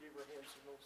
give her hand signals.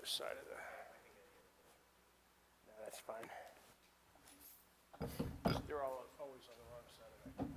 other side of the, no, that's fine. They're all always on the wrong side of that.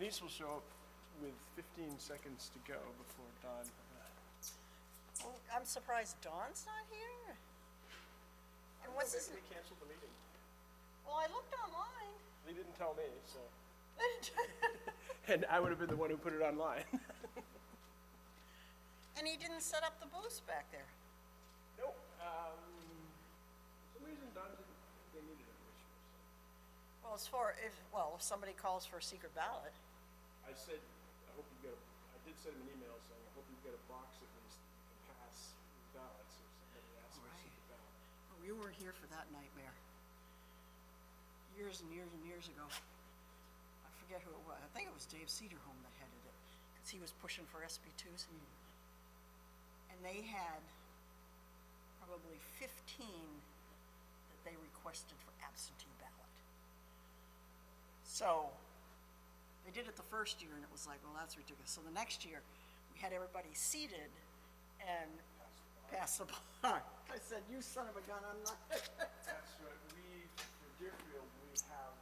Denise will show up with 15 seconds to go before dawn. Well, I'm surprised Dawn's not here. And what's his? They canceled the meeting. Well, I looked online. They didn't tell me, so. And I would have been the one who put it online. And he didn't set up the booths back there. Nope. For some reason, Don didn't, they needed it this year, so. Well, if somebody calls for a secret ballot. I said, I hope you get I did send him an email saying, I hope you get a box at least that you can pass ballots if somebody asks for a secret ballot. Well, we weren't here for that nightmare. Years and years and years ago. I forget who it was. I think it was Dave Cedarholm that headed it, because he was pushing for SB2s. And they had probably 15 that they requested for absentee ballot. So they did it the first year and it was like, well, that's ridiculous. So the next year we had everybody seated and pass the bar. I said, you son of a gun, I'm not. That's right. For Deerfield, we have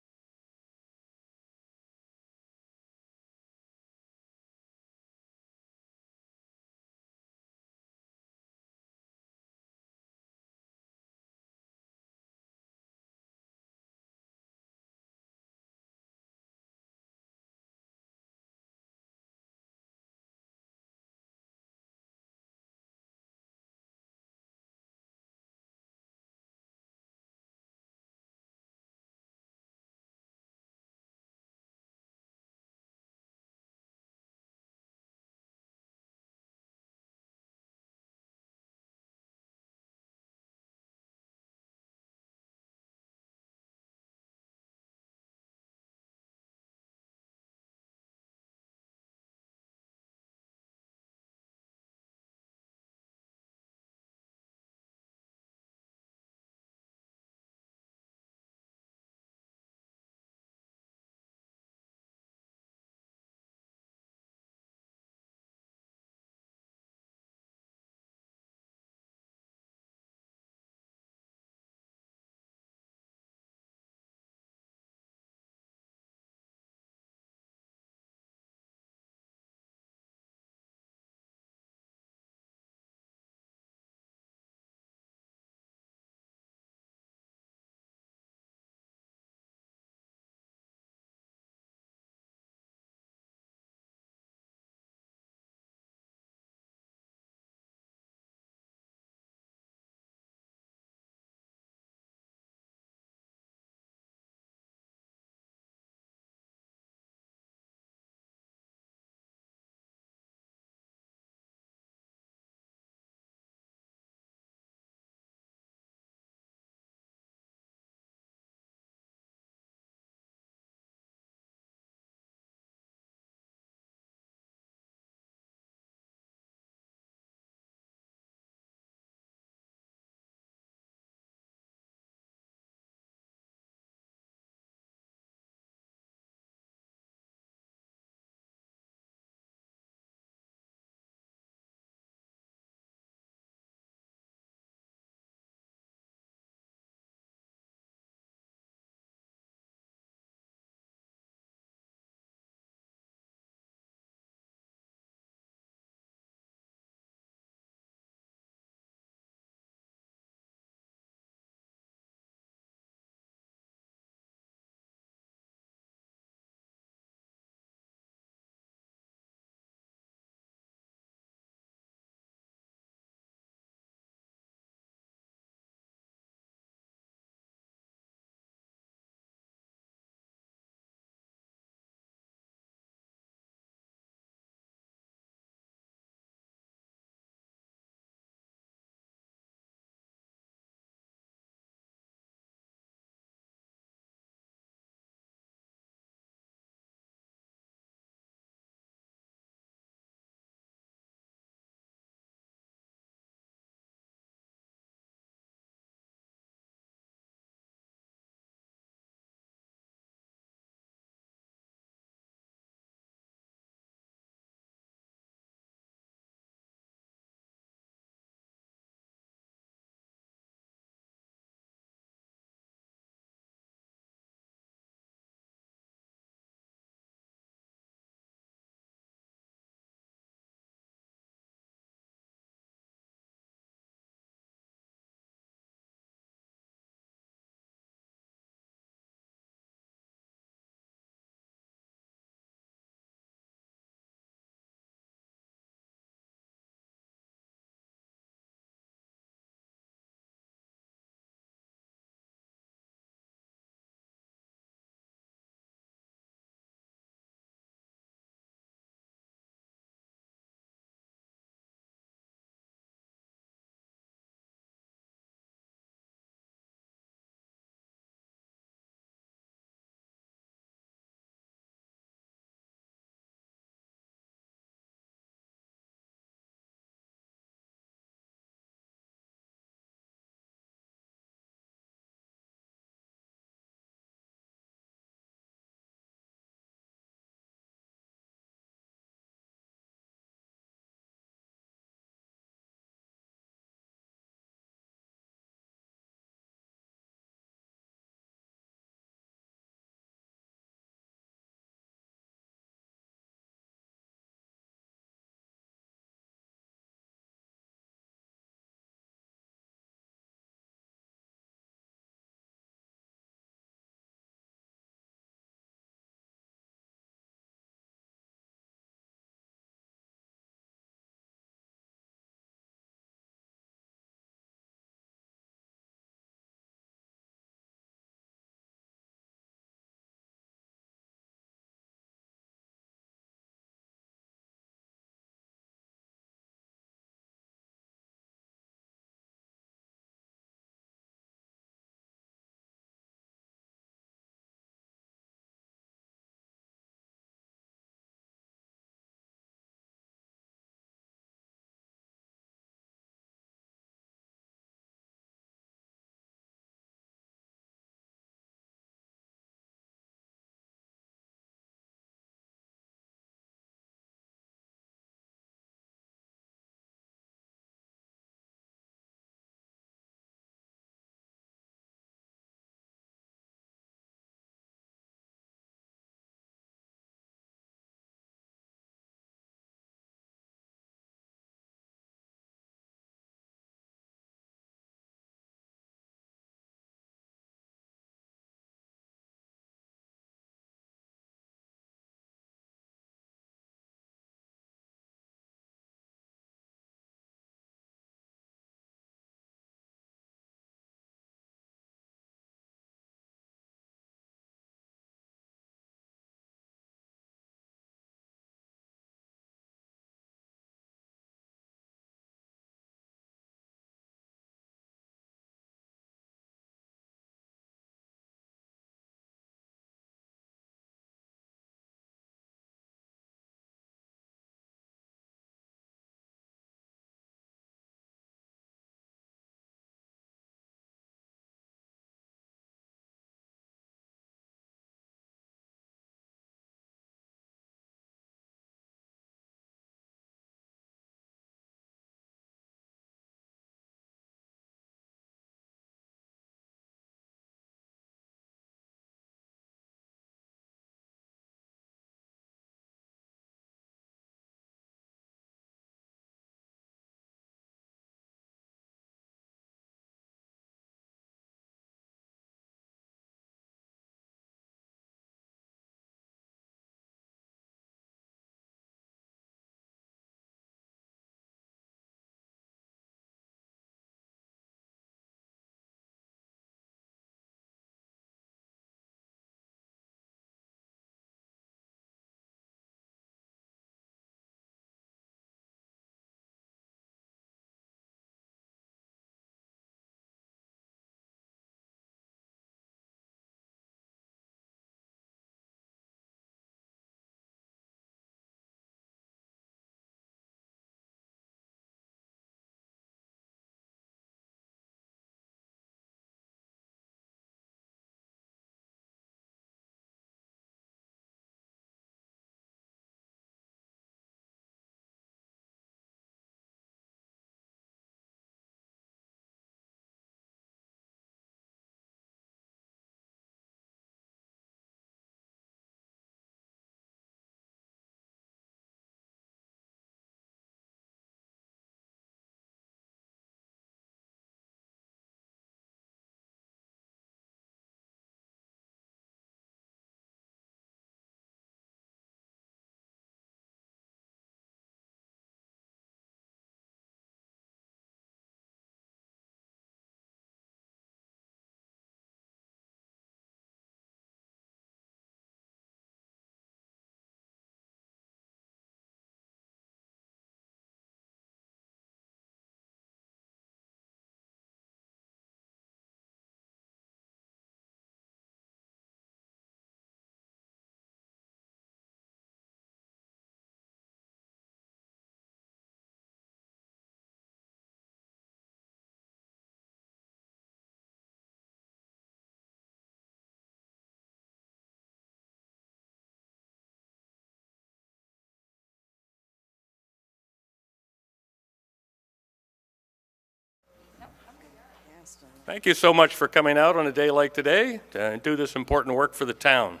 Thank you so much for coming out on a day like today to do this important work for the town.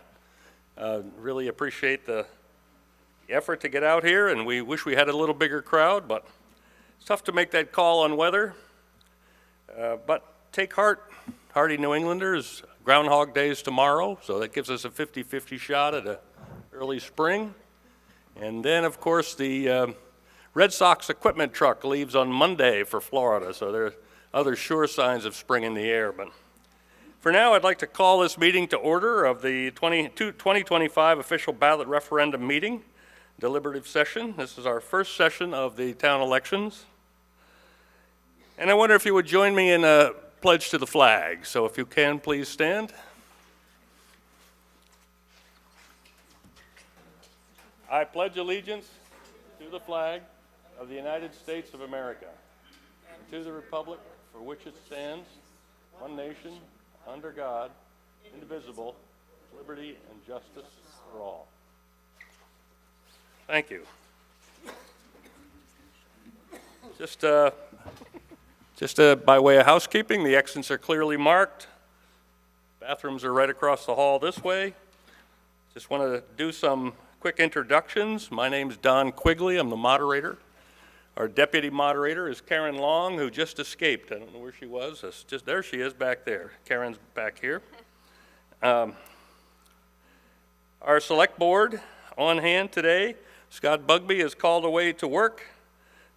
Really appreciate the effort to get out here, and we wish we had a little bigger crowd, but it's tough to make that call on weather. But take heart, hardy New Englanders. Groundhog Day is tomorrow, so that gives us a 50-50 shot at an early spring. And then, of course, the Red Sox equipment truck leaves on Monday for Florida, so there are other sure signs of spring in the air. But for now, I'd like to call this meeting to order of the 2025 official ballot referendum meeting, deliberative session. This is our first session of the town elections. And I wonder if you would join me in a pledge to the flag. So if you can, please stand. I pledge allegiance to the flag of the United States of America and to the republic for which it stands, one nation, under God, indivisible, with liberty and justice for all. Thank you. Just by way of housekeeping, the exits are clearly marked. Bathrooms are right across the hall this way. Just want to do some quick introductions. My name's Don Quigley. I'm the moderator. Our deputy moderator is Karen Long, who just escaped. I don't know where she was. There she is back there. Karen's back here. Our select board on hand today. Scott Bugby is called away to work.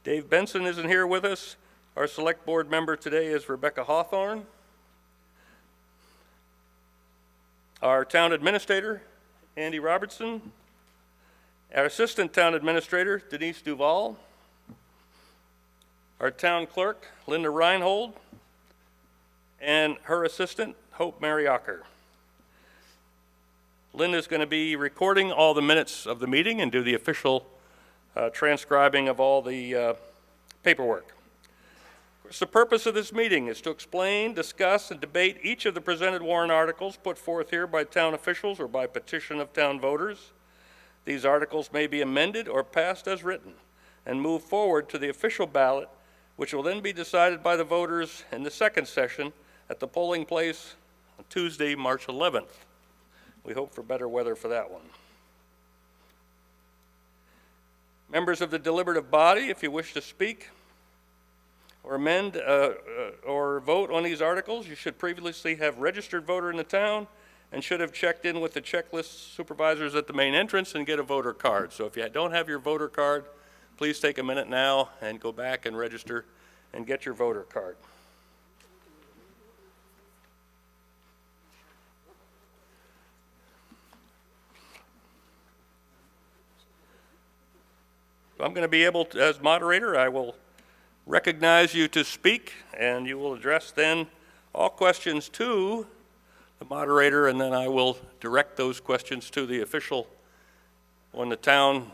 Dave Benson isn't here with us. Our select board member today is Rebecca Hawthorne. Our town administrator, Andy Robertson. Our assistant town administrator, Denise Duval. Our town clerk, Linda Reinhold. And her assistant, Hope Mariacker. Linda's going to be recording all the minutes of the meeting and do the official transcribing of all the paperwork. The purpose of this meeting is to explain, discuss, and debate each of the presented warrant articles put forth here by town officials or by petition of town voters. These articles may be amended or passed as written and move forward to the official ballot, which will then be decided by the voters in the second session at the polling place on Tuesday, March 11th. We hope for better weather for that one. Members of the deliberative body, if you wish to speak or amend or vote on these articles, you should previously have registered voter in the town and should have checked in with the checklist supervisors at the main entrance and get a voter card. So if you don't have your voter card, please take a minute now and go back and register and get your voter card. So I'm going to be able to, as moderator, I will recognize you to speak, and you will address then all questions to the moderator, and then I will direct those questions to the official on the town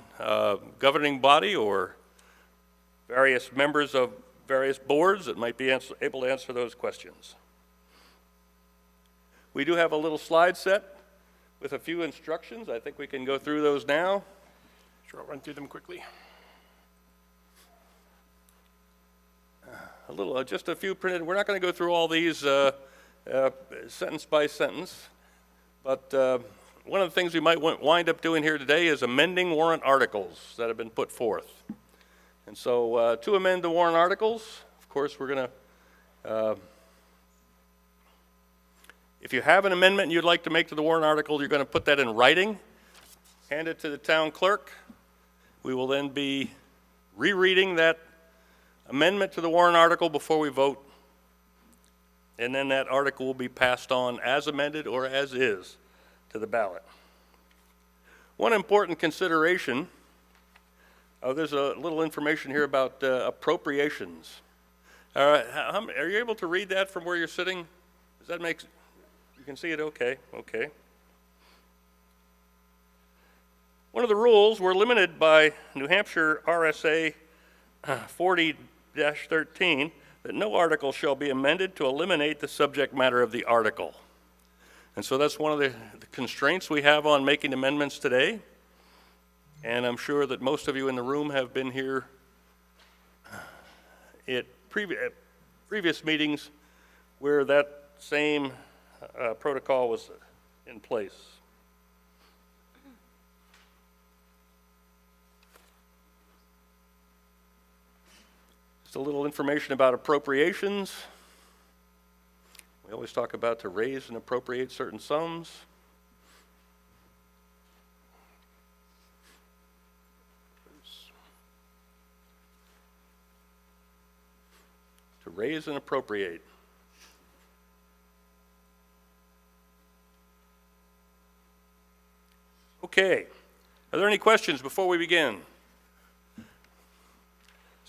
governing body or various members of various boards that might be able to answer those questions. We do have a little slide set with a few instructions. I think we can go through those now. Sure, I'll run through them quickly. Just a few printed. We're not going to go through all these sentence by sentence, but one of the things we might wind up doing here today is amending warrant articles that have been put forth. And so to amend the warrant articles, of course, we're going to, if you have an amendment you'd like to make to the warrant article, you're going to put that in writing, hand it to the town clerk. We will then be rereading that amendment to the warrant article before we vote, and then that article will be passed on as amended or as is to the ballot. One important consideration, there's a little information here about appropriations. Are you able to read that from where you're sitting? Does that make, you can see it okay? Okay. One of the rules, we're limited by New Hampshire RSA 40-13 that no article shall be amended to eliminate the subject matter of the article. And so that's one of the constraints we have on making amendments today. And I'm sure that most of you in the room have been here at previous meetings where that same protocol was in place. Just a little information about appropriations. We always talk about to raise and appropriate certain sums. To raise and appropriate. Okay, are there any questions before we begin?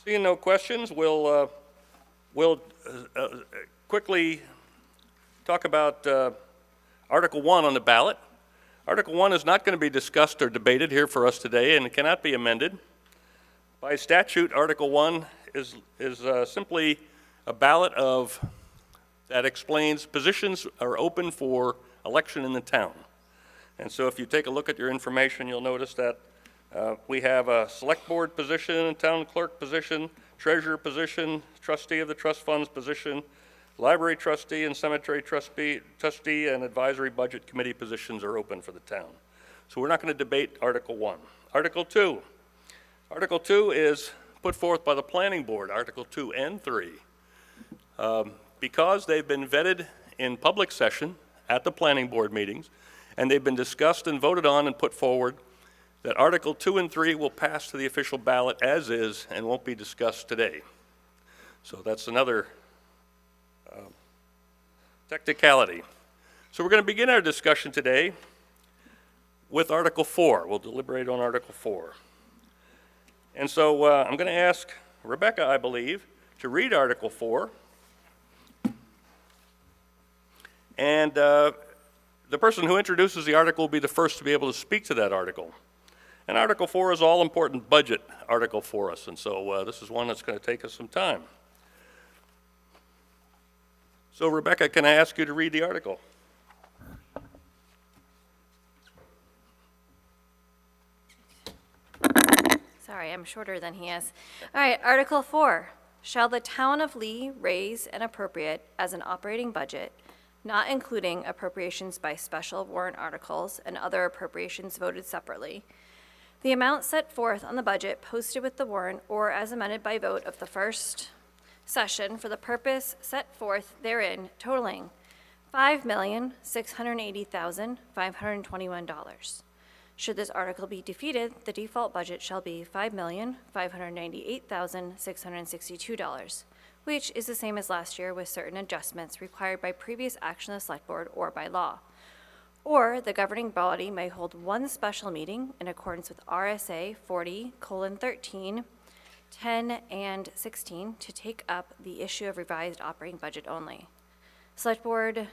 Seeing no questions, we'll quickly talk about Article 1 on the ballot. Article 1 is not going to be discussed or debated here for us today, and it cannot be amended. By statute, Article 1 is simply a ballot that explains positions are open for election in the town. And so if you take a look at your information, you'll notice that we have a select board position, a town clerk position, treasurer position, trustee of the trust funds position, library trustee and cemetery trustee and advisory budget committee positions are open for the town. So we're not going to debate Article 1. Article 2. Article 2 is put forth by the planning board, Article 2 and 3. Because they've been vetted in public session at the planning board meetings, and they've been discussed and voted on and put forward, that Article 2 and 3 will pass to the official ballot as is and won't be discussed today. So that's another technicality. So we're going to begin our discussion today with Article 4. We'll deliberate on Article 4. And so I'm going to ask Rebecca, I believe, to read Article 4. And the person who introduces the article will be the first to be able to speak to that article. And Article 4 is all-important budget article for us, and so this is one that's going to take us some time. So, Rebecca, can I ask you to read the article? Sorry, I'm shorter than he is. All right, Article 4. Shall the town of Lee raise and appropriate as an operating budget, not including appropriations by special warrant articles and other appropriations voted separately, the amount set forth on the budget posted with the warrant or as amended by vote of the first session for the purpose set forth therein, totaling $5,680,521. Should this article be defeated, the default budget shall be $5,598,662, which is the same as last year with certain adjustments required by previous action of the select board or by law. Or the governing body may hold one special meeting in accordance with RSA 40:13, 10, and 16 to take up the issue of revised operating budget only. Select board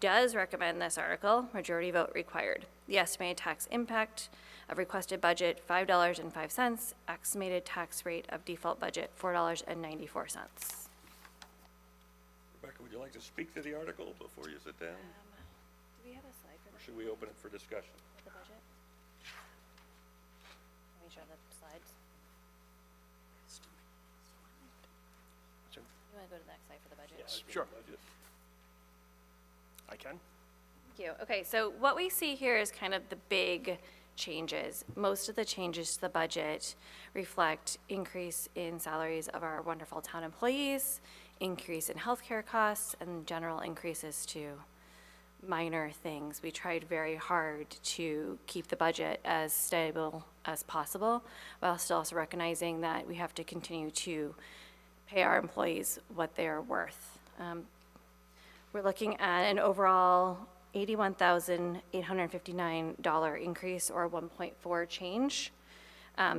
does recommend this article, majority vote required. The estimated tax impact of requested budget, $5.05, estimated tax rate of default budget, $4.94. Rebecca, would you like to speak to the article before you sit down? Do we have a slide for Or should we open it for discussion? the budget? Let me show the slides. You want to go to the next slide for the budget? Sure. I can. Thank you. Okay, so what we see here is kind of the big changes. Most of the changes to the budget reflect increase in salaries of our wonderful town employees, increase in healthcare costs, and general increases to minor things. We tried very hard to keep the budget as stable as possible, while still also recognizing that we have to continue to pay our employees what they are worth. We're looking at an overall $81,859 increase, or 1.4 change.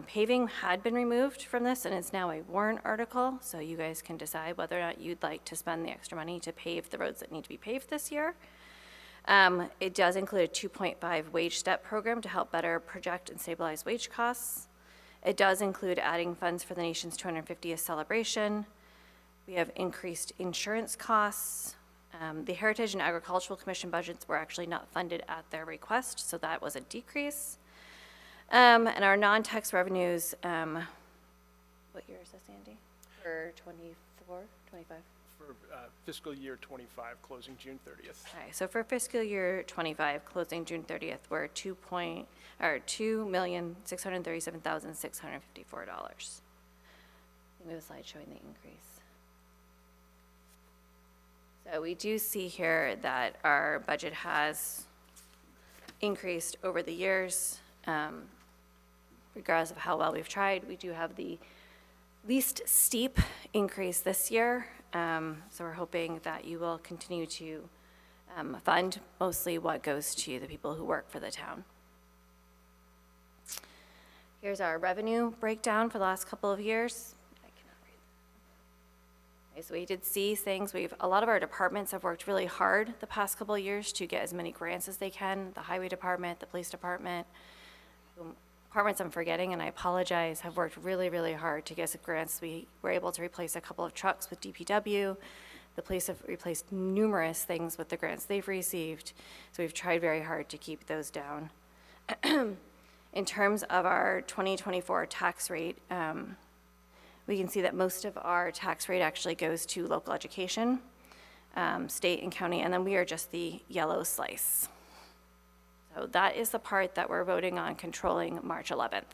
Paving had been removed from this, and it's now a warrant article, so you guys can decide whether or not you'd like to spend the extra money to pave the roads that need to be paved this year. It does include a 2.5 wage step program to help better project and stabilize wage costs. It does include adding funds for the nation's 250th celebration. We have increased insurance costs. The Heritage and Agricultural Commission budgets were actually not funded at their request, so that was a decrease. And our non-tax revenues, what year is this, Andy? For 24, 25? for fiscal year '25, closing June 30th. All right, so for fiscal year '25, closing June 30th, we're $2,637,654. We have a slide showing the increase. So we do see here that our budget has increased over the years, regardless of how well we've tried. We do have the least steep increase this year, so we're hoping that you will continue to fund mostly what goes to the people who work for the town. Here's our revenue breakdown for the last couple of years. I cannot read. Okay, so we did see things. A lot of our departments have worked really hard the past couple of years to get as many grants as they can. The highway department, the police department, departments I'm forgetting, and I apologize, have worked really, really hard to get us grants. We were able to replace a couple of trucks with DPW. The police have replaced numerous things with the grants they've received. So we've tried very hard to keep those down. In terms of our 2024 tax rate, we can see that most of our tax rate actually goes to local education, state and county, and then we are just the yellow slice. So that is the part that we're voting on controlling March 11th.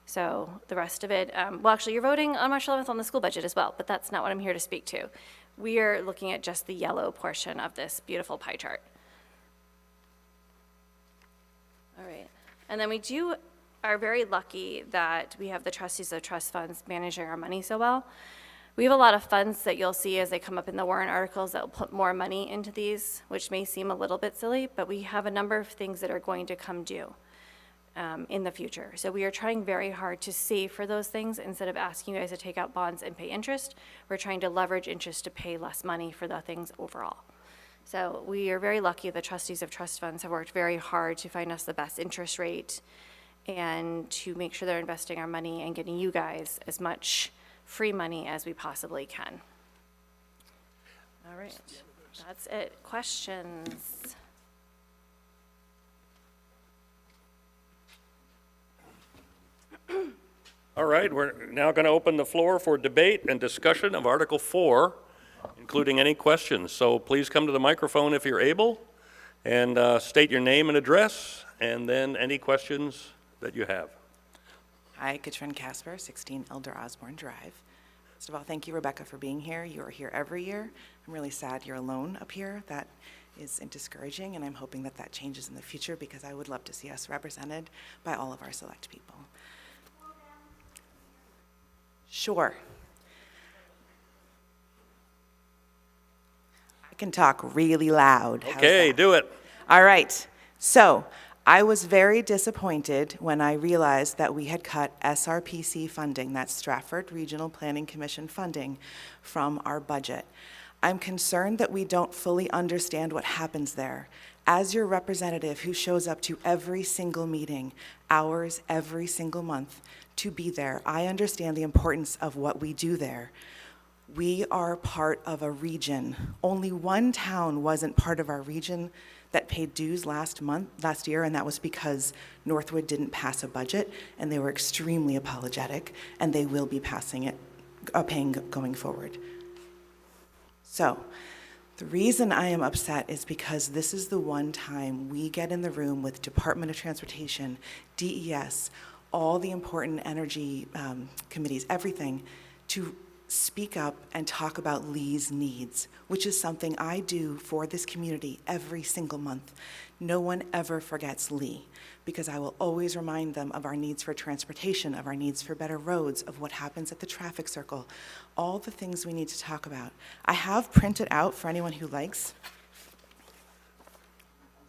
So the rest of it, well, actually, you're voting on March 11th on the school budget as well, but that's not what I'm here to speak to. We are looking at just the yellow portion of this beautiful pie chart. All right. And then we are very lucky that we have the trustees of trust funds managing our money so well. We have a lot of funds that you'll see as they come up in the warrant articles that will put more money into these, which may seem a little bit silly, but we have a number of things that are going to come due in the future. So we are trying very hard to save for those things instead of asking you guys to take out bonds and pay interest. We're trying to leverage interest to pay less money for the things overall. So we are very lucky the trustees of trust funds have worked very hard to find us the best interest rate and to make sure they're investing our money and getting you guys as much free money as we possibly can. All right, that's it. Questions? All right, we're now going to open the floor for debate and discussion of Article 4, including any questions. So please come to the microphone if you're able, and state your name and address, and then any questions that you have. Hi, Katrin Casper, 16 Elder Osborne Drive. First of all, thank you, Rebecca, for being here. You are here every year. I'm really sad you're alone up here. That is discouraging, and I'm hoping that that changes in the future because I would love to see us represented by all of our select people. Sure. I can talk really loud. How's Okay, that? do it. All right. So I was very disappointed when I realized that we had cut SRPC funding, that's Stratford Regional Planning Commission funding, from our budget. I'm concerned that we don't fully understand what happens there. As your representative who shows up to every single meeting, hours every single month, to be there, I understand the importance of what we do there. We are part of a region. Only one town wasn't part of our region that paid dues last year, and that was because Northwood didn't pass a budget, and they were extremely apologetic, and they will be paying going forward. So, the reason I am upset is because this is the one time we get in the room with Department of Transportation, DES, all the important energy committees, everything, to speak up and talk about Lee's needs, which is something I do for this community every single month. No one ever forgets Lee, because I will always remind them of our needs for transportation, of our needs for better roads, of what happens at the traffic circle, all the things we need to talk about. I have printed out, for anyone who likes,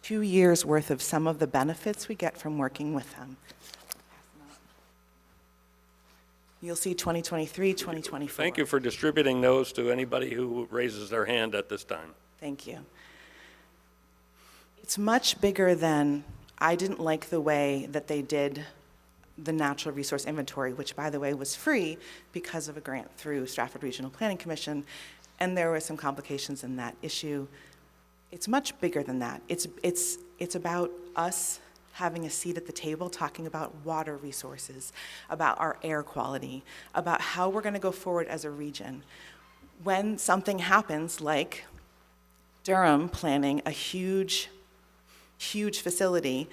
2 years' worth of some of the benefits we get from working with them. You'll see 2023, 2024. Thank you for distributing those to anybody who raises their hand at this time. Thank you. It's much bigger than, I didn't like the way that they did the natural resource inventory, which, by the way, was free because of a grant through Stratford Regional Planning Commission, and there were some complications in that issue. It's much bigger than that. It's about us having a seat at the table, talking about water resources, about our air quality, about how we're going to go forward as a region. When something happens, like Durham planning a huge facility,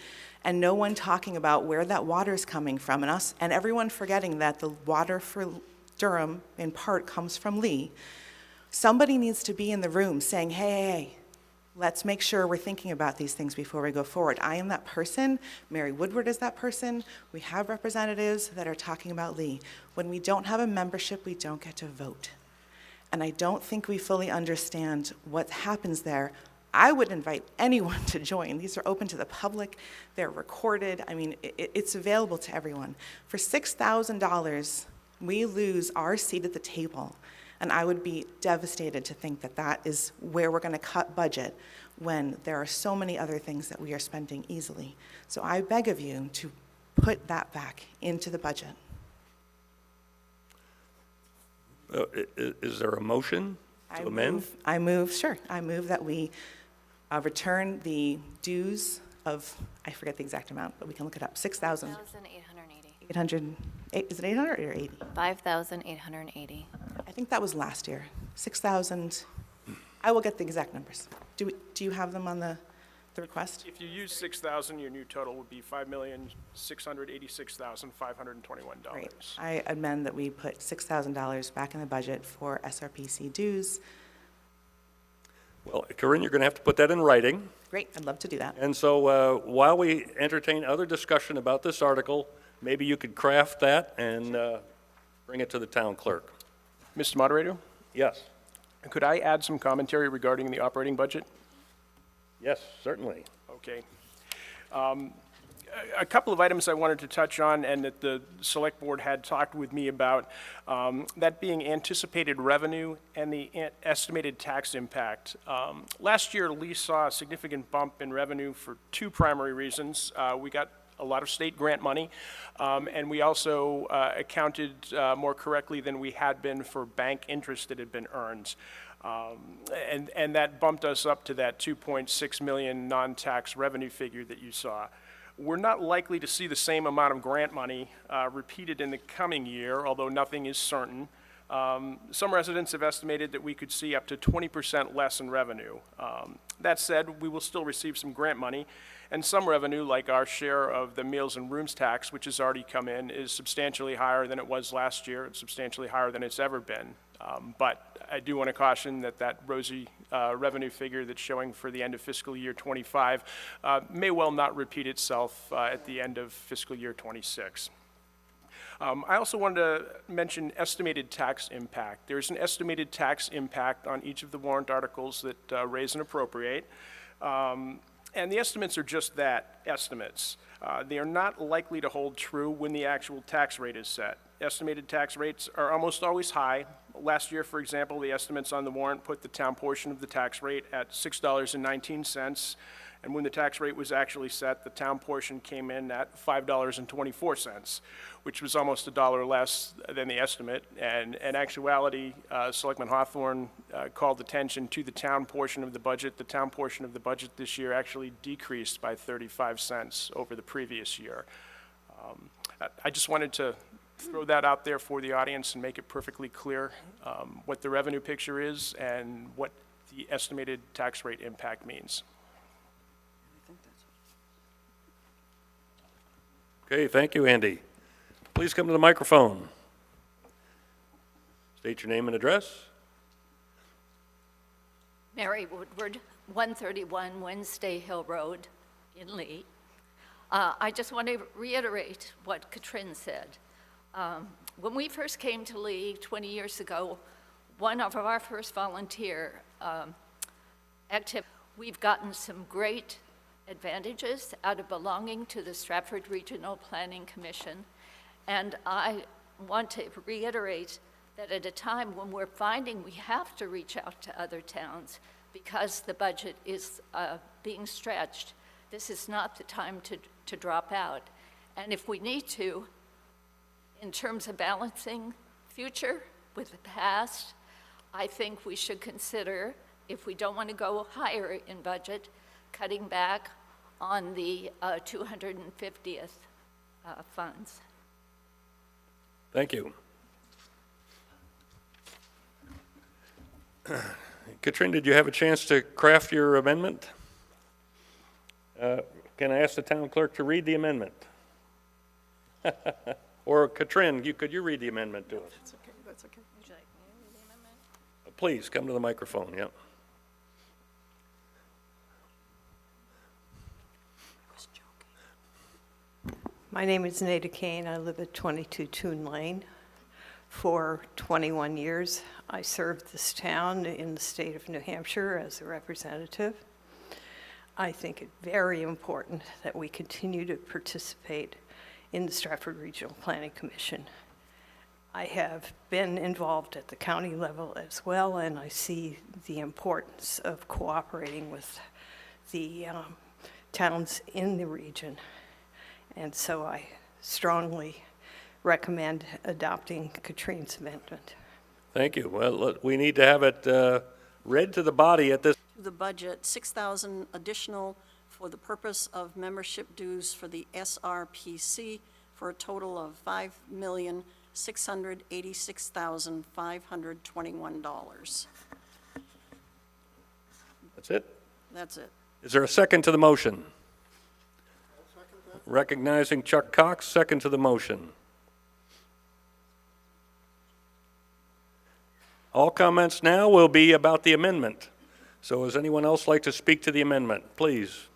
and no one talking about where that water is coming from, and everyone forgetting that the water for Durham, in part, comes from Lee, somebody needs to be in the room saying, hey, let's make sure we're thinking about these things before we go forward. I am that person. Mary Woodward is that person. We have representatives that are talking about Lee. When we don't have a membership, we don't get to vote. And I don't think we fully understand what happens there. I would invite anyone to join. These are open to the public. They're recorded. I mean, it's available to everyone. For $6,000, we lose our seat at the table. And I would be devastated to think that that is where we're going to cut budget when there are so many other things that we are spending easily. So I beg of you to put that back into the budget. Is there a motion to amend? I move that we return the dues of, I forget the exact amount, but we can look it up, 6,000. 5,880. 800, is it 800 or 80? 5,880. I think that was last year, 6,000. I will get the exact numbers. Do you have them on the request? If you use 6,000, your new total would be $5,686,521. Great. I amend that we put $6,000 back in the budget for SRPC dues. Well, Corinne, you're going to have to put that in writing. Great, I'd love to do that. And so while we entertain other discussion about this article, maybe you could craft that and bring it to the town clerk. Mr. Moderator, Yes. could I add some commentary regarding the operating budget? Yes, certainly. Okay. A couple of items I wanted to touch on and that the Select Board had talked with me about, that being anticipated revenue and the estimated tax impact. Last year, Lee saw a significant bump in revenue for two primary reasons. We got a lot of state grant money, and we also accounted more correctly than we had been for bank interest that had been earned. And that bumped us up to that 2.6 million non-tax revenue figure that you saw. We're not likely to see the same amount of grant money repeated in the coming year, although nothing is certain. Some residents have estimated that we could see up to 20% less in revenue. That said, we will still receive some grant money, and some revenue, like our share of the meals and rooms tax, which has already come in, is substantially higher than it was last year. It's substantially higher than it's ever been. But I do want to caution that that rosy revenue figure that's showing for the end of fiscal year 25 may well not repeat itself at the end of fiscal year 26. I also wanted to mention estimated tax impact. There's an estimated tax impact on each of the warrant articles that raise and appropriate. And the estimates are just that, estimates. They are not likely to hold true when the actual tax rate is set. Estimated tax rates are almost always high. Last year, for example, the estimates on the warrant put the town portion of the tax rate at $6.19. And when the tax rate was actually set, the town portion came in at $5.24, which was almost $1 less than the estimate. And in actuality, Selectman Hawthorne called attention to the town portion of the budget. The town portion of the budget this year actually decreased by 35 cents over the previous year. I just wanted to throw that out there for the audience and make it perfectly clear what the revenue picture is and what the estimated tax rate impact means. Okay, thank you, Andy. Please come to the microphone. State your name and address. Mary Woodward, 131 Wednesday Hill Road in Lee. I just want to reiterate what Katrin said. When we first came to Lee 20 years ago, one of our first volunteer activities, we've gotten some great advantages out of belonging to the Stratford Regional Planning Commission. And I want to reiterate that at a time when we're finding we have to reach out to other towns because the budget is being stretched, this is not the time to drop out. And if we need to, in terms of balancing future with the past, I think we should consider, if we don't want to go higher in budget, cutting back on the 250th funds. Thank you. Katrin, did you have a chance to craft your amendment? Can I ask the town clerk to read the amendment? Or Katrin, could you read the amendment to us? That's okay, that's okay. Would you like me to read the amendment? Please, come to the microphone, yep. I was joking. My name is Nada Kane. I live at 22 Toon Lane. For 21 years, I served this town in the state of New Hampshire as a representative. I think it's very important that we continue to participate in the Stratford Regional Planning Commission. I have been involved at the county level as well, and I see the importance of cooperating with the towns in the region. And so I strongly recommend adopting Katrin's amendment. Thank you. Well, look, we need to have it read to the body at this. To the budget, 6,000 additional for the purpose of membership dues for the SRPC for a total of $5,686,521. That's it? That's it. Is there a second to the motion? Recognizing Chuck Cox, second to the motion. All comments now will be about the amendment. So does anyone else like to speak to the amendment? Please.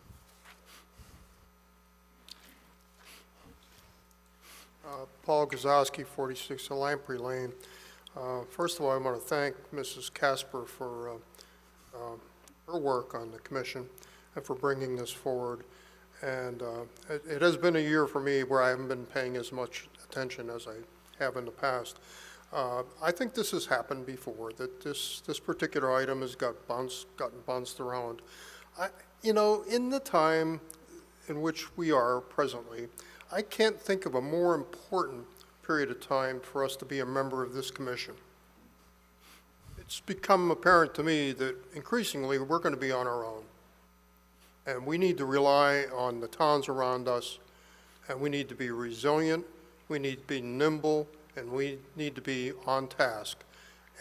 Paul Gazowski, 46 Lamprey Lane. First of all, I want to thank Mrs. Casper for her work on the commission and for bringing this forward. And it has been a year for me where I haven't been paying as much attention as I have in the past. I think this has happened before, that this particular item has gotten bounced around. You know, in the time in which we are presently, I can't think of a more important period of time for us to be a member of this commission. It's become apparent to me that increasingly we're going to be on our own. And we need to rely on the towns around us, and we need to be resilient, we need to be nimble, and we need to be on task.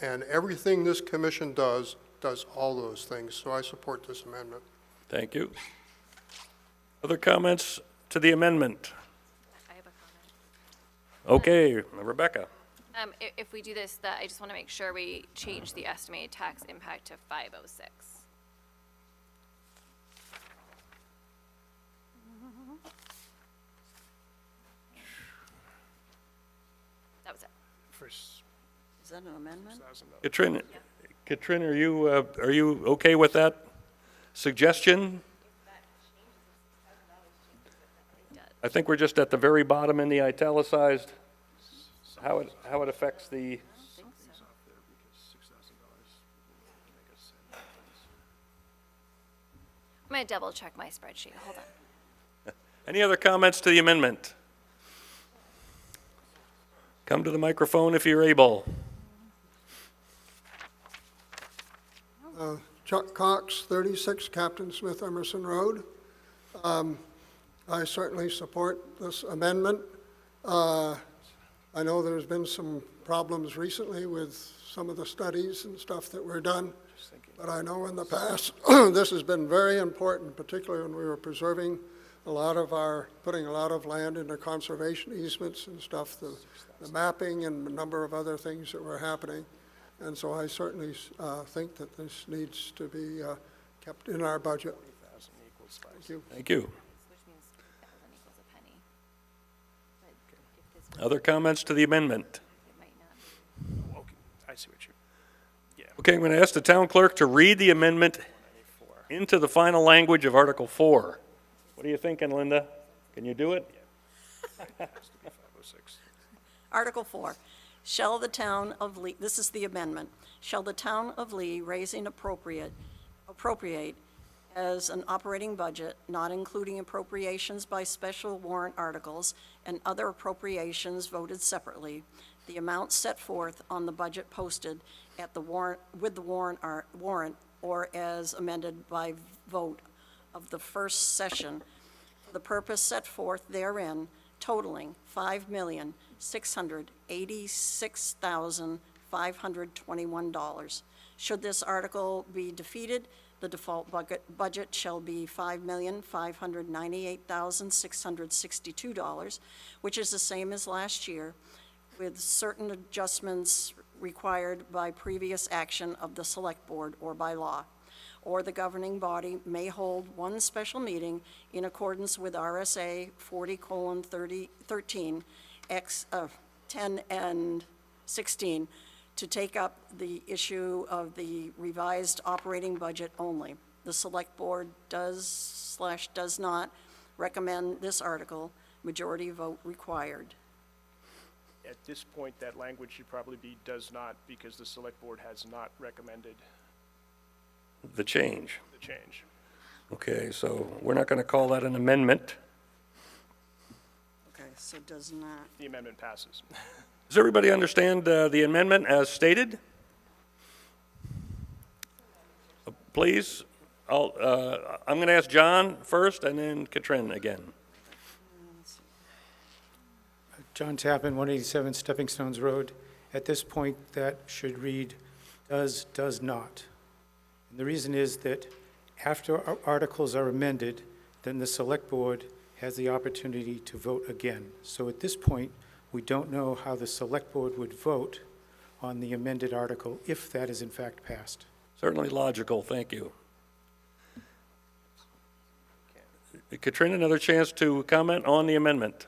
And everything this commission does all those things, so I support this amendment. Thank you. Other comments to the amendment? I have a comment. Okay, Rebecca. If we do this, I just want to make sure we change the estimated tax impact to 506. That was it. First, Is that an amendment? $1,000. Katrin, are you okay with that suggestion? I think we're just at the very bottom in the italicized, how it affects the, I'm going to double check my spreadsheet. Hold on. any other comments to the amendment? Come to the microphone if you're able. Chuck Cox, 36 Captain Smith Emerson Road. I certainly support this amendment. I know there's been some problems recently with some of the studies and stuff that were done, but I know in the past this has been very important, particularly when we were preserving putting a lot of land into conservation easements and stuff, the mapping and a number of other things that were happening. And so I certainly think that this needs to be kept in our budget. Thank you. Thank you. Which means 1,000 equals a penny. But if this Other comments to the amendment? it might not be. Okay, I see what you, Okay, I'm going to ask the town clerk to read the amendment into the final language of Article 4. What are you thinking, Linda? Can you do it? has to be 506. Article 4, shall the town of Lee, this is the amendment, shall the town of Lee raise and appropriate as an operating budget, not including appropriations by special warrant articles and other appropriations voted separately, the amount set forth on the budget posted at the warrant, with the warrant or as amended by vote of the first session for the purpose set forth therein, totaling $5,686,521. Should this article be defeated, the default budget shall be $5,598,662, which is the same as last year, with certain adjustments required by previous action of the Select Board or by law. Or the governing body may hold one special meeting in accordance with RSA 40:13, 10 and 16, to take up the issue of the revised operating budget only. The Select Board does not recommend this article, majority vote required. At this point, that language should probably be does not, because the Select Board has not recommended The change. the change. Okay, so we're not going to call that an amendment. Okay, so does not. The amendment passes. Does everybody understand the amendment as stated? Please, I'm going to ask John first and then Katrin again. John Tappan, 187 Stepping Stones Road. At this point, that should read does not. And the reason is that after articles are amended, then the Select Board has the opportunity to vote again. So at this point, we don't know how the Select Board would vote on the amended article if that is in fact passed. Certainly logical, thank you. Katrin, another chance to comment on the amendment.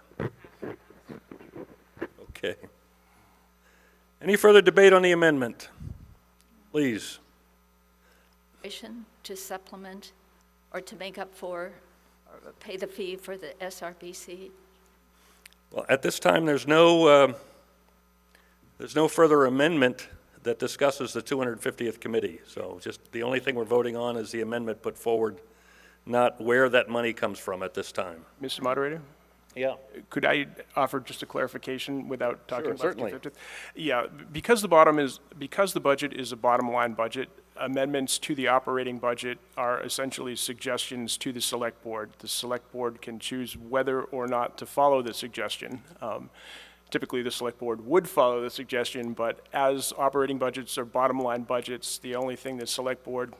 Okay. Any further debate on the amendment? Please. To supplement or to make up for, or pay the fee for the SRPC? Well, at this time, there's no further amendment that discusses the 250th committee. So just the only thing we're voting on is the amendment put forward, not where that money comes from at this time. Mr. Moderator? Yeah. Could I offer just a clarification without talking Sure, about certainly. the 250th? Yeah, because the budget is a bottom line budget, amendments to the operating budget are essentially suggestions to the Select Board. The Select Board can choose whether or not to follow the suggestion. Typically, the Select Board would follow the suggestion, but as operating budgets are bottom line budgets, the only thing the Select Board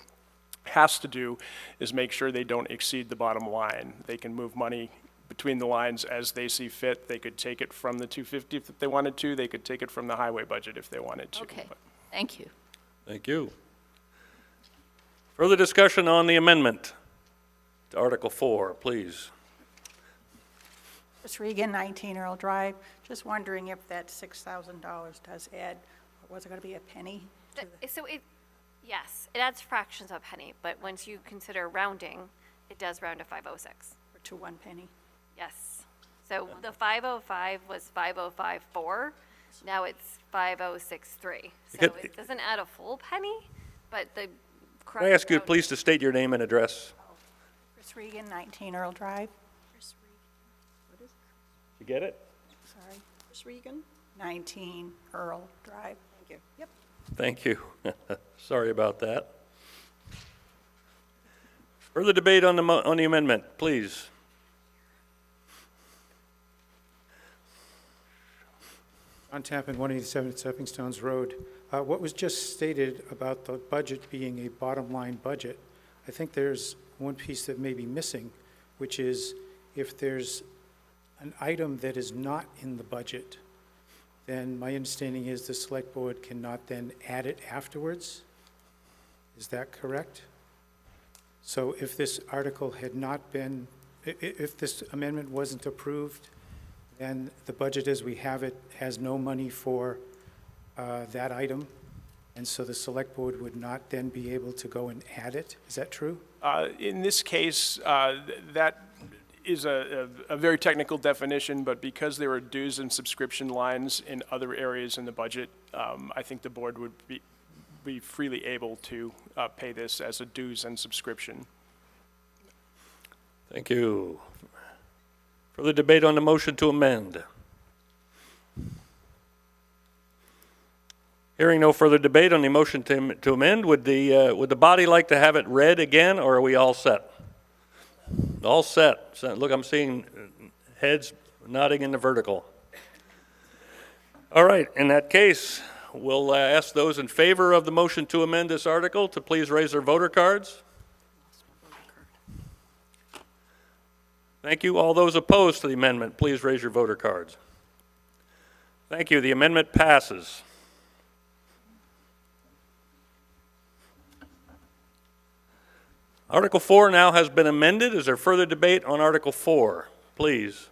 has to do is make sure they don't exceed the bottom line. They can move money between the lines as they see fit. They could take it from the 250 if they wanted to. They could take it from the highway budget if they wanted to. Okay, But thank you. Thank you. Further discussion on the amendment to Article 4, please. Chris Regan, 19 Earl Drive. Just wondering if that $6,000 does add, or was it going to be a penny? Yes, it adds fractions of a penny, but once you consider rounding, it does round to 506. Or to 1 penny? Yes. So the 505 was 5054, now it's 5063. So it doesn't add a full penny, but the. Can I ask you please to state your name and address? Chris Regan, 19 Earl Drive. Did you get it? Sorry, Chris Regan? 19 Earl Drive. Thank you. Yep. Thank you. Sorry about that. Further debate on the amendment, please. John Tappan, 187 Stepping Stones Road. What was just stated about the budget being a bottom-line budget, I think there's one piece that may be missing, which is if there's an item that is not in the budget, then my understanding is the Select Board cannot then add it afterwards. Is that correct? So if this article had not been, if this amendment wasn't approved, then the budget as we have it has no money for that item, and so the Select Board would not then be able to go and add it? Is that true? In this case, that is a very technical definition, but because there are dues and subscription lines in other areas in the budget, I think the board would be freely able to pay this as a dues and subscription. Thank you. Further debate on the motion to amend? Hearing no further debate on the motion to amend, would the body like to have it read again, or are we all set? All set. So, look, I'm seeing heads nodding in the vertical. All right, in that case, we'll ask those in favor of the motion to amend this article to please raise their voter cards. Thank you. All those opposed to the amendment, please raise your voter cards. Thank you. The amendment passes. Article 4 now has been amended. Is there further debate on Article 4? Please.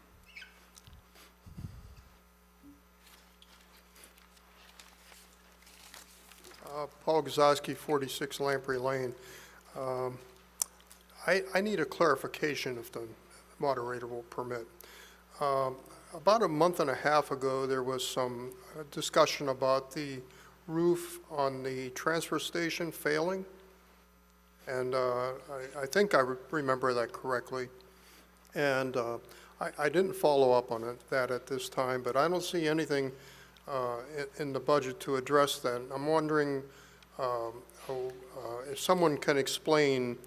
Paul Gazowski, 46 Lamprey Lane. I need a clarification if the moderator will permit. About a month and a half ago, there was some discussion about the roof on the transfer station failing. And I think I remember that correctly. And I didn't follow up on that at this time, but I don't see anything in the budget to address that. I'm wondering if someone can explain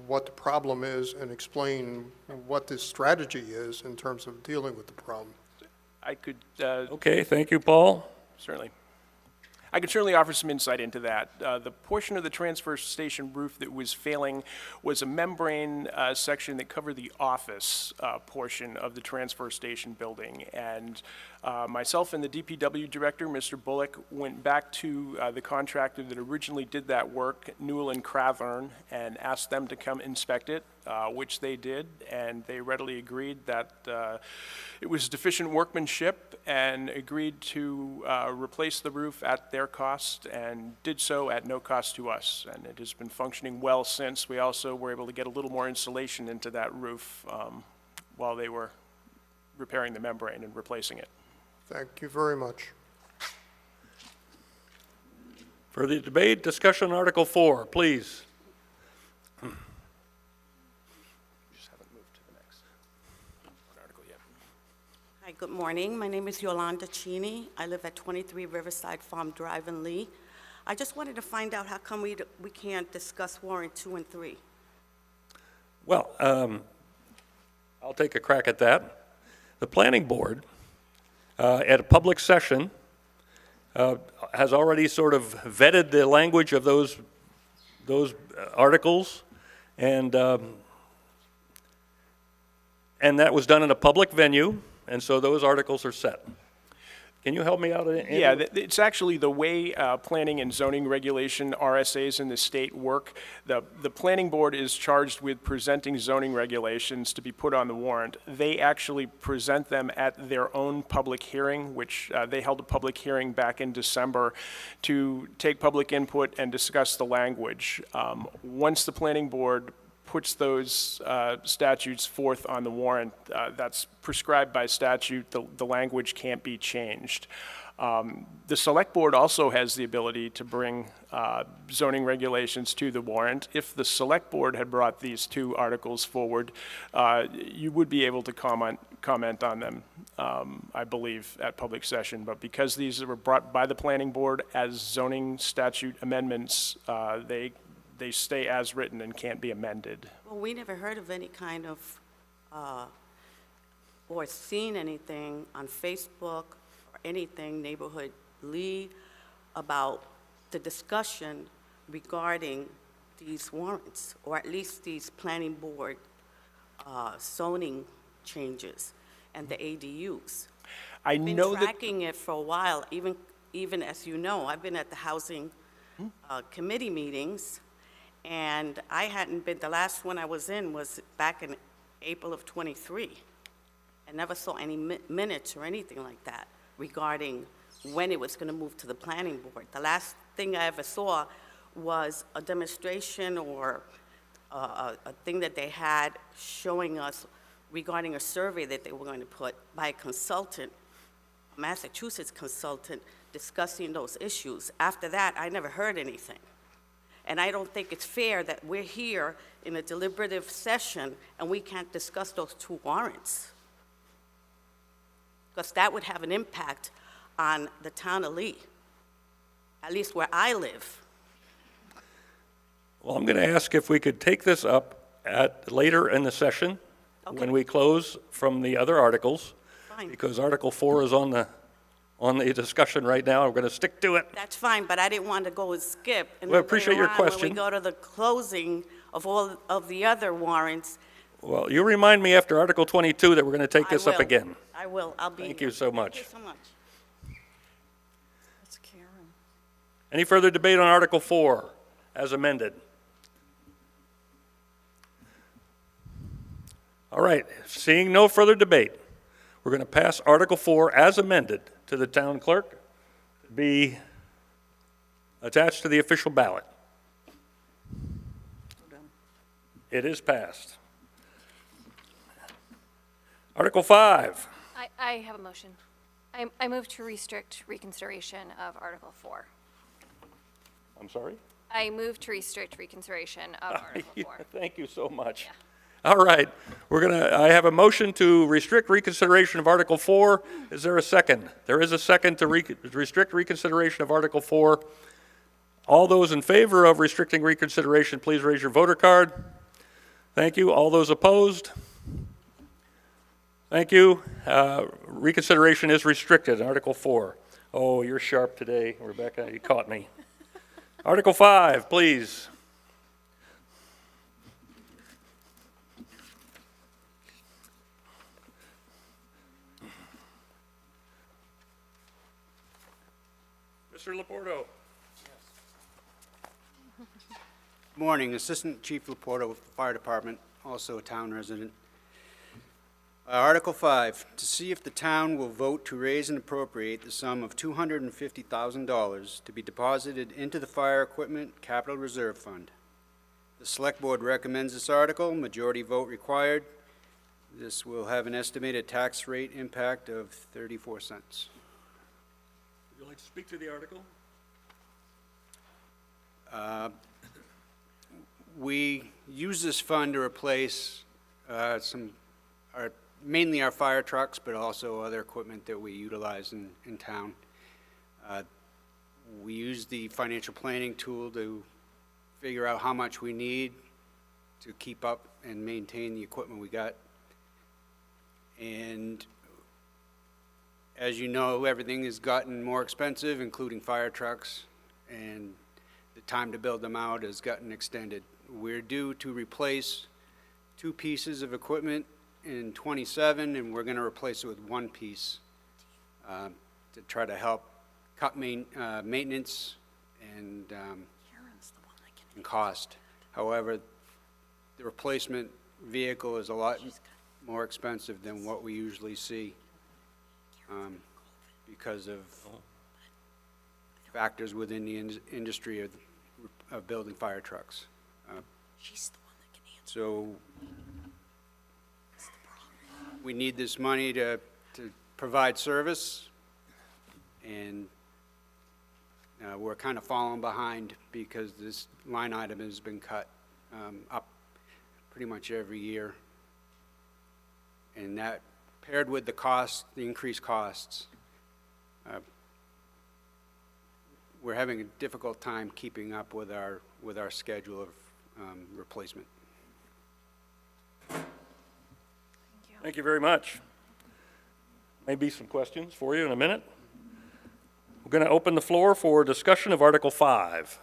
what the problem is and explain what the strategy is in terms of dealing with the problem. I could Okay, thank you, Paul. certainly. I could certainly offer some insight into that. The portion of the transfer station roof that was failing was a membrane section that covered the office portion of the transfer station building. And myself and the DPW director, Mr. Bullock, went back to the contractor that originally did that work, Newell and Crathern, and asked them to come inspect it, which they did, and they readily agreed that it was deficient workmanship and agreed to replace the roof at their cost and did so at no cost to us. And it has been functioning well since. We also were able to get a little more insulation into that roof while they were repairing the membrane and replacing it. Thank you very much. Further debate, discussion on Article 4, please. Just haven't moved to the next article yet. Hi, good morning. My name is Yolanda Cheney. I live at 23 Riverside Farm Drive in Lee. I just wanted to find out how come we can't discuss warrant 2 and 3. Well, I'll take a crack at that. The planning board, at a public session, has already sort of vetted the language of those articles, and that was done in a public venue, and so those articles are set. Can you help me out? Andrew? Yeah, it's actually the way planning and zoning regulation, RSAs in the state work. The planning board is charged with presenting zoning regulations to be put on the warrant. They actually present them at their own public hearing, which they held a public hearing back in December to take public input and discuss the language. Once the planning board puts those statutes forth on the warrant, that's prescribed by statute. The language can't be changed. The select board also has the ability to bring zoning regulations to the warrant. If the select board had brought these two articles forward, you would be able to comment on them, I believe, at public session. But because these were brought by the planning board as zoning statute amendments, they stay as written and can't be amended. Well, we never heard of any kind of, or seen anything on Facebook or anything, Neighborhood League, about the discussion regarding these warrants, or at least these planning board zoning changes and the ADUs. I I've been know that tracking it for a while, even as you know, I've been at the housing committee meetings, and I hadn't been, the last one I was in was back in April of '23. I never saw any minutes or anything like that regarding when it was going to move to the planning board. The last thing I ever saw was a demonstration or a thing that they had showing us regarding a survey that they were going to put by a consultant, a Massachusetts consultant, discussing those issues. After that, I never heard anything. And I don't think it's fair that we're here in a deliberative session and we can't discuss those two warrants. Because that would have an impact on the town of Lee, at least where I live. Well, I'm going to ask if we could take this up later in the session, Okay. when we close from the other articles, Fine. because Article 4 is on the discussion right now. We're going to stick to it. That's fine, but I didn't want to go and skip. And Well, I then appreciate later your on, question. When we go to the closing of all of the other warrants. Well, you remind me after Article 22 that we're going to take this up again. I will, I'll be. Thank you so much. Thank you so much. That's Karen. Any further debate on Article 4 as amended? All right, seeing no further debate, we're going to pass Article 4 as amended to the town clerk to be attached to the official ballot. It is passed. Article 5. I have a motion. I move to restrict reconsideration of Article 4. I'm sorry? I move to restrict reconsideration of Article 4. Thank you so much. Yeah. All right, I have a motion to restrict reconsideration of Article 4. Is there a second? There is a second to restrict reconsideration of Article 4. All those in favor of restricting reconsideration, please raise your voter card. Thank you. All those opposed? Thank you. Reconsideration is restricted, Article 4. Oh, you're sharp today, Rebecca. You caught me. Article 5, please. Mr. Laporto. Morning, Assistant Chief Laporta with the Fire Department, also a town resident. Article 5, to see if the town will vote to raise and appropriate the sum of $250,000 to be deposited into the Fire Equipment Capital Reserve Fund. The Select Board recommends this article, majority vote required. This will have an estimated tax rate impact of 34 cents. Would you like to speak to the article? We use this fund to replace mainly our fire trucks, but also other equipment that we utilize in town. We use the financial planning tool to figure out how much we need to keep up and maintain the equipment we got. And as you know, everything has gotten more expensive, including fire trucks, and the time to build them out has gotten extended. We're due to replace 2 pieces of equipment in ¡27, and we're going to replace it with 1 piece to try to help cut maintenance and cost. However, the replacement vehicle is a lot more expensive than what we usually see because of factors within the industry of building fire trucks. So we need this money to provide service, and we're kind of falling behind because this line item has been cut up pretty much every year. And that, paired with the increased costs, we're having a difficult time keeping up with our schedule of replacement. Thank you very much. Maybe some questions for you in a minute. We're going to open the floor for discussion of Article 5.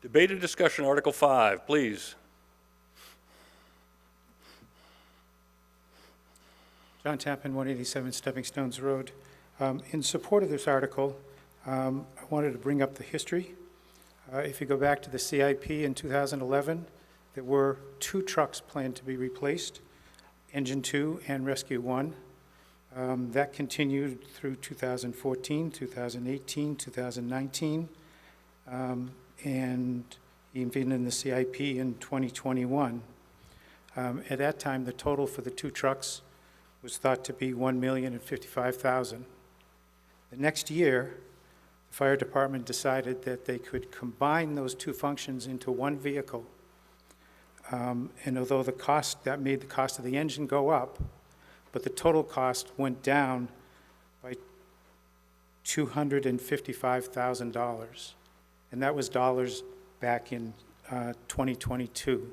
Debated discussion, Article 5, please. John Tappan, 187 Stepping Stones Road. In support of this article, I wanted to bring up the history. If you go back to the CIP in 2011, there were 2 trucks planned to be replaced, Engine 2 and Rescue 1. That continued through 2014, 2018, 2019, and even in the CIP in 2021. At that time, the total for the 2 trucks was thought to be $1,055,000. The next year, the fire department decided that they could combine those 2 functions into 1 vehicle. And although that made the cost of the engine go up, but the total cost went down by $255,000. and that was dollars back in 2022.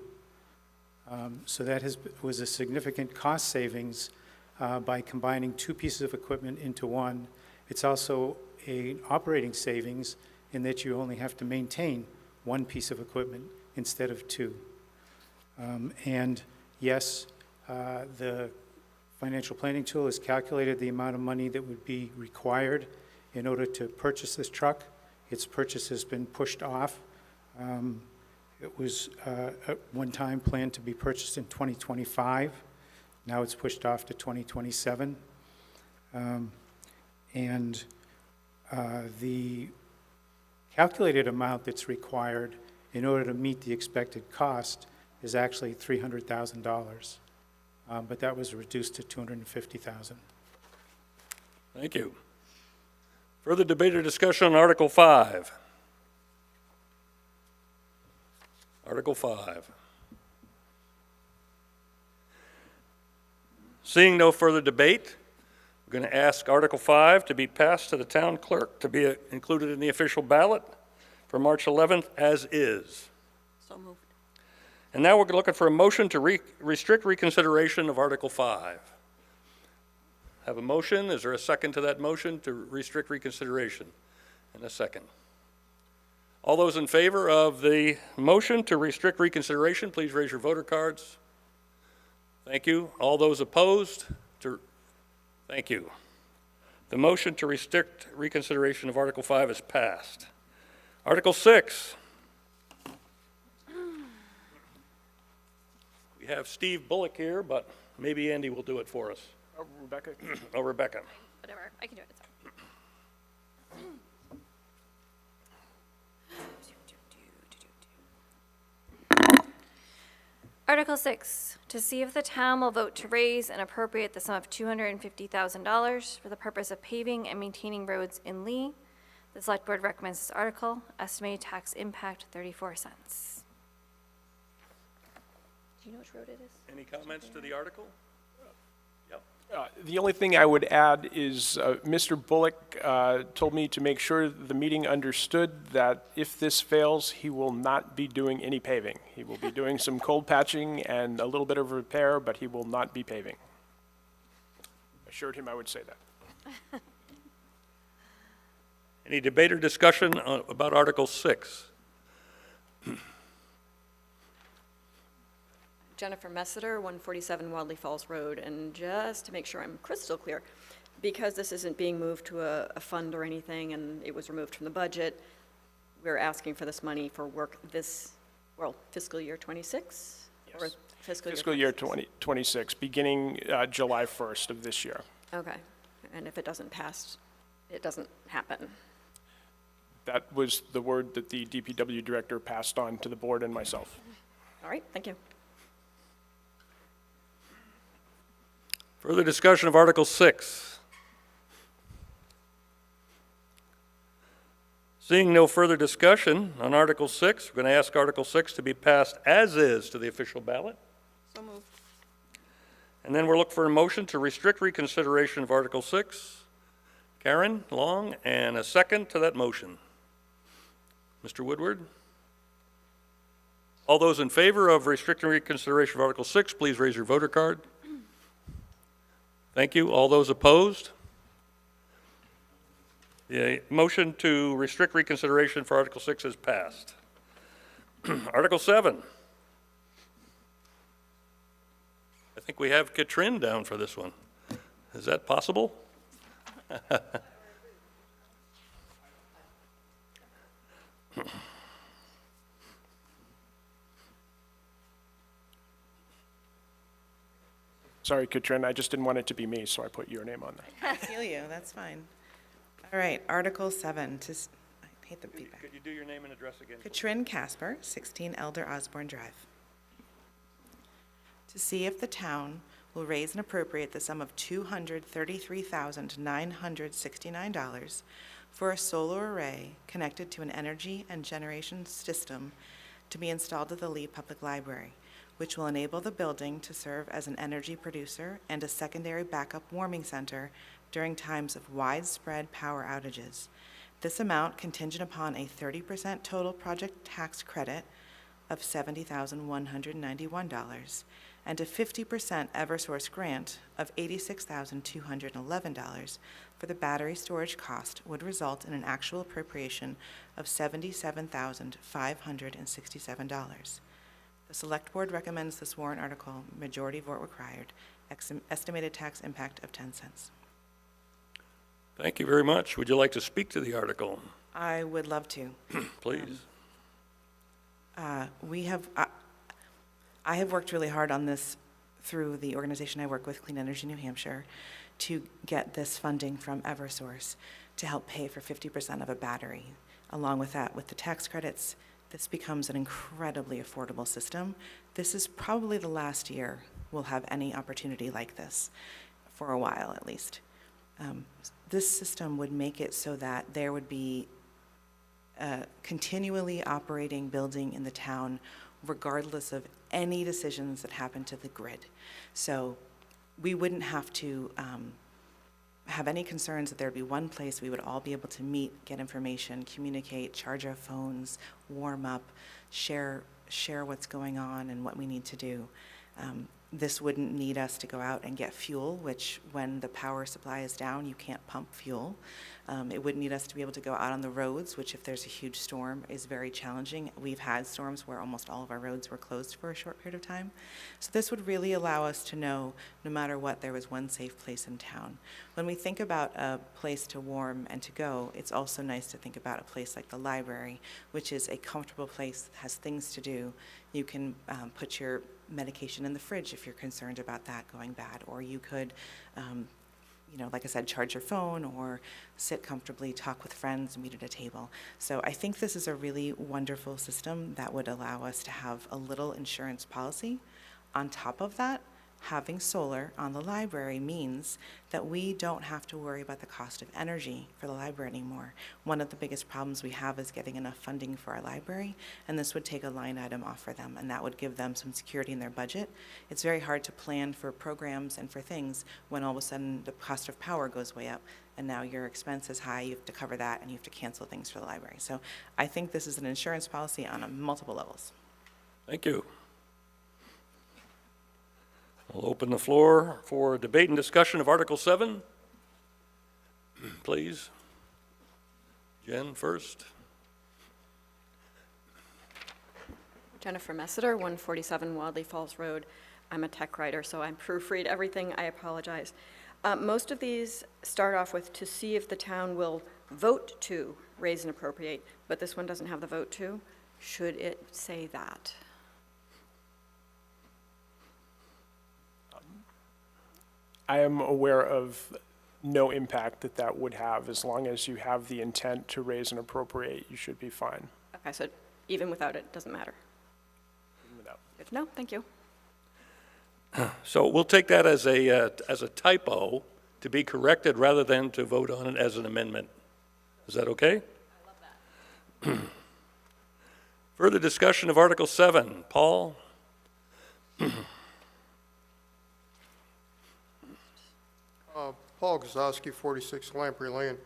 So that was a significant cost savings by combining two pieces of equipment into one. It's also an operating savings in that you only have to maintain one piece of equipment instead of two. And yes, the financial planning tool has calculated the amount of money that would be required in order to purchase this truck. Its purchase has been pushed off. It was at one time planned to be purchased in 2025. Now it's pushed off to 2027. And the calculated amount that's required in order to meet the expected cost is actually $300,000, but that was reduced to $250,000. Thank you. Further debate or discussion on Article 5? Article 5. Seeing no further debate, we're going to ask Article 5 to be passed to the town clerk to be included in the official ballot for March 11th as is. So moved. And now we're looking for a motion to restrict reconsideration of Article 5. Have a motion. Is there a second to that motion to restrict reconsideration? And a second. All those in favor of the motion to restrict reconsideration, please raise your voter cards. Thank you. All those opposed? Thank you. The motion to restrict reconsideration of Article 5 is passed. Article 6. We have Steve Bullock here, but maybe Andy will do it for us. Rebecca? Oh, Rebecca. Whatever, I can do it. Article 6, to see if the town will vote to raise and appropriate the sum of $250,000 for the purpose of paving and maintaining roads in Lee. The Select Board recommends this article. Estimated tax impact, 34 cents. Do you know which road it is? Any comments to the article? Yep. The only thing I would add is Mr. Bullock told me to make sure the meeting understood that if this fails, he will not be doing any paving. He will be doing some cold patching and a little bit of repair, but he will not be paving. I assured him I would say that. Any debate or discussion about Article 6? Jennifer Messiter, 147 Wadley Falls Road, and just to make sure I'm crystal clear, because this isn't being moved to a fund or anything, and it was removed from the budget, we're asking for this money for work this, well, fiscal year 26? Yes. Or fiscal year 26? 2026, beginning July 1st of this year. Okay, and if it doesn't pass, it doesn't happen. That was the word that the DPW director passed on to the board and myself. All right, thank you. Further discussion of Article 6? Seeing no further discussion on Article 6, we're going to ask Article 6 to be passed as is to the official ballot. So moved. And then we'll look for a motion to restrict reconsideration of Article 6. Karen Long, and a second to that motion. Mr. Woodward? All those in favor of restricting reconsideration of Article 6, please raise your voter card. Thank you. All those opposed? The motion to restrict reconsideration for Article 6 is passed. Article 7. I think we have Katrin down for this one. Is that possible? Sorry, Katrin, I just didn't want it to be me, so I put your name on there. I feel you, that's fine. All right, Article 7, I hate the feedback. Could you do your name and address again? Katrin Casper, 16 Elder Osborne Drive. To see if the town will raise and appropriate the sum of $233,969 for a solar array connected to an energy and generation system to be installed at the Lee Public Library, which will enable the building to serve as an energy producer and a secondary backup warming center during times of widespread power outages. This amount contingent upon a 30% total project tax credit of $70,191 and a 50% Eversource grant of $86,211 for the battery storage cost would result in an actual appropriation of $77,567. The Select Board recommends this warrant article, majority vote required, estimated tax impact of 10 cents. Thank you very much. Would you like to speak to the article? I would love to. Please. I have worked really hard on this through the organization I work with, Clean Energy New Hampshire, to get this funding from Eversource to help pay for 50% of a battery. Along with that, with the tax credits, this becomes an incredibly affordable system. This is probably the last year we'll have any opportunity like this, for a while at least. This system would make it so that there would be a continually operating building in the town regardless of any decisions that happen to the grid. So we wouldn't have to have any concerns that there'd be one place we would all be able to meet, get information, communicate, charge our phones, warm up, share what's going on and what we need to do. This wouldn't need us to go out and get fuel, which when the power supply is down, you can't pump fuel. It wouldn't need us to be able to go out on the roads, which if there's a huge storm is very challenging. We've had storms where almost all of our roads were closed for a short period of time. So this would really allow us to know, no matter what, there was one safe place in town. When we think about a place to warm and to go, it's also nice to think about a place like the library, which is a comfortable place, has things to do. You can put your medication in the fridge if you're concerned about that going bad, or you could, like I said, charge your phone or sit comfortably, talk with friends, meet at a table. So I think this is a really wonderful system that would allow us to have a little insurance policy. On top of that, having solar on the library means that we don't have to worry about the cost of energy for the library anymore. One of the biggest problems we have is getting enough funding for our library, and this would take a line item off for them, and that would give them some security in their budget. It's very hard to plan for programs and for things when all of a sudden the cost of power goes way up, and now your expense is high, you have to cover that, and you have to cancel things for the library. So I think this is an insurance policy on multiple levels. Thank you. We'll open the floor for debate and discussion of Article 7. Please. Jen first. Jennifer Messiter, 147 Wadley Falls Road. I'm a tech writer, so I proofread everything. I apologize. Most of these start off with to see if the town will vote to raise and appropriate, but this one doesn't have the vote to. Should it say that? I am aware of no impact that would have. As long as you have the intent to raise and appropriate, you should be fine. Okay, so even without it, doesn't matter. Even without. Good to know, thank you. So we'll take that as a typo to be corrected rather than to vote on it as an amendment. Is that okay? I love that. Further discussion of Article 7. Paul? Paul Gazowski, 46 Lamprey Lane.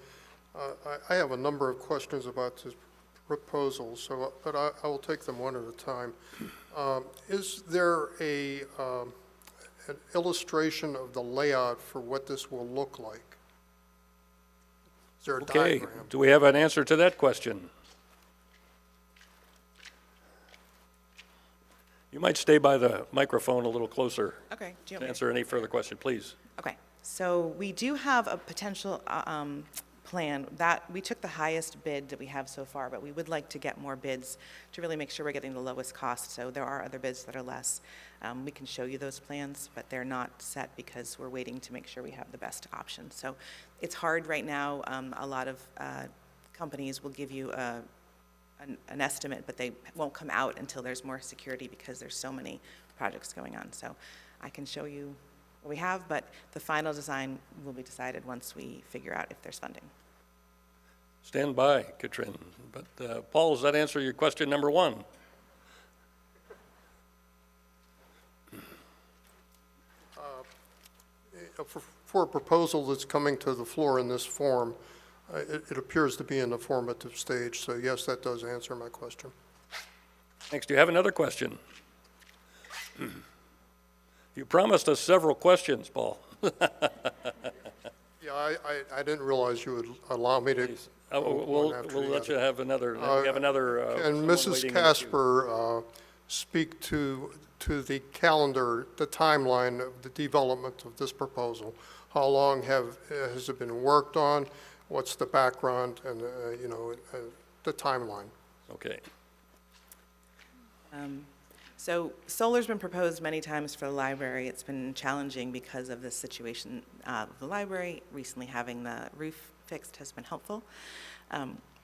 I have a number of questions about this proposal, but I will take them one at a time. Is there an illustration of the layout for what this will look like? Is there a Okay, diagram? do we have an answer to that question? You might stay by the microphone a little closer Okay. Do you to want me answer any further question, please. Okay, so we do have a potential plan that we took the highest bid that we have so far, but we would like to get more bids to really make sure we're getting the lowest cost. So there are other bids that are less. We can show you those plans, but they're not set because we're waiting to make sure we have the best option. So it's hard right now. A lot of companies will give you an estimate, but they won't come out until there's more security because there's so many projects going on. So I can show you what we have, but the final design will be decided once we figure out if there's funding. Stand by, Katrin. But Paul, does that answer your question number 1? For a proposal that's coming to the floor in this form, it appears to be in the formative stage, so yes, that does answer my question. Thanks. Do you have another question? You promised us several questions, Paul. Yeah, I didn't realize you would allow me to go We'll one after we'll the let other. you have another, we have another. And someone Mrs. waiting in the queue. Casper speak to the calendar, the timeline of the development of this proposal? How long has it been worked on? What's the background and, the timeline? Okay. So solar's been proposed many times for the library. It's been challenging because of the situation of the library. Recently having the roof fixed has been helpful.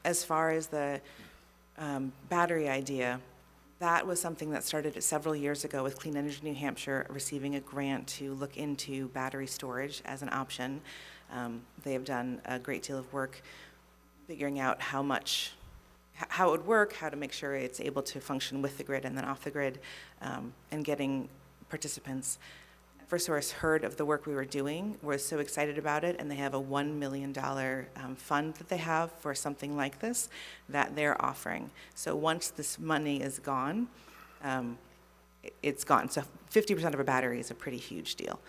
As far as the battery idea, that was something that started several years ago with Clean Energy New Hampshire receiving a grant to look into battery storage as an option. They have done a great deal of work figuring out how it would work, how to make sure it's able to function with the grid and then off the grid, and getting participants. Eversource heard of the work we were doing, was so excited about it, and they have a $1 million fund that they have for something like this that they're offering. So once this money is gone, it's gone. So 50% of a battery is a pretty huge deal.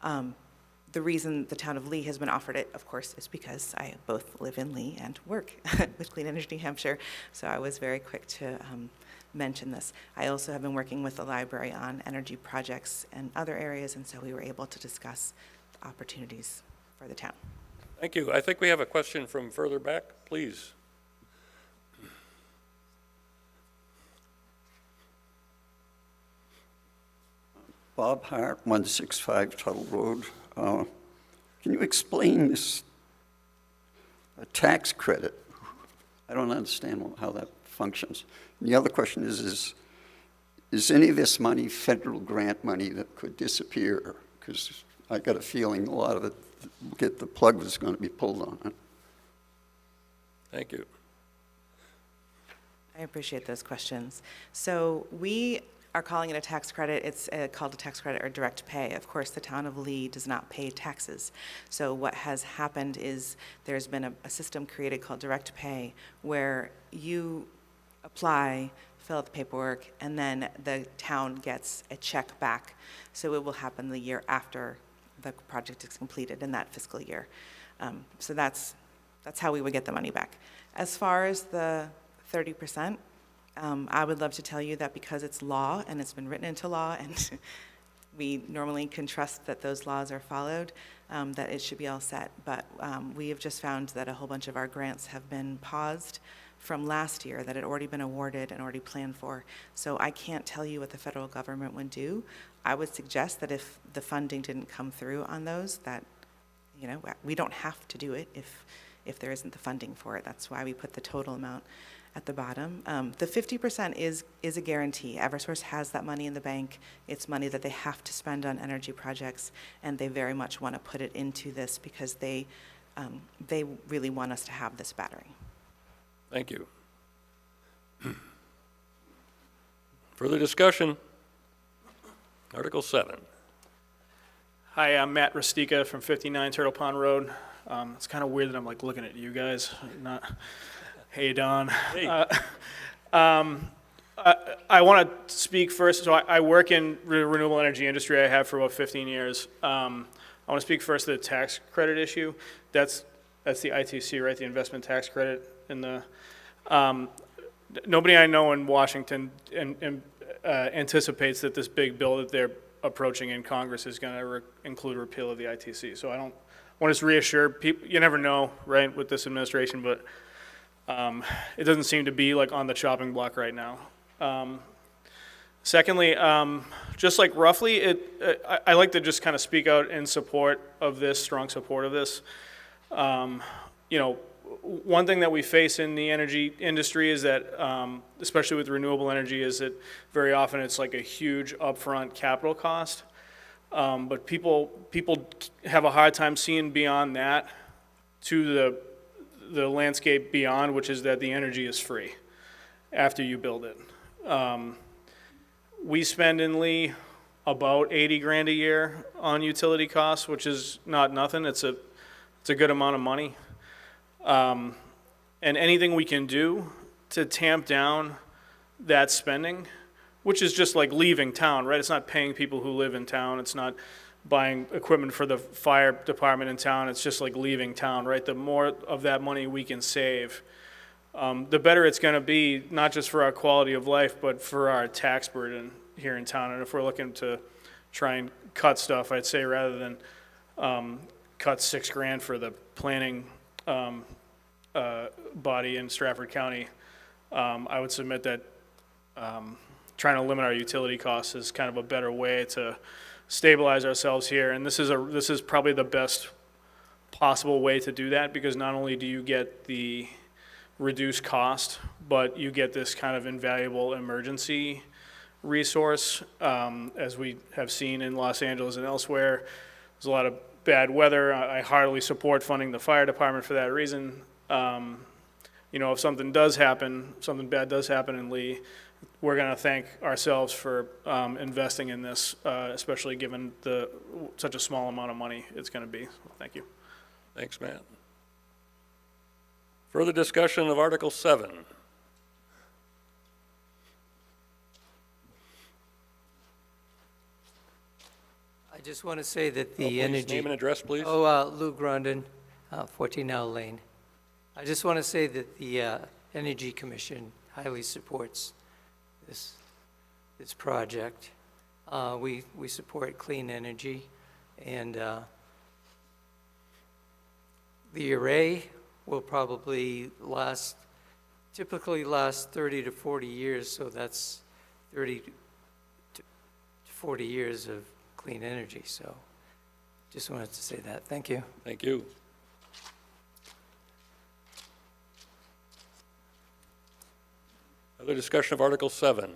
The reason the town of Lee has been offered it, of course, is because I both live in Lee and work with Clean Energy New Hampshire, so I was very quick to mention this. I also have been working with the library on energy projects and other areas, and so we were able to discuss the opportunities for the town. Thank you. I think we have a question from further back, please. Bob Hart, 165 Tuttle Road. Can you explain this tax credit? I don't understand how that functions. And the other question is any of this money federal grant money that could disappear? Because I got a feeling a lot of it, the plug was going to be pulled on it. Thank you. I appreciate those questions. So we are calling it a tax credit. It's called a tax credit or direct pay. Of course, the town of Lee does not pay taxes. So what has happened is there's been a system created called direct pay where you apply, fill out the paperwork, and then the town gets a check back. So it will happen the year after the project is completed in that fiscal year. So that's how we would get the money back. As far as the 30%, I would love to tell you that because it's law and it's been written into law and we normally can trust that those laws are followed, that it should be all set. But we have just found that a whole bunch of our grants have been paused from last year that had already been awarded and already planned for. So I can't tell you what the federal government would do. I would suggest that if the funding didn't come through on those, that, we don't have to do it if there isn't the funding for it. That's why we put the total amount at the bottom. The 50% is a guarantee. Eversource has that money in the bank. It's money that they have to spend on energy projects, and they very much want to put it into this because they really want us to have this battery. Thank you. Further discussion? Article 7. Hi, I'm Matt Rustica from 59 Turtle Pond Road. It's kind of weird that I'm looking at you guys, not, hey, Don. Hey. I want to speak first. So I work in the renewable energy industry. I have for about 15 years. I want to speak first to the tax credit issue. That's the ITC, right? The investment tax credit. And the nobody I know in Washington anticipates that this big bill that they're approaching in Congress is going to include repeal of the ITC. So I want to reassure people. You never know, right, with this administration, but it doesn't seem to be on the chopping block right now. Secondly, just roughly, I like to just kind of speak out in support of this, strong support of this. One thing that we face in the energy industry is that, especially with renewable energy, is that very often it's a huge upfront capital cost. But people have a hard time seeing beyond that to the landscape beyond, which is that the energy is free after you build it. We spend in Lee about 80 grand a year on utility costs, which is not nothing. It's a good amount of money. And anything we can do to tamp down that spending, which is just like leaving town, right? It's not paying people who live in town. It's not buying equipment for the fire department in town. It's just like leaving town, right? The more of that money we can save, the better it's going to be, not just for our quality of life, but for our tax burden here in town. And if we're looking to try and cut stuff, I'd say rather than cut $6,000 for the planning body in Stratford County, I would submit that trying to limit our utility costs is kind of a better way to stabilize ourselves here. And this is probably the best possible way to do that, because not only do you get the reduced cost, but you get this kind of invaluable emergency resource. As we have seen in Los Angeles and elsewhere, there's a lot of bad weather. I heartily support funding the fire department for that reason. You know, if something does happen, something bad does happen in Lee, we're going to thank ourselves for investing in this, especially given such a small amount of money it's going to be. Thank you. Thanks, Matt. Further discussion of Article 7. I just want to say that the Please energy... name and address, please. Lou Grondin, 14 Owl Lane. I just want to say that the Energy Commission highly supports this project. We support clean energy, and the array will probably typically last 30 to 40 years, so that's 30 to 40 years of clean energy. So just wanted to say that. Thank you. Thank you. Other discussion of Article 7.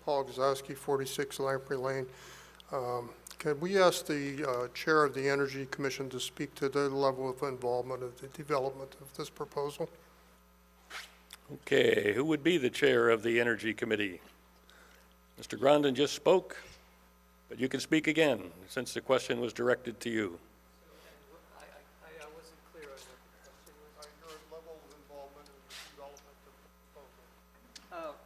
Paul Gazowski, 46 Lamprey Lane. Can we ask the Chair of the Energy Commission to speak to the level of involvement of the development of this proposal? Okay, who would be the chair of the Energy Committee? Mr. Grondin just spoke, but you can speak again since the question was directed to you. I wasn't clear on what the question was. Your level of involvement in the development of the proposal.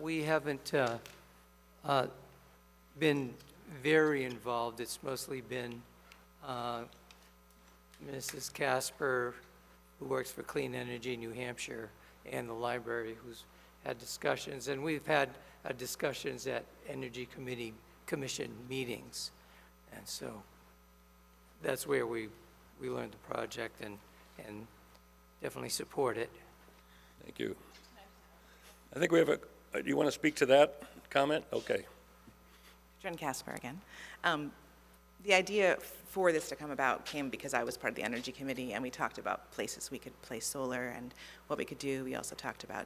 We haven't been very involved. It's mostly been Mrs. Casper, who works for Clean Energy New Hampshire, and the library, who's had discussions. And we've had discussions at Energy Commission meetings. And so that's where we learned the project and definitely support it. Thank you. I think we have do you want to speak to that comment? Okay. Jen Casper again. The idea for this to come about came because I was part of the Energy Committee, and we talked about places we could place solar and what we could do. We also talked about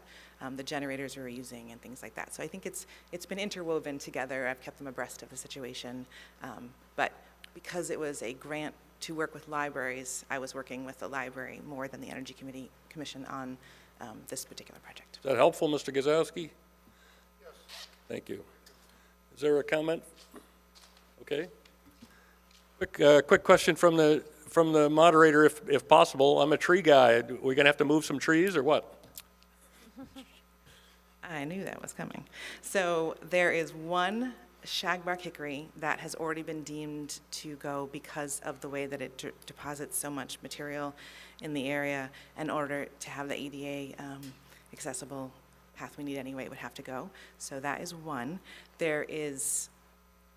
the generators we were using and things like that. So I think it's been interwoven together. I've kept them abreast of the situation. But because it was a grant to work with libraries, I was working with the library more than the Energy Commission on this particular project. Is that helpful, Mr. Gazowski? Yes. Thank you. Is there a comment? Okay. Quick question from the moderator, if possible. I'm a tree guy. Are we going to have to move some trees or what? I knew that was coming. So there is one shagbark hickory that has already been deemed to go because of the way that it deposits so much material in the area. In order to have the ADA accessible path we need anyway, it would have to go. So that is one. There is,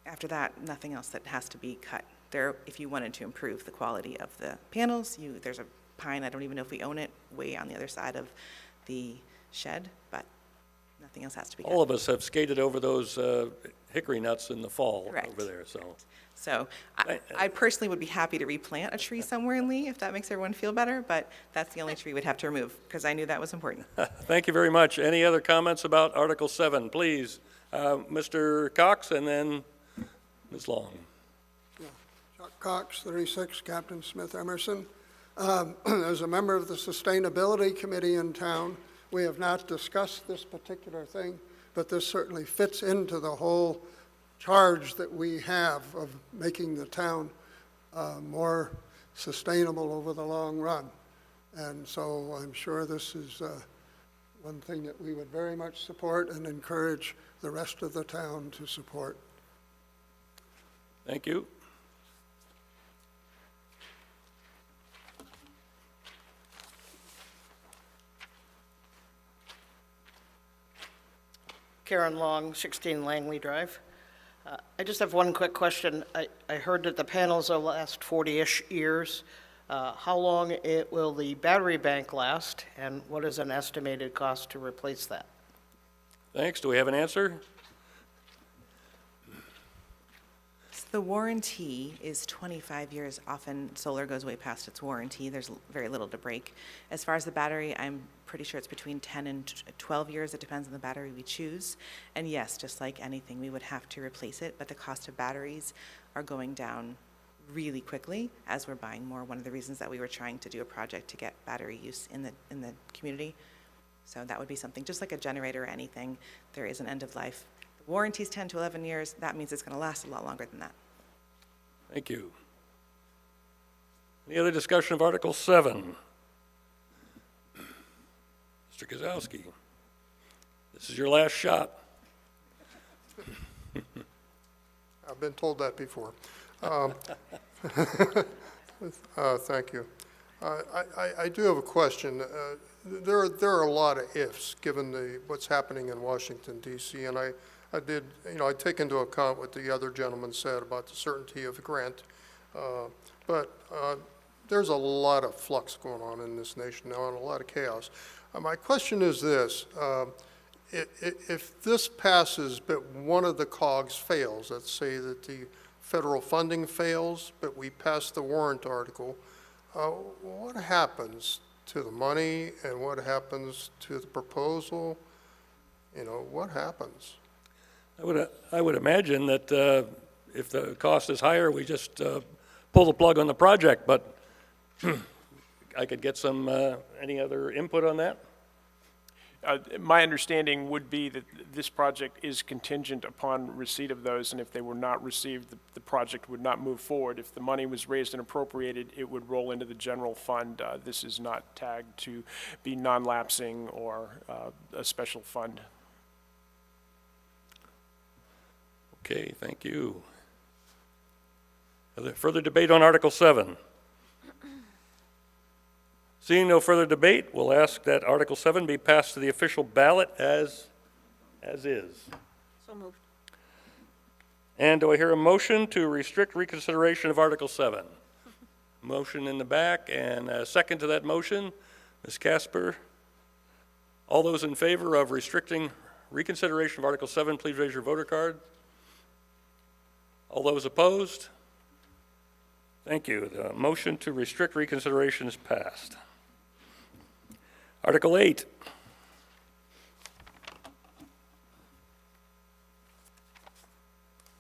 after that, nothing else that has to be cut. There, if you wanted to improve the quality of the panels, there's a pine, I don't even know if we own it, way on the other side of the shed, but nothing else has to be cut. All of us have skated over those hickory nuts in the fall. Correct. Over there, so. So I personally would be happy to replant a tree somewhere in Lee if that makes everyone feel better, but that's the only tree we'd have to remove because I knew that was important. Thank you very much. Any other comments about Article 7, please? Mr. Cox and then Ms. Long. Chuck Cox, 36, Captain Smith Emerson. As a member of the Sustainability Committee in town, We have not discussed this particular thing, but this certainly fits into the whole charge that we have of making the town more sustainable over the long run. And so I'm sure this is one thing that we would very much support and encourage the rest of the town to support. Thank you. Karen Long, 16 Langley Drive. I just have one quick question. I heard that the panels will last 40-ish years. How long will the battery bank last, and what is an estimated cost to replace that? Thanks. Do we have an answer? The warranty is 25 years. Often solar goes way past its warranty. There's very little to break. As far as the battery, I'm pretty sure it's between 10 and 12 years. It depends on the battery we choose. And yes, just like anything, we would have to replace it, but the cost of batteries are going down really quickly as we're buying more. One of the reasons that we were trying to do a project to get battery use in the community. So that would be something, just like a generator or anything, there is an end of life. The warranty's 10 to 11 years. That means it's going to last a lot longer than that. Thank you. Any other discussion of Article 7? Mr. Kozowski, this is your last shot. I've been told that before. Thank you. I do have a question. There are a lot of ifs given what's happening in Washington, D.C., and I take into account what the other gentleman said about the certainty of the grant, but there's a lot of flux going on in this nation now and a lot of chaos. My question is this. If this passes, but one of the cogs fails, let's say that the federal funding fails, but we pass the warrant article, what happens to the money and what happens to the proposal? What happens? I would imagine that if the cost is higher, we just pull the plug on the project, but I could get some, any other input on that? My understanding would be that this project is contingent upon receipt of those, and if they were not received, the project would not move forward. If the money was raised and appropriated, it would roll into the general fund. This is not tagged to be non-lapsing or a special fund. Okay, thank you. Is there further debate on Article 7? Seeing no further debate, we'll ask that Article 7 be passed to the official ballot as is. So moved. And do I hear a motion to restrict reconsideration of Article 7? Motion in the back, and a second to that motion. Ms. Casper, all those in favor of restricting reconsideration of Article 7, please raise your voter card. All those opposed? Thank you. The motion to restrict reconsideration is passed. Article 8.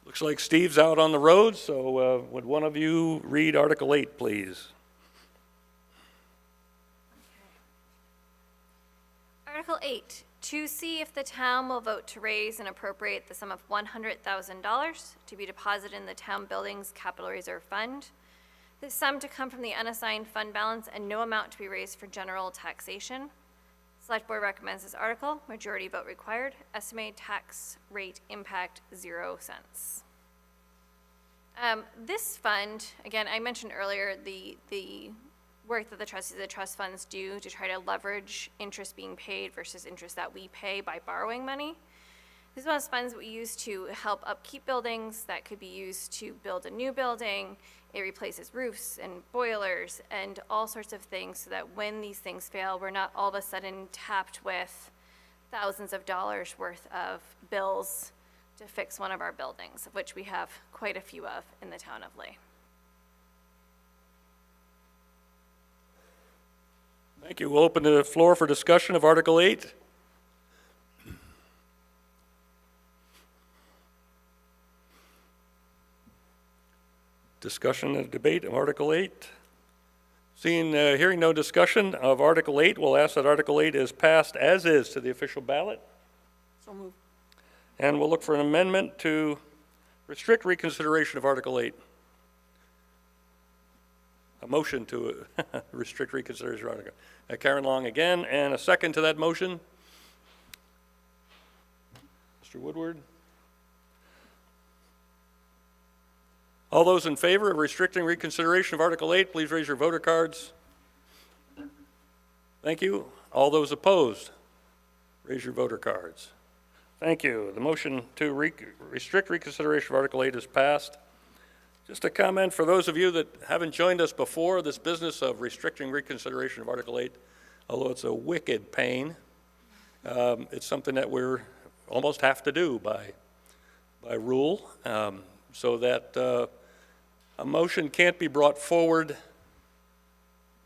Looks like Steve's out on the road, so would one of you read Article 8, please? Article 8, to see if the town will vote to raise and appropriate the sum of $100,000 to be deposited in the town buildings capital reserve fund. This sum to come from the unassigned fund balance and no amount to be raised for general taxation. Select Board recommends this article. Majority vote required. Estimated tax rate impact 0 cents. This fund, again, I mentioned earlier the work that the trustees of the trust funds do to try to leverage interest being paid versus interest that we pay by borrowing money. This is one of those funds that we use to help upkeep buildings that could be used to build a new building. It replaces roofs and boilers and all sorts of things so that when these things fail, we're not all of a sudden tapped with thousands of dollars worth of bills to fix one of our buildings, of which we have quite a few of in the town of Lee. Thank you. We'll open the floor for discussion of Article 8. Discussion and debate of Article 8. Hearing no discussion of Article 8, we'll ask that Article 8 is passed as is to the official ballot. So moved. And we'll look for an amendment to restrict reconsideration of Article 8. A motion to restrict reconsideration of Article. Karen Long again, and a second to that motion. Mr. Woodward. All those in favor of restricting reconsideration of Article 8, please raise your voter cards. Thank you. All those opposed, raise your voter cards. Thank you. The motion to restrict reconsideration of Article 8 is passed. Just a comment for those of you that haven't joined us before, this business of restricting reconsideration of Article 8, although it's a wicked pain, it's something that we're almost have to do by rule, so that a motion can't be brought forward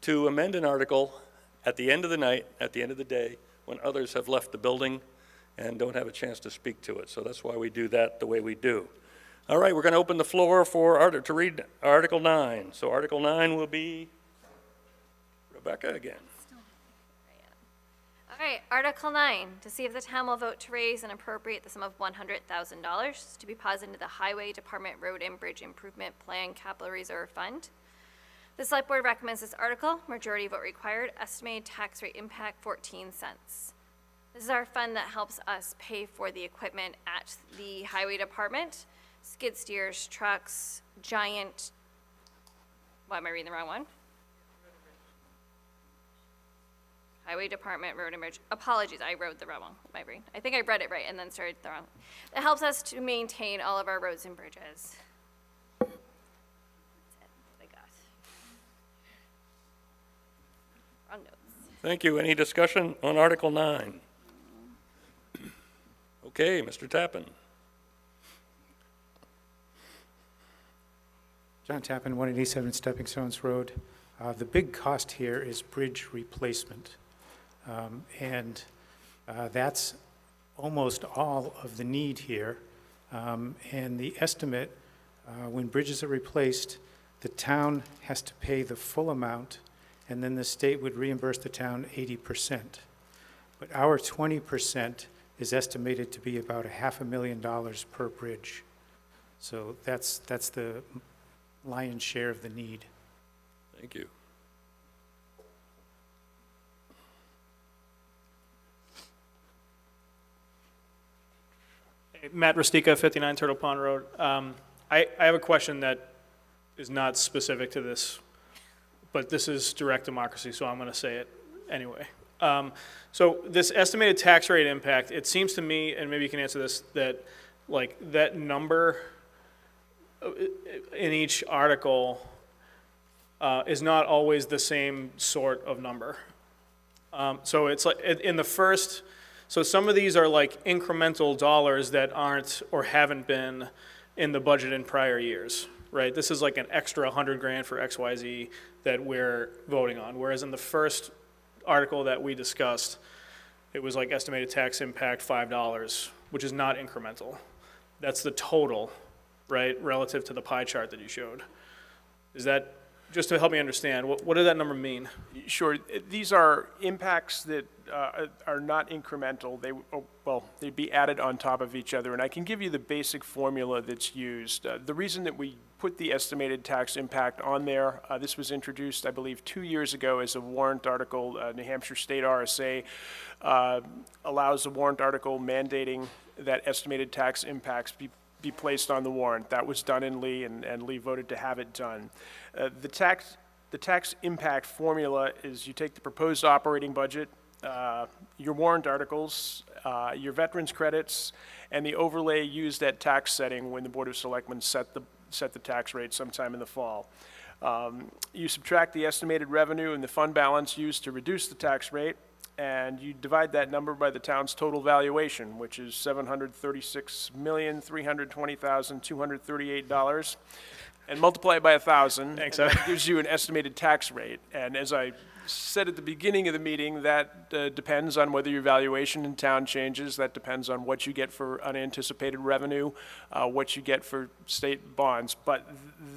to amend an article at the end of the night, at the end of the day, when others have left the building and don't have a chance to speak to it. So that's why we do that the way we do. All right, we're going to open the floor to read Article 9. So Article 9 will be Rebecca again. All right, Article 9, to see if the town will vote to raise and appropriate the sum of $100,000 to be deposited into the Highway Department Road and Bridge Improvement Plan Capital Reserve Fund. The Select Board recommends this article. Majority vote required. Estimated tax rate impact 14 cents. This is our fund that helps us pay for the equipment at the Highway Department. Skid steers, trucks, giant, why am I reading the wrong one? Highway Department, Road and Bridge, apologies, I wrote the wrong one, my brain. I think I read it right and then started the wrong. It helps us to maintain all of our roads and bridges. That's it, what I got. Wrong notes. Thank you. Any discussion on Article 9? Okay, Mr. Tappan. John Tappan, 187 Stepping Stones Road. The big cost here is bridge replacement. That's almost all of the need here. And the estimate, when bridges are replaced, the town has to pay the full amount, and then the state would reimburse the town 80%. But our 20% is estimated to be about $500,000 per bridge. So that's the lion's share of the need. Thank you. Matt Restica, 59 Turtle Pond Road. I have a question that is not specific to this, but this is direct democracy, so I'm going to say it anyway. So this estimated tax rate impact, it seems to me, and maybe you can answer this, that like that number in each article is not always the same sort of number. So it's like in the first, so some of these are like incremental dollars that aren't or haven't been in the budget in prior years, right? This is like an extra 100 grand for XYZ that we're voting on. Whereas in the first article that we discussed, it was like estimated tax impact $5, which is not incremental. That's the total, right, relative to the pie chart that you showed. Is that, just to help me understand, what did that number mean? Sure. These are impacts that are not incremental. They'd be added on top of each other. And I can give you the basic formula that's used. The reason that we put the estimated tax impact on there, this was introduced, I believe, 2 years ago as a warrant article. New Hampshire State RSA allows a warrant article mandating that estimated tax impacts be placed on the warrant. That was done in Lee, and Lee voted to have it done. The tax impact formula is you take the proposed operating budget, your warrant articles, your veterans credits, and the overlay used at tax setting when the Board of Selectmen set the tax rate sometime in the fall. You subtract the estimated revenue and the fund balance used to reduce the tax rate, and you divide that number by the town's total valuation, which is $736,320,238, and multiply it by 1,000. Thanks. And that gives you an estimated tax rate. And as I said at the beginning of the meeting, that depends on whether your valuation in town changes. That depends on what you get for unanticipated revenue, what you get for state bonds. But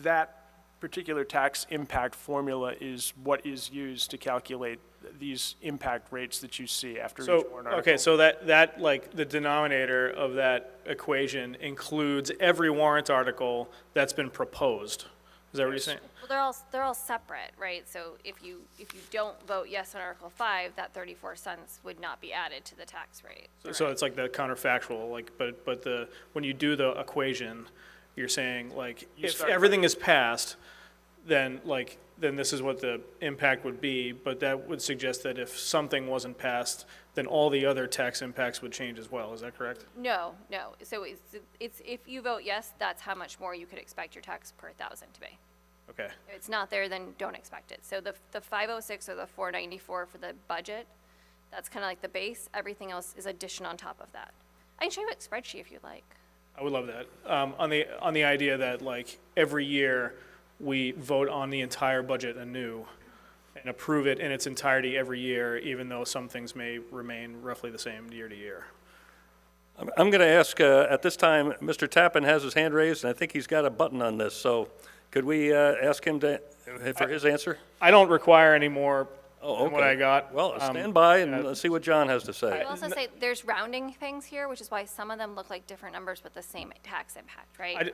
that particular tax impact formula is what is used to calculate these impact rates that you see after each So, warrant article. okay, so that, like, the denominator of that equation includes every warrant article that's been proposed. Is that what you're saying? Well, they're all separate, right? So if you don't vote yes on Article 5, that 34 cents would not be added to the tax rate. So it's like the counterfactual, like, but when you do the equation, you're saying, like, if everything is passed, then this is what the impact would be, but that would suggest that if something wasn't passed, then all the other tax impacts would change as well. Is that correct? No. So it's if you vote yes, that's how much more you could expect your tax per thousand to be. Okay. If it's not there, then don't expect it. So the 506 or the 494 for the budget, that's kind of like the base. Everything else is addition on top of that. I can show you a spreadsheet if you'd like. I would love that. On the idea that, like, every year we vote on the entire budget anew and approve it in its entirety every year, even though some things may remain roughly the same year to year. I'm going to ask, at this time, Mr. Tappan has his hand raised, and I think he's got a button on this, so could we ask him for his answer? I don't require any more Oh, than okay. what I got. Well, stand by and let's see what John has to say. I will also say there's rounding things here, which is why some of them look like different numbers with the same tax impact, right?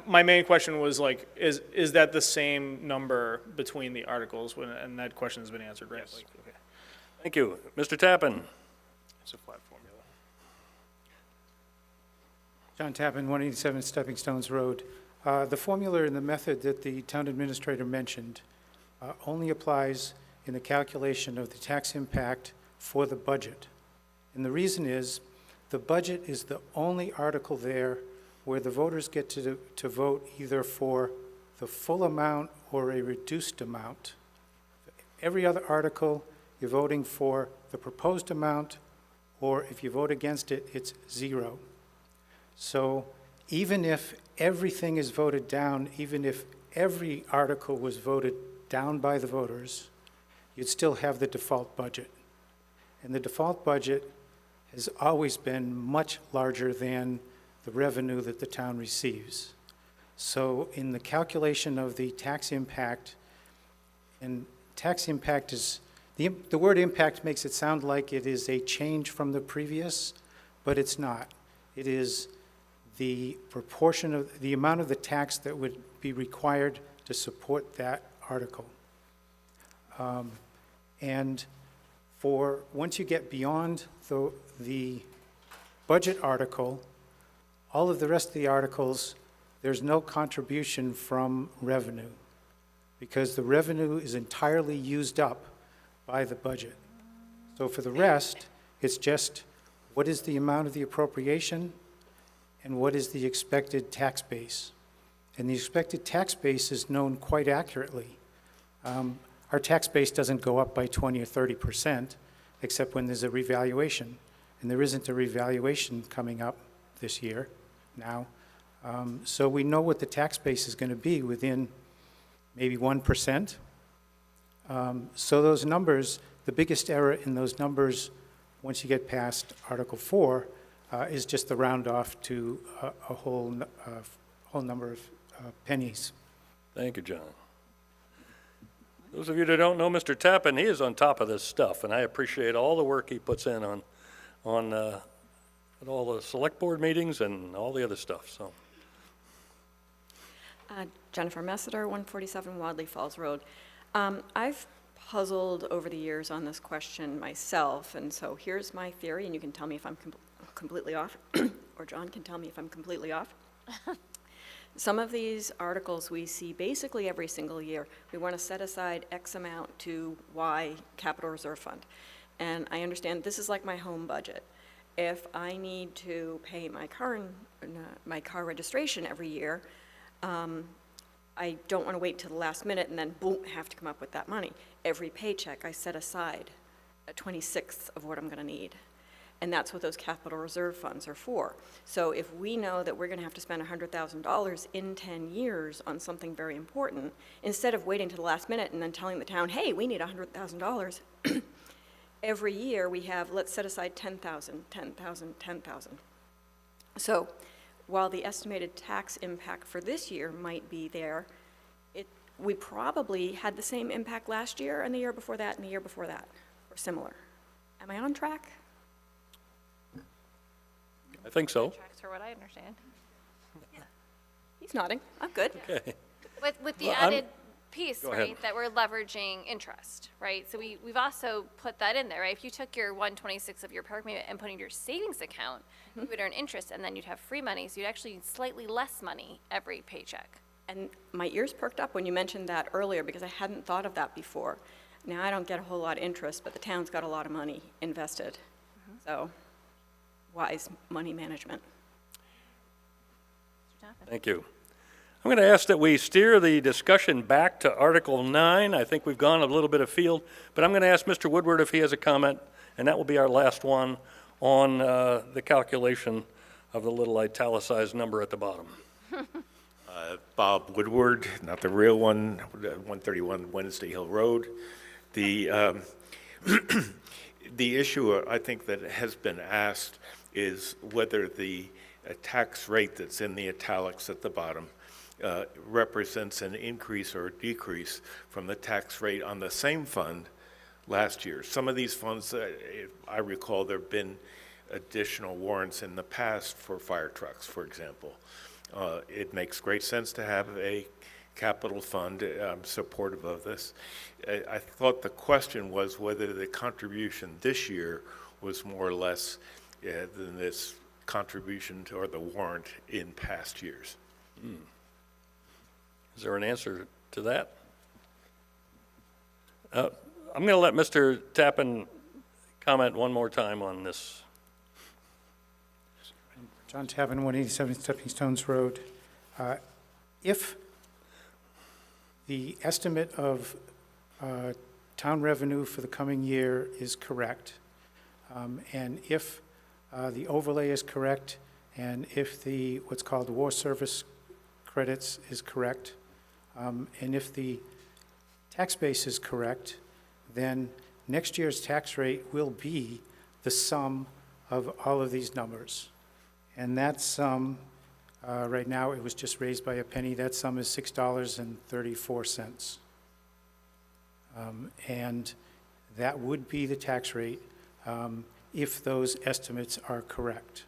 My main question was, like, is that the same number between the articles? And that question has been answered, right? Yes. Like, okay. Thank you. Mr. Tappan? It's a flat formula. John Tappan, 187 Stepping Stones Road. The formula and the method that the town administrator mentioned only applies in the calculation of the tax impact for the budget. And the reason is, the budget is the only article there where the voters get to vote either for the full amount or a reduced amount. Every other article, you're voting for the proposed amount, or if you vote against it, it's zero. So even if everything is voted down, even if every article was voted down by the voters, you'd still have the default budget. And the default budget has always been much larger than the revenue that the town receives. So in the calculation of the tax impact, and tax impact is, the word impact makes it sound like it is a change from the previous, but it's not. It is the proportion of, the amount of the tax that would be required to support that article. And for, once you get beyond the budget article, all of the rest of the articles, there's no contribution from revenue, because the revenue is entirely used up by the budget. So for the rest, it's just what is the amount of the appropriation and what is the expected tax base. And the expected tax base is known quite accurately. Our tax base doesn't go up by 20 or 30%, except when there's a revaluation. And there isn't a revaluation coming up this year now. So we know what the tax base is going to be within maybe 1%. So those numbers, the biggest error in those numbers, once you get past Article 4, is just the round off to a whole number of pennies. Thank you, John. Those of you that don't know Mr. Tappan, he is on top of this stuff, and I appreciate all the work he puts in on all the select board meetings and all the other stuff, so. Jennifer Messiter, 147 Wadley Falls Road. I've puzzled over the years on this question myself, and so here's my theory, and you can tell me if I'm completely off, or John can tell me if I'm completely off. Some of these articles we see basically every single year. We want to set aside X amount to Y capital reserve fund. And I understand this is like my home budget. If I need to pay my car registration every year, I don't want to wait till the last minute and then boom, have to come up with that money. Every paycheck I set aside a 26th of what I'm going to need. And that's what those capital reserve funds are for. So if we know that we're going to have to spend $100,000 in 10 years on something very important, instead of waiting to the last minute and then telling the town, hey, we need $100,000, every year we have, let's set aside 10,000, 10,000, 10,000. So while the estimated tax impact for this year might be there, we probably had the same impact last year and the year before that and the year before that, or similar. Am I on track? I think so. Tracks for what I understand. He's nodding. I'm good. Okay. With the Well, I'm- added piece, Go ahead. right, that we're leveraging interest, right? So we've also put that in there, right? If you took your 126 of your park payment and put it in your savings account, you would earn interest, and then you'd have free money, so you'd actually need slightly less money every paycheck. And my ears perked up when you mentioned that earlier, because I hadn't thought of that before. Now, I don't get a whole lot of interest, but the town's got a lot of money invested. So, wise money management. Thank you. I'm going to ask that we steer the discussion back to Article 9. I think we've gone a little bit afield, but I'm going to ask Mr. Woodward if he has a comment, and that will be our last one on the calculation of the little italicized number at the bottom. Bob Woodward, not the real one, 131 Wednesday Hill Road. The the issue I think that has been asked is whether the tax rate that's in the italics at the bottom represents an increase or a decrease from the tax rate on the same fund last year. Some of these funds, I recall there have been additional warrants in the past for fire trucks, for example. It makes great sense to have a capital fund. I'm supportive of this. I thought the question was whether the contribution this year was more or less than this contribution or the warrant in past years. Is there an answer to that? I'm going to let Mr. Tappan comment one more time on this. John Tappan, 187 Stepping Stones Road. If the estimate of town revenue for the coming year is correct, and if the overlay is correct, and if the what's called war service credits is correct, and if the tax base is correct, then next year's tax rate will be the sum of all of these numbers. And that sum, right now, it was just raised by a penny. That sum is $6.34. And that would be the tax rate if those estimates are correct.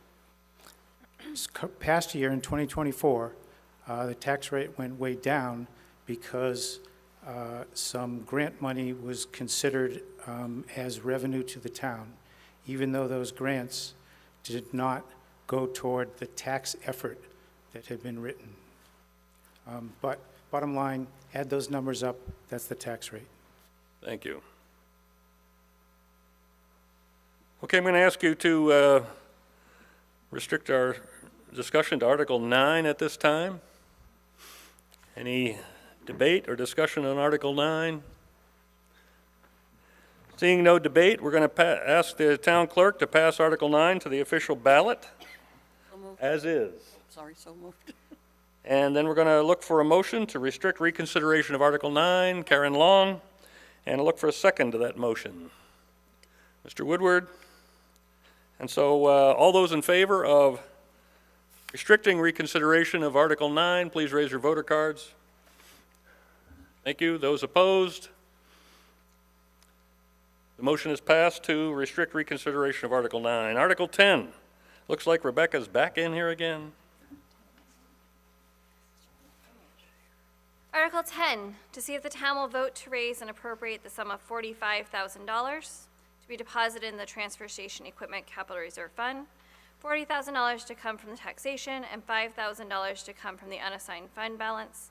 This past year, in 2024, the tax rate went way down because some grant money was considered as revenue to the town, even though those grants did not go toward the tax effort that had been written. But bottom line, add those numbers up, that's the tax rate. Thank you. Okay, I'm going to ask you to restrict our discussion to Article 9 at this time. Any debate or discussion on Article 9? Seeing no debate, we're going to ask the town clerk to pass Article 9 to the official ballot, as is. Sorry, so moved. And then we're going to look for a motion to restrict reconsideration of Article 9. Karen Long, and look for a second to that motion. Mr. Woodward. And so all those in favor of restricting reconsideration of Article 9, please raise your voter cards. Thank you. Those opposed? The motion is passed to restrict reconsideration of Article 9. Article 10. Looks like Rebecca's back in here again. Article 10, to see if the town will vote to raise and appropriate the sum of $45,000 to be deposited in the Transfer Station Equipment Capital Reserve Fund, $40,000 to come from the taxation, and $5,000 to come from the unassigned fund balance.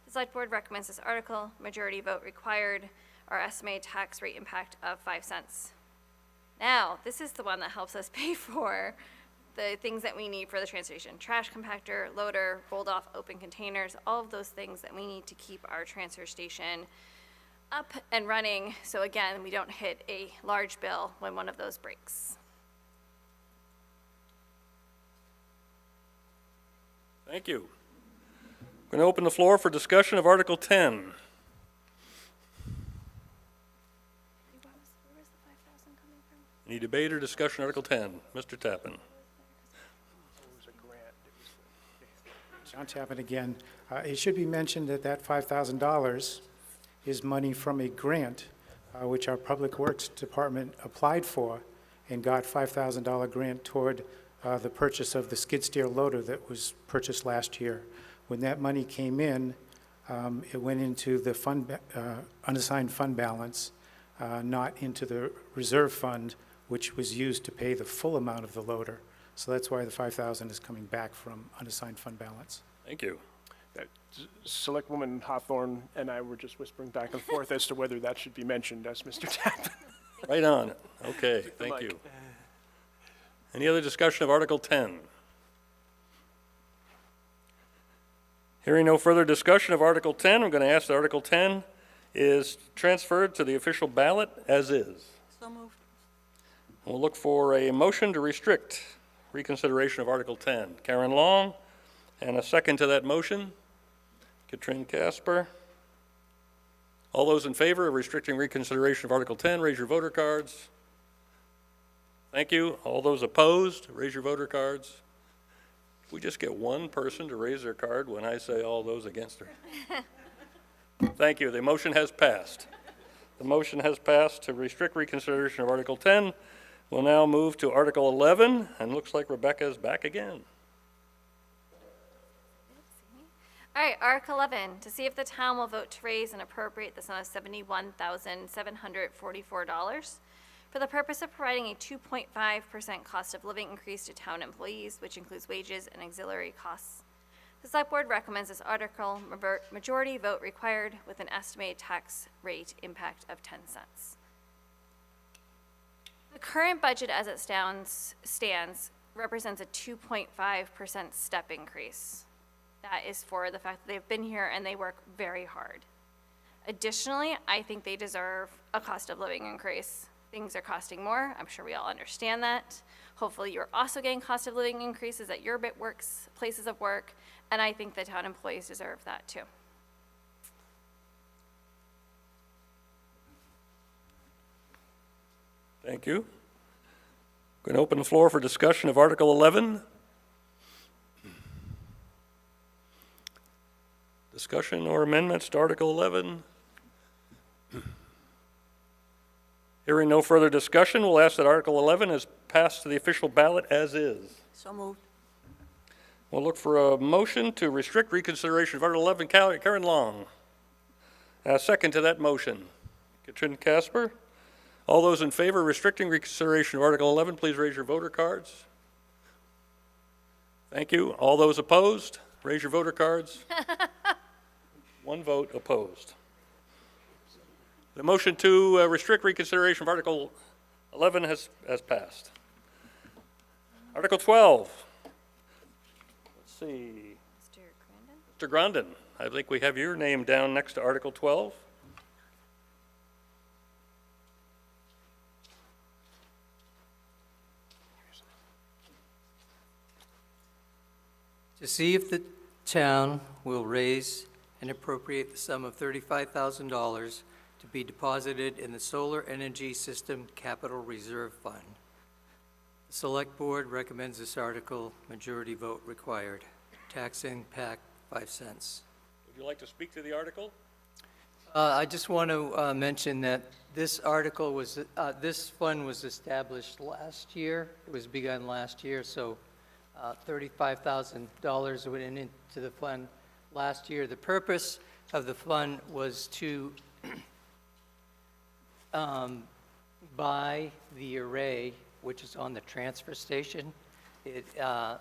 The Select Board recommends this article. Majority vote required. Our estimated tax rate impact of 5 cents. Now, this is the one that helps us pay for the things that we need for the transfer station. Trash compactor, loader, rolled off open containers, all of those things that we need to keep our transfer station up and running. So again, we don't hit a large bill when one of those breaks. Thank you. I'm going to open the floor for discussion of Article 10. Any debate or discussion, Article 10? Mr. Tappan. John Tappan again. It should be mentioned that that $5,000 is money from a grant, which our Public Works Department applied for and got $5,000 grant toward the purchase of the skid steer loader that was purchased last year. When that money came in, it went into the unassigned fund balance, not into the reserve fund, which was used to pay the full amount of the loader. So that's why the $5,000 is coming back from unassigned fund balance. Thank you. Selectwoman Hawthorne and I were just whispering back and forth as to whether that should be mentioned as Mr. Tappan. Right on. Okay, thank you. Any other discussion of Article 10? Hearing no further discussion of Article 10, I'm going to ask that Article 10 is transferred to the official ballot as is. So moved. We'll look for a motion to restrict reconsideration of Article 10. Karen Long, and a second to that motion. Katrin Casper. All those in favor of restricting reconsideration of Article 10, raise your voter cards. Thank you. All those opposed, raise your voter cards. We just get one person to raise their card when I say all those against her. Thank you. The motion has passed. The motion has passed to restrict reconsideration of Article 10. We'll now move to Article 11, and looks like Rebecca is back again. All right, Article 11, to see if the town will vote to raise and appropriate the sum of $71,744 for the purpose of providing a 2.5% cost of living increase to town employees, which includes wages and auxiliary costs. The Select Board recommends this article, majority vote required, with an estimated tax rate impact of 10 cents. The current budget as it stands represents a 2.5% step increase. That is for the fact that they've been here and they work very hard. Additionally, I think they deserve a cost of living increase. Things are costing more. I'm sure we all understand that. Hopefully you're also getting cost of living increases at your places of work, and I think the town employees deserve that too. Thank you. Going to open the floor for discussion of Article 11. Discussion or amendments to Article 11? Hearing no further discussion, we'll ask that Article 11 is passed to the official ballot as is. So moved. We'll look for a motion to restrict reconsideration of Article 11. Karen Long. Second to that motion. Katrin Casper. All those in favor of restricting reconsideration of Article 11, please raise your voter cards. Thank you. All those opposed, raise your voter cards. One vote opposed. The motion to restrict reconsideration of Article 11 has passed. Article 12. Let's see. Mr. Grandin, I think we have your name down next to Article 12. To see if the town will raise and appropriate the sum of $35,000 to be deposited in the Solar Energy System Capital Reserve Fund. The Select Board recommends this article, majority vote required. Tax impact, 5 cents. Would you like to speak to the article? I just want to mention that this article was, this fund was established last year. It was begun last year, so $35,000 went into the fund last year. The purpose of the fund was to buy the array, which is on the transfer station. The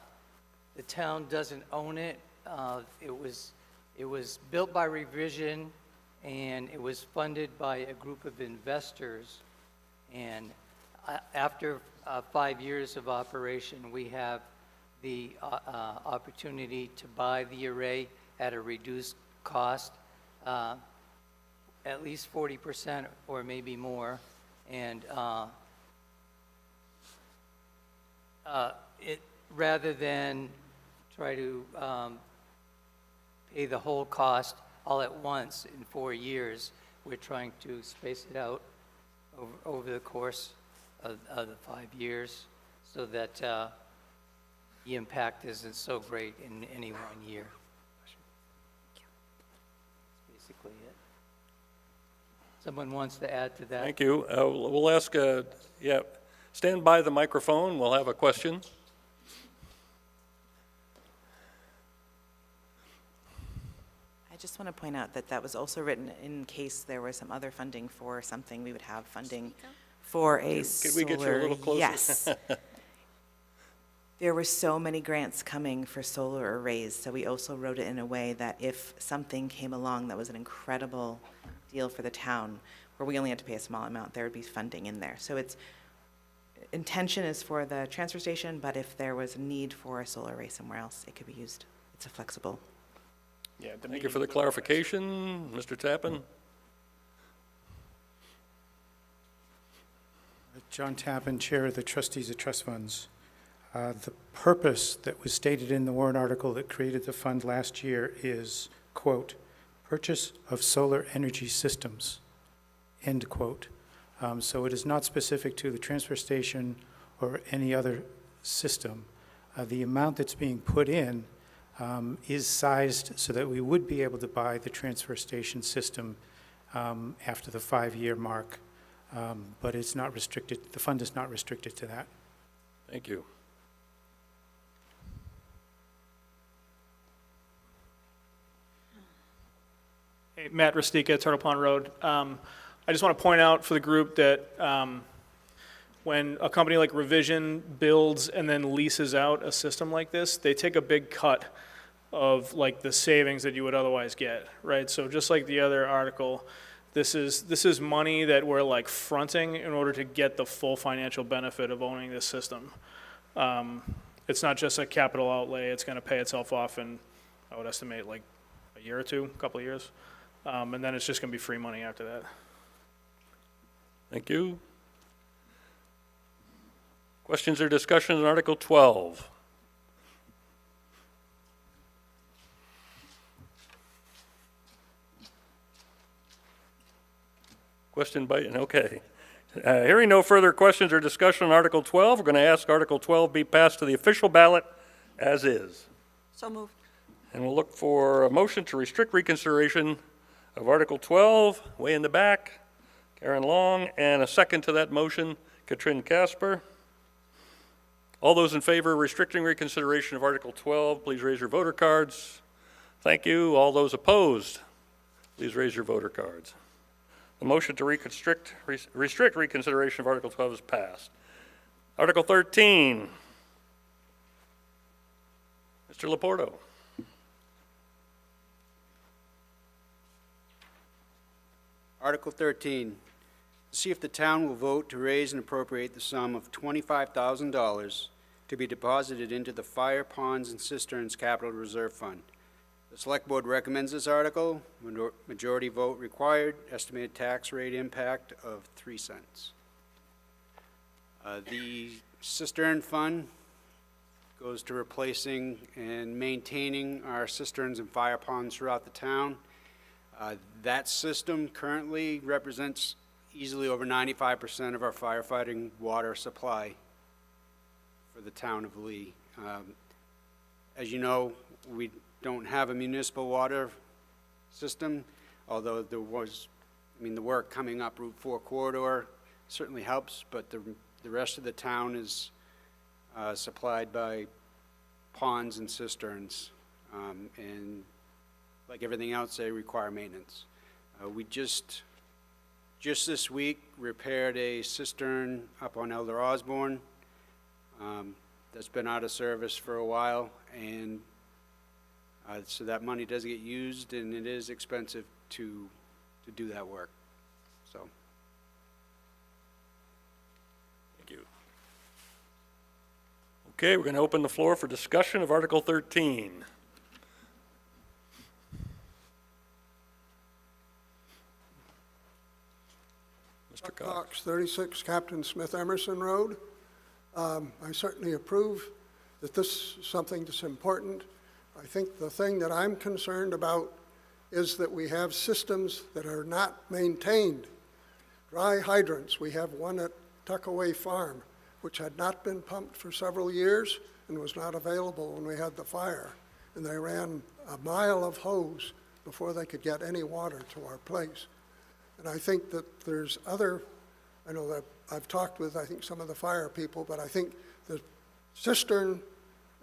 town doesn't own it. It was built by Revision, and it was funded by a group of investors. And after 5 years of operation, we have the opportunity to buy the array at a reduced cost, at least 40% or maybe more. And rather than try to pay the whole cost all at once in 4 years, we're trying to space it out over the course of the 5 years so that the impact isn't so great in any 1 year. basically it. Someone wants to add to that? Thank you. We'll ask, yeah, stand by the microphone. We'll have a question. I just want to point out that that was also written in case there was some other funding for something, we would have funding for a Could we get you a little closer? Yes. There were so many grants coming for solar arrays, so we also wrote it in a way that if something came along that was an incredible deal for the town, where we only had to pay a small amount, there would be funding in there. So its intention is for the transfer station, but if there was a need for a solar array somewhere else, it could be used. It's a flexible. Yeah, Thank you for the clarification. Mr. Tappan? John Tappan, Chair of the Trustees of Trust Funds. The purpose that was stated in the warrant article that created the fund last year is, quote, purchase of solar energy systems, end quote. So it is not specific to the transfer station or any other system. The amount that's being put in is sized so that we would be able to buy the transfer station system after the 5-year mark, but it's not restricted, the fund is not restricted to that. Thank you. Hey, Matt Rustica, Turtle Pond Road. I just want to point out for the group that when a company like Revision builds and then leases out a system like this, they take a big cut of like the savings that you would otherwise get, right? So just like the other article, this is money that we're like fronting in order to get the full financial benefit of owning this system. It's not just a capital outlay, it's going to pay itself off in, I would estimate, like a year or two, a couple of years. And then it's just going to be free money after that. Thank you. Questions or discussions on Article 12? Question by, okay. Hearing no further questions or discussion on Article 12, we're going to ask Article 12 be passed to the official ballot as is. So moved. And we'll look for a motion to restrict reconsideration of Article 12, way in the back, Karen Long, and a second to that motion, Katrin Casper. All those in favor of restricting reconsideration of Article 12, please raise your voter cards. Thank you. All those opposed, please raise your voter cards. The motion to restrict reconsideration of Article 12 is passed. Article 13. Mr. Laporto. Article 13, to see if the town will vote to raise and appropriate the sum of $25,000 to be deposited into the Fire Ponds and Cisterns Capital Reserve Fund. The Select Board recommends this article. Majority vote required. Estimated tax rate impact of 3 cents. The cistern fund goes to replacing and maintaining our cisterns and fire ponds throughout the town. That system currently represents easily over 95% of our firefighting water supply for the town of Lee. As you know, we don't have a municipal water system, although there was, the work coming up Route 4 corridor certainly helps, but the rest of the town is supplied by ponds and cisterns, and like everything else, they require maintenance. We just this week repaired a cistern up on Elder Osborne that's been out of service for a while, and so that money does get used, and it is expensive to do that work. So, Thank you. Okay, we're going to open the floor for discussion of Article 13. Mr. Cox, 36 Captain Smith Emerson Road. I certainly approve that this is something that's important. I think the thing that I'm concerned about is that we have systems that are not maintained. Dry hydrants, we have one at Tuckaway Farm, which had not been pumped for several years and was not available when we had the fire. And they ran a mile of hose before they could get any water to our place. And I think that there's other, I know that I've talked with, I think, some of the fire people, but I think the cistern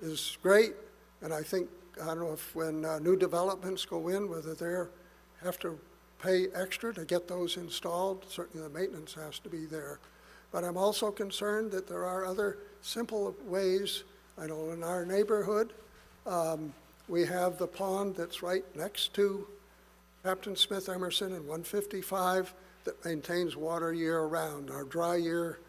is great, and I think, I don't know if when new developments go in, whether they have to pay extra to get those installed. Certainly the maintenance has to be there. But I'm also concerned that there are other simple ways. I know in our neighborhood, we have the pond that's right next to Captain Smith Emerson and 155 that maintains water year-round. Our dry year,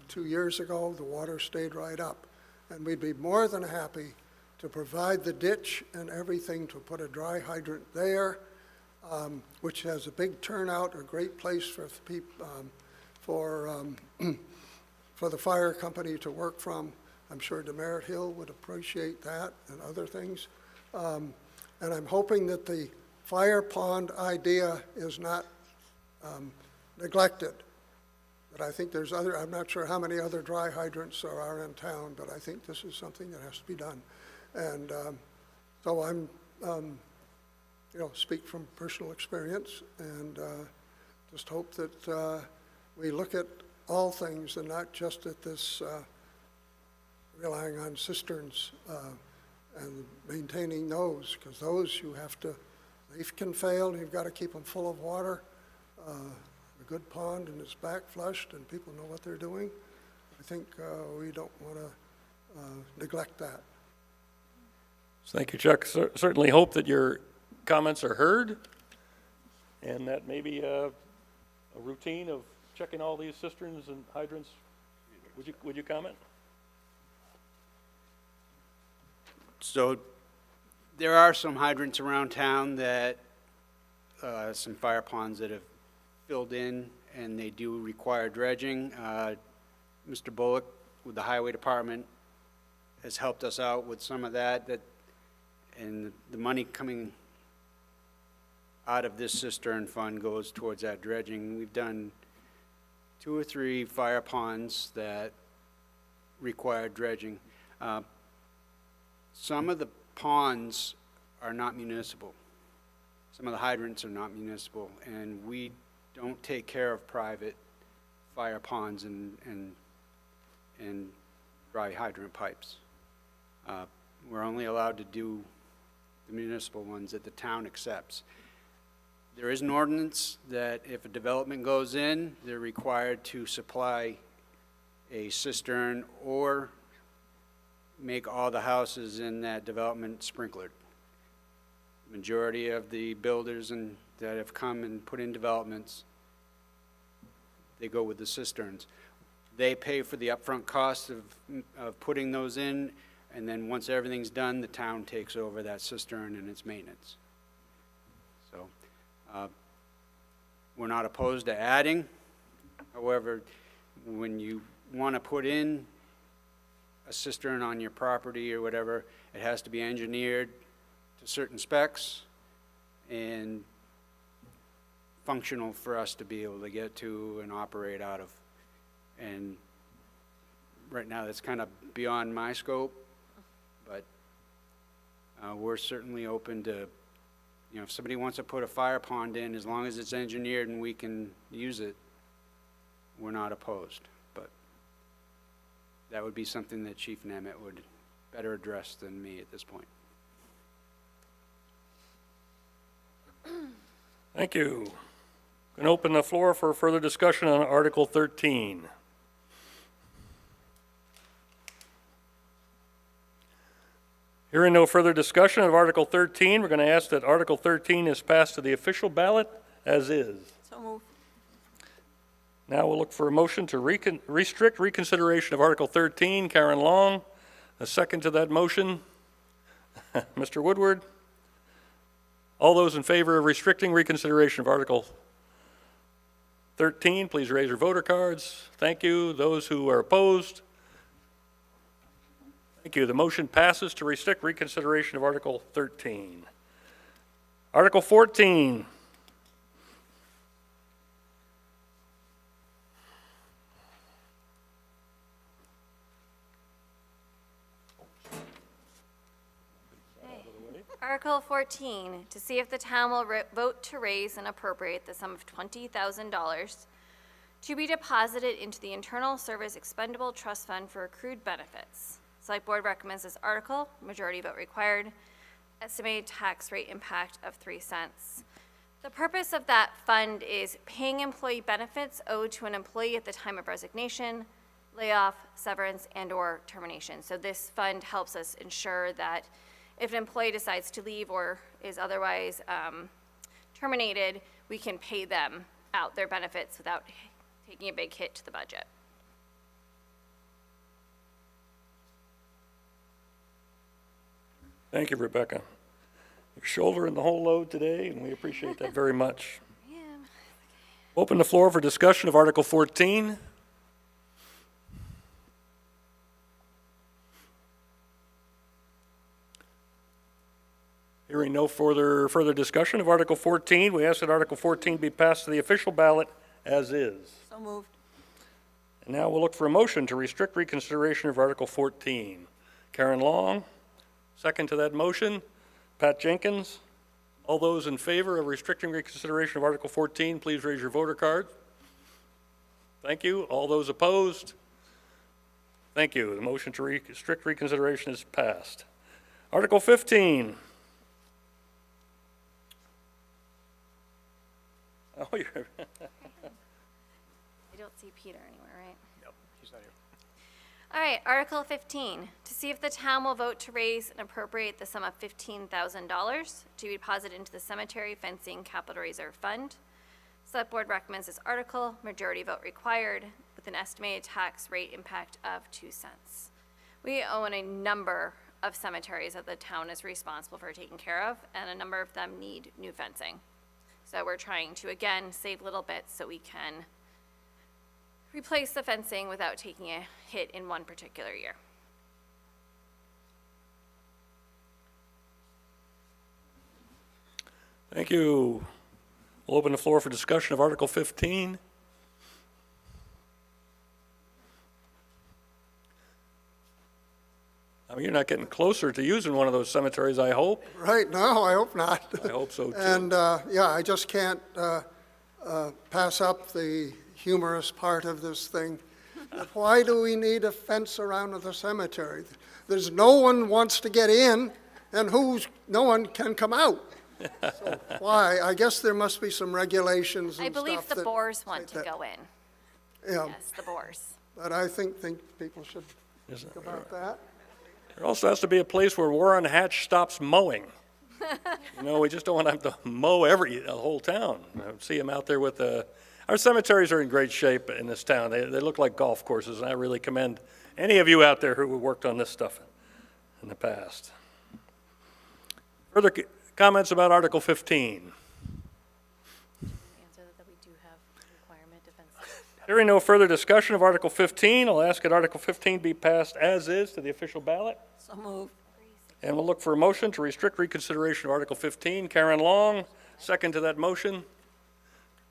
2 years ago, the water stayed right up. And we'd be more than happy to provide the ditch and everything to put a dry hydrant there, which has a big turnout, a great place for people, for the fire company to work from. I'm sure Demerit Hill would appreciate that and other things. And I'm hoping that the fire pond idea is not neglected. But I think there's other, I'm not sure how many other dry hydrants there are in town, but I think this is something that has to be done. And so I'm, speak from personal experience and just hope that we look at all things and not just at this relying on cisterns and maintaining those, because those you have to, they can fail and you've got to keep them full of water. A good pond and it's back flushed and people know what they're doing. I think we don't want to neglect that. Thank you, Chuck. Certainly hope that your comments are heard and that maybe a routine of checking all these cisterns and hydrants. Would you comment? So there are some hydrants around town that, some fire ponds that have filled in and they do require dredging. Mr. Bullock with the Highway Department has helped us out with some of that, and the money coming out of this cistern fund goes towards that dredging. We've done 2 or 3 fire ponds that require dredging. Some of the ponds are not municipal. Some of the hydrants are not municipal, and we don't take care of private fire ponds and dry hydrant pipes. We're only allowed to do the municipal ones that the town accepts. There is an ordinance that if a development goes in, they're required to supply a cistern or make all the houses in that development sprinklered. Majority of the builders that have come and put in developments, they go with the cisterns. They pay for the upfront cost of putting those in, and then once everything's done, the town takes over that cistern and its maintenance. So we're not opposed to adding. However, when you want to put in a cistern on your property or whatever, it has to be engineered to certain specs and functional for us to be able to get to and operate out of. And right now that's kind of beyond my scope, but we're certainly open to, if somebody wants to put a fire pond in, as long as it's engineered and we can use it, we're not opposed. But that would be something that Chief Nemeth would better address than me at this point. Thank you. Going to open the floor for further discussion on Article 13. Hearing no further discussion of Article 13, we're going to ask that Article 13 is passed to the official ballot as is. So move. Now we'll look for a motion to restrict reconsideration of Article 13. Karen Long, a second to that motion. Mr. Woodward. All those in favor of restricting reconsideration of Article 13, please raise your voter cards. Thank you. Those who are opposed. Thank you. The motion passes to restrict reconsideration of Article 13. Article 14. Article 14, to see if the town will vote to raise and appropriate the sum of $20,000 to be deposited into the Internal Service Expendable Trust Fund for accrued benefits. Select Board recommends this article, majority vote required, estimated tax rate impact of 3 cents. The purpose of that fund is paying employee benefits owed to an employee at the time of resignation, layoff, severance, and/or termination. So this fund helps us ensure that if an employee decides to leave or is otherwise terminated, we can pay them out their benefits without taking a big hit to the budget. Thank you, Rebecca. You're shouldering the whole load today, and we appreciate that very much. Open the floor for discussion of Article 14. Hearing no further discussion of Article 14, we ask that Article 14 be passed to the official ballot as is. So moved. And now we'll look for a motion to restrict reconsideration of Article 14. Karen Long, second to that motion. Pat Jenkins. All those in favor of restricting reconsideration of Article 14, please raise your voter card. Thank you. All those opposed? Thank you. The motion to restrict reconsideration is passed. Article 15. Oh, you're I don't see Peter anywhere, right? Nope, he's not here. All right, Article 15, to see if the town will vote to raise and appropriate the sum of $15,000 to be deposited into the Cemetery Fencing Capital Reserve Fund. Select Board recommends this article, majority vote required, with an estimated tax rate impact of 2 cents. We own a number of cemeteries that the town is responsible for taking care of, and a number of them need new fencing. So we're trying to, again, save little bits so we can replace the fencing without taking a hit in one particular year. Thank you. We'll open the floor for discussion of Article 15. I mean, you're not getting closer to using one of those cemeteries, I hope. Right, no, I hope not. I hope so, too. And, yeah, I just can't pass up the humorous part of this thing. Why do we need a fence around the cemetery? There's no one wants to get in, and no one can come out. So why? I guess there must be some regulations and I believe stuff the that boars want say to that. go in. Yeah, Yes, the boars. but I think people should think about that. There also has to be a place where Warren Hatch stops mowing. You know, we just don't want to have to mow the whole town. I see him out there with our cemeteries are in great shape in this town. They look like golf courses, and I really commend any of you out there who worked on this stuff in the past. Further comments about Article 15? Answer that we do have requirement defense. Hearing no further discussion of Article 15, I'll ask that Article 15 be passed as is to the official ballot. So moved. And we'll look for a motion to restrict reconsideration of Article 15. Karen Long, second to that motion.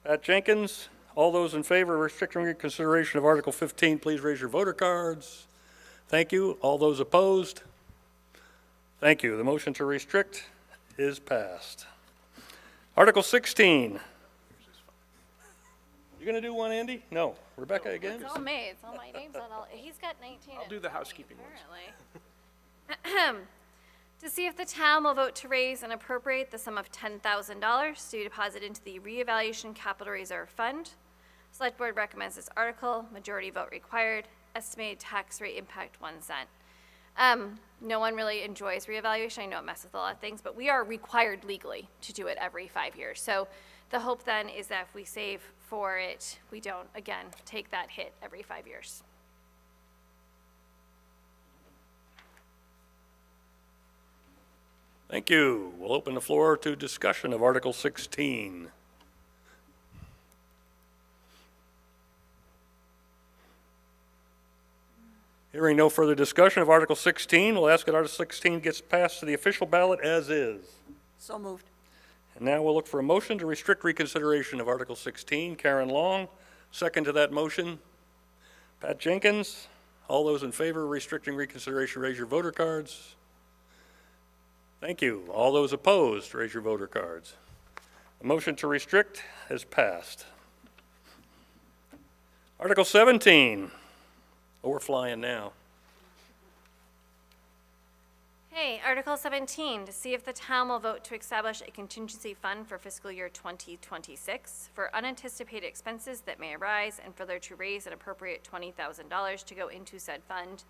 Pat Jenkins, all those in favor of restricting reconsideration of Article 15, please raise your voter cards. Thank you. All those opposed? Thank you. The motion to restrict is passed. Article 16. You going to do one, Andy? No. Rebecca again? It's all me. It's all my name's on all. He's got 19. I'll do the housekeeping ones. Apparently. To see if the town will vote to raise and appropriate the sum of $10,000 to be deposited into the Reevaluation Capital Reserve Fund. Select Board recommends this article. Majority vote required. Estimated tax rate impact 1 cent. No one really enjoys reevaluation. I know it messes with a lot of things, but we are required legally to do it every 5 years. So the hope then is that if we save for it, we don't, again, take that hit every 5 years. Thank you. We'll open the floor to discussion of Article 16. Hearing no further discussion of Article 16, we'll ask that Article 16 gets passed to the official ballot as is. So moved. And now we'll look for a motion to restrict reconsideration of Article 16. Karen Long, second to that motion. Pat Jenkins, all those in favor of restricting reconsideration, raise your voter cards. Thank you. All those opposed, raise your voter cards. The motion to restrict has passed. Article 17. Oh, we're flying now. Hey, Article 17, to see if the town will vote to establish a contingency fund for fiscal year 2026 for unanticipated expenses that may arise and further to raise and appropriate $20,000 to go into said fund.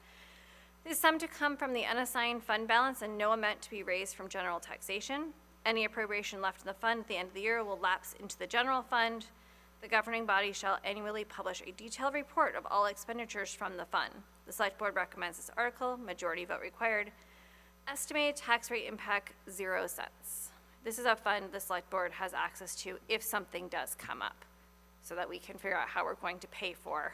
This sum to come from the unassigned fund balance and no amount to be raised from general taxation. Any appropriation left in the fund at the end of the year will lapse into the general fund. The governing body shall annually publish a detailed report of all expenditures from the fund. The Select Board recommends this article, majority vote required. Estimated tax rate impact, 0 cents. This is a fund the Select Board has access to if something does come up, so that we can figure out how we're going to pay for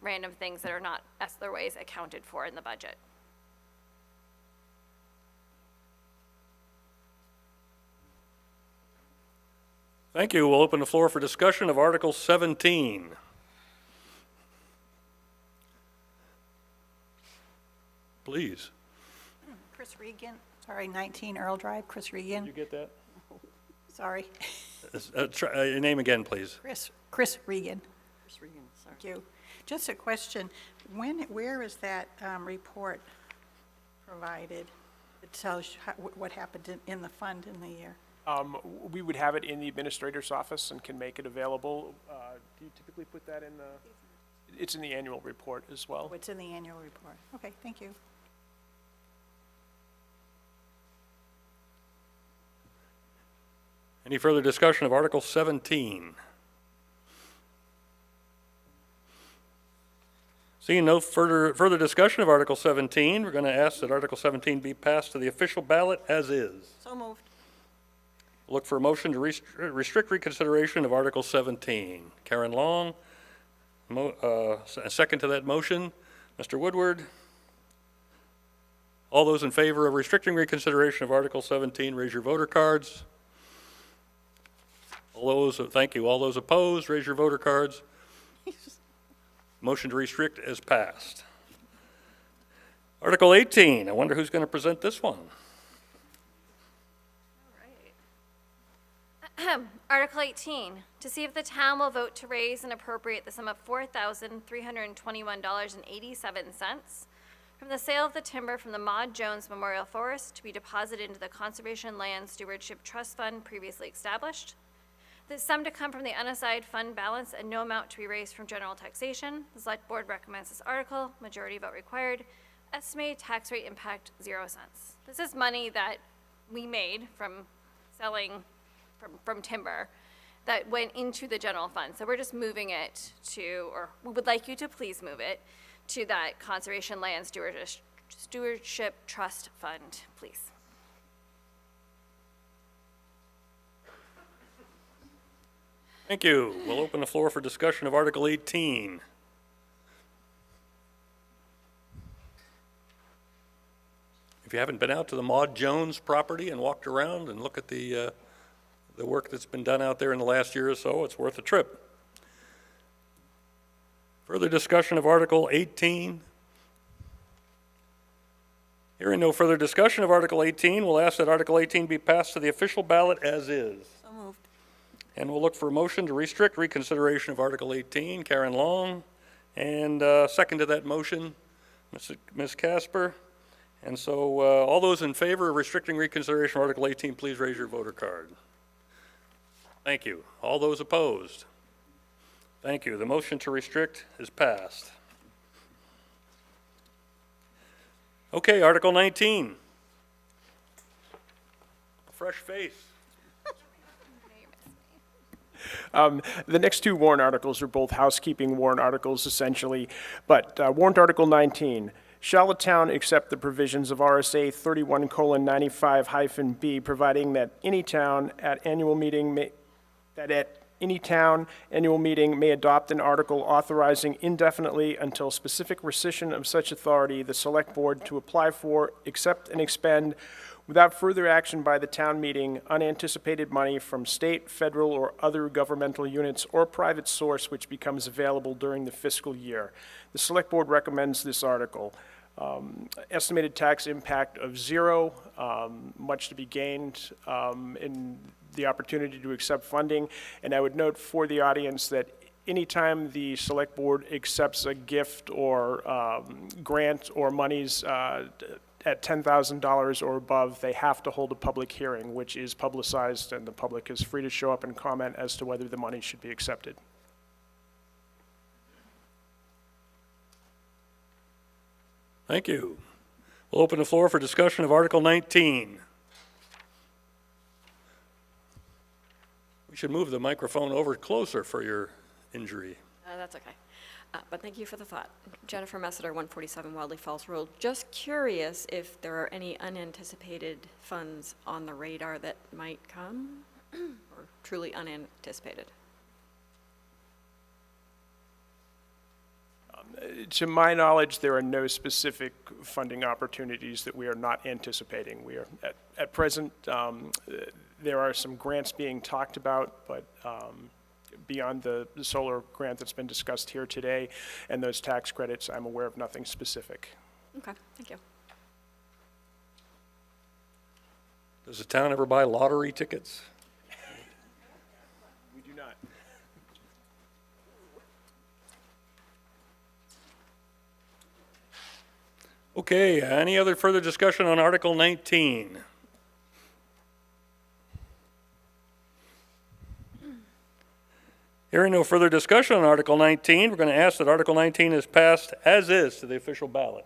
random things that are not otherwise accounted for in the budget. Thank you. We'll open the floor for discussion of Article 17. Please. Chris Regan, sorry, 19 Earl Drive, Chris Regan. You get that? Sorry. Try, your name again, please. Chris Regan. Chris Regan, sorry. Thank you. Just a question, where is that report provided that tells you what happened in the fund in the year? We would have it in the administrator's office and can make it available. Do you typically put that in the, it's in the annual report as well. Oh, it's in the annual report. Okay, thank you. Any further discussion of Article 17? Seeing no further discussion of Article 17, we're going to ask that Article 17 be passed to the official ballot as is. So moved. Look for a motion to restrict reconsideration of Article 17. Karen Long, a second to that motion. Mr. Woodward. All those in favor of restricting reconsideration of Article 17, raise your voter cards. All those, thank you. All those opposed, raise your voter cards. Motion to restrict is passed. Article 18, I wonder who's going to present this one. Article 18, to see if the town will vote to raise and appropriate the sum of $4,321.87 from the sale of the timber from the Maud Jones Memorial Forest to be deposited into the Conservation Land Stewardship Trust Fund previously established. This sum to come from the unassigned fund balance and no amount to be raised from general taxation. The Select Board recommends this article, majority vote required. Estimated tax rate impact, 0 cents. This is money that we made from selling from timber that went into the general fund. So we're just moving it to, or we would like you to please move it to that Conservation Land Stewardship Trust Fund, please. Thank you. We'll open the floor for discussion of Article 18. If you haven't been out to the Maud Jones property and walked around and look at the work that's been done out there in the last year or so, it's worth a trip. Further discussion of Article 18. Hearing no further discussion of Article 18, we'll ask that Article 18 be passed to the official ballot as is. So moved. And we'll look for a motion to restrict reconsideration of Article 18. Karen Long, and second to that motion, Ms. Casper. And so all those in favor of restricting reconsideration of Article 18, please raise your voter card. Thank you. All those opposed? Thank you. The motion to restrict is passed. Okay, Article 19. A fresh face. The next two warrant articles are both housekeeping warrant articles, essentially. But warrant Article 19, shall the town accept the provisions of RSA 31:95-B, providing that any town at annual meeting may adopt an article authorizing indefinitely until specific rescission of such authority the Select Board to apply for, accept, and expend without further action by the town meeting unanticipated money from state, federal, or other governmental units or private source which becomes available during the fiscal year. The Select Board recommends this article. estimated tax impact of zero, much to be gained in the opportunity to accept funding. And I would note for the audience that anytime the select board accepts a gift or grant or monies at $10,000 or above, they have to hold a public hearing, which is publicized, and the public is free to show up and comment as to whether the money should be accepted. Thank you. We'll open the floor for discussion of Article 19. We should move the microphone over closer for your injury. That's okay. But thank you for the thought. Jennifer Messiter, 147 Wildley Falls Road. Just curious if there are any unanticipated funds on the radar that might come, or truly unanticipated? To my knowledge, there are no specific funding opportunities that we are not anticipating. We are, at present, there are some grants being talked about, but beyond the solar grant that's been discussed here today and those tax credits, I'm aware of nothing specific. Okay, thank you. Does the town ever buy lottery tickets? We do not. Okay, any other further discussion on Article 19? Hearing no further discussion on Article 19, we're going to ask that Article 19 is passed as is to the official ballot.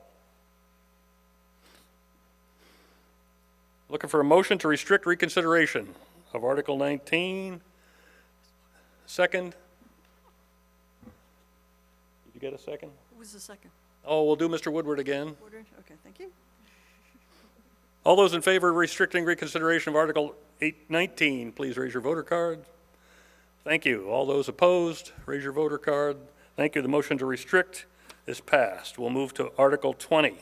Looking for a motion to restrict reconsideration of Article 19. Second? Did you get a second? Who was the second? Oh, we'll do Mr. Woodward again. Woodard? Okay, thank you. All those in favor of restricting reconsideration of Article 19, please raise your voter card. Thank you. All those opposed, raise your voter card. Thank you. The motion to restrict is passed. We'll move to Article 20.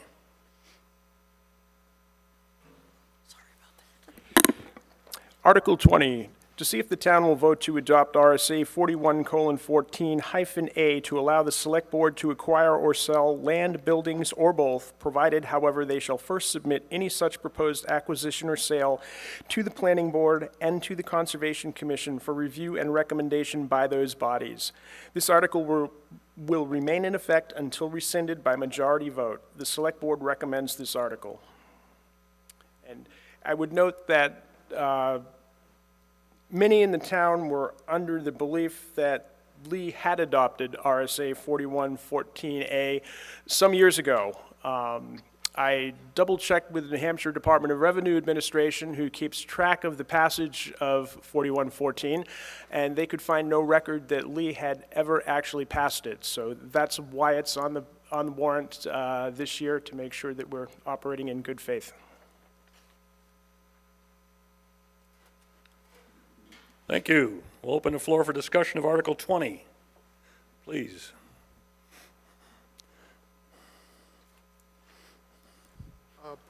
Article 20, to see if the town will vote to adopt RSA 41:14-A to allow the select board to acquire or sell land, buildings, or both, provided, however, they shall first submit any such proposed acquisition or sale to the planning board and to the Conservation Commission for review and recommendation by those bodies. This article will remain in effect until rescinded by majority vote. The select board recommends this article. And I would note that many in the town were under the belief that Lee had adopted RSA 41:14-A some years ago. I double-checked with the New Hampshire Department of Revenue Administration, who keeps track of the passage of 4114, and they could find no record that Lee had ever actually passed it. So that's why it's on the warrant this year, to make sure that we're operating in good faith. Thank you. We'll open the floor for discussion of Article 20. Please.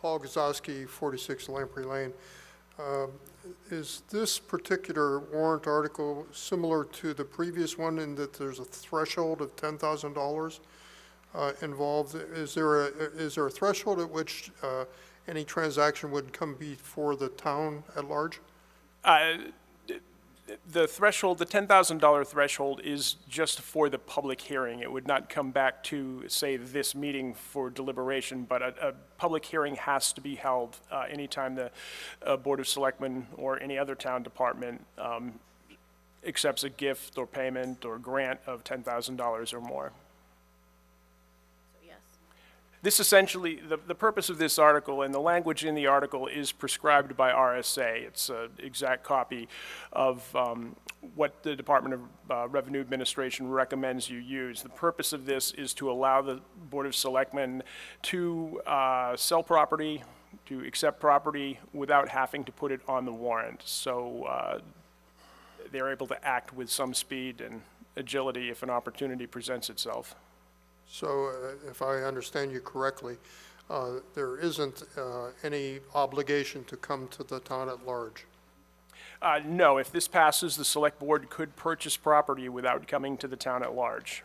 Paul Gazowski, 46 Lamprey Lane. Is this particular warrant article similar to the previous one in that there's a threshold of $10,000 involved? Is there a threshold at which any transaction would come before the town at large? The threshold, the $10,000 threshold, is just for the public hearing. It would not come back to, say, this meeting for deliberation, but a public hearing has to be held anytime the Board of Selectmen or any other town department accepts a gift or payment or grant of $10,000 or more. This essentially, the purpose of this article and the language in the article is prescribed by RSA. It's an exact copy of what the Department of Revenue Administration recommends you use. The purpose of this is to allow the Board of Selectmen to sell property, to accept property without having to put it on the warrant. So they're able to act with some speed and agility if an opportunity presents itself. So if I understand you correctly, there isn't any obligation to come to the town at large? No, if this passes, the select board could purchase property without coming to the town at large.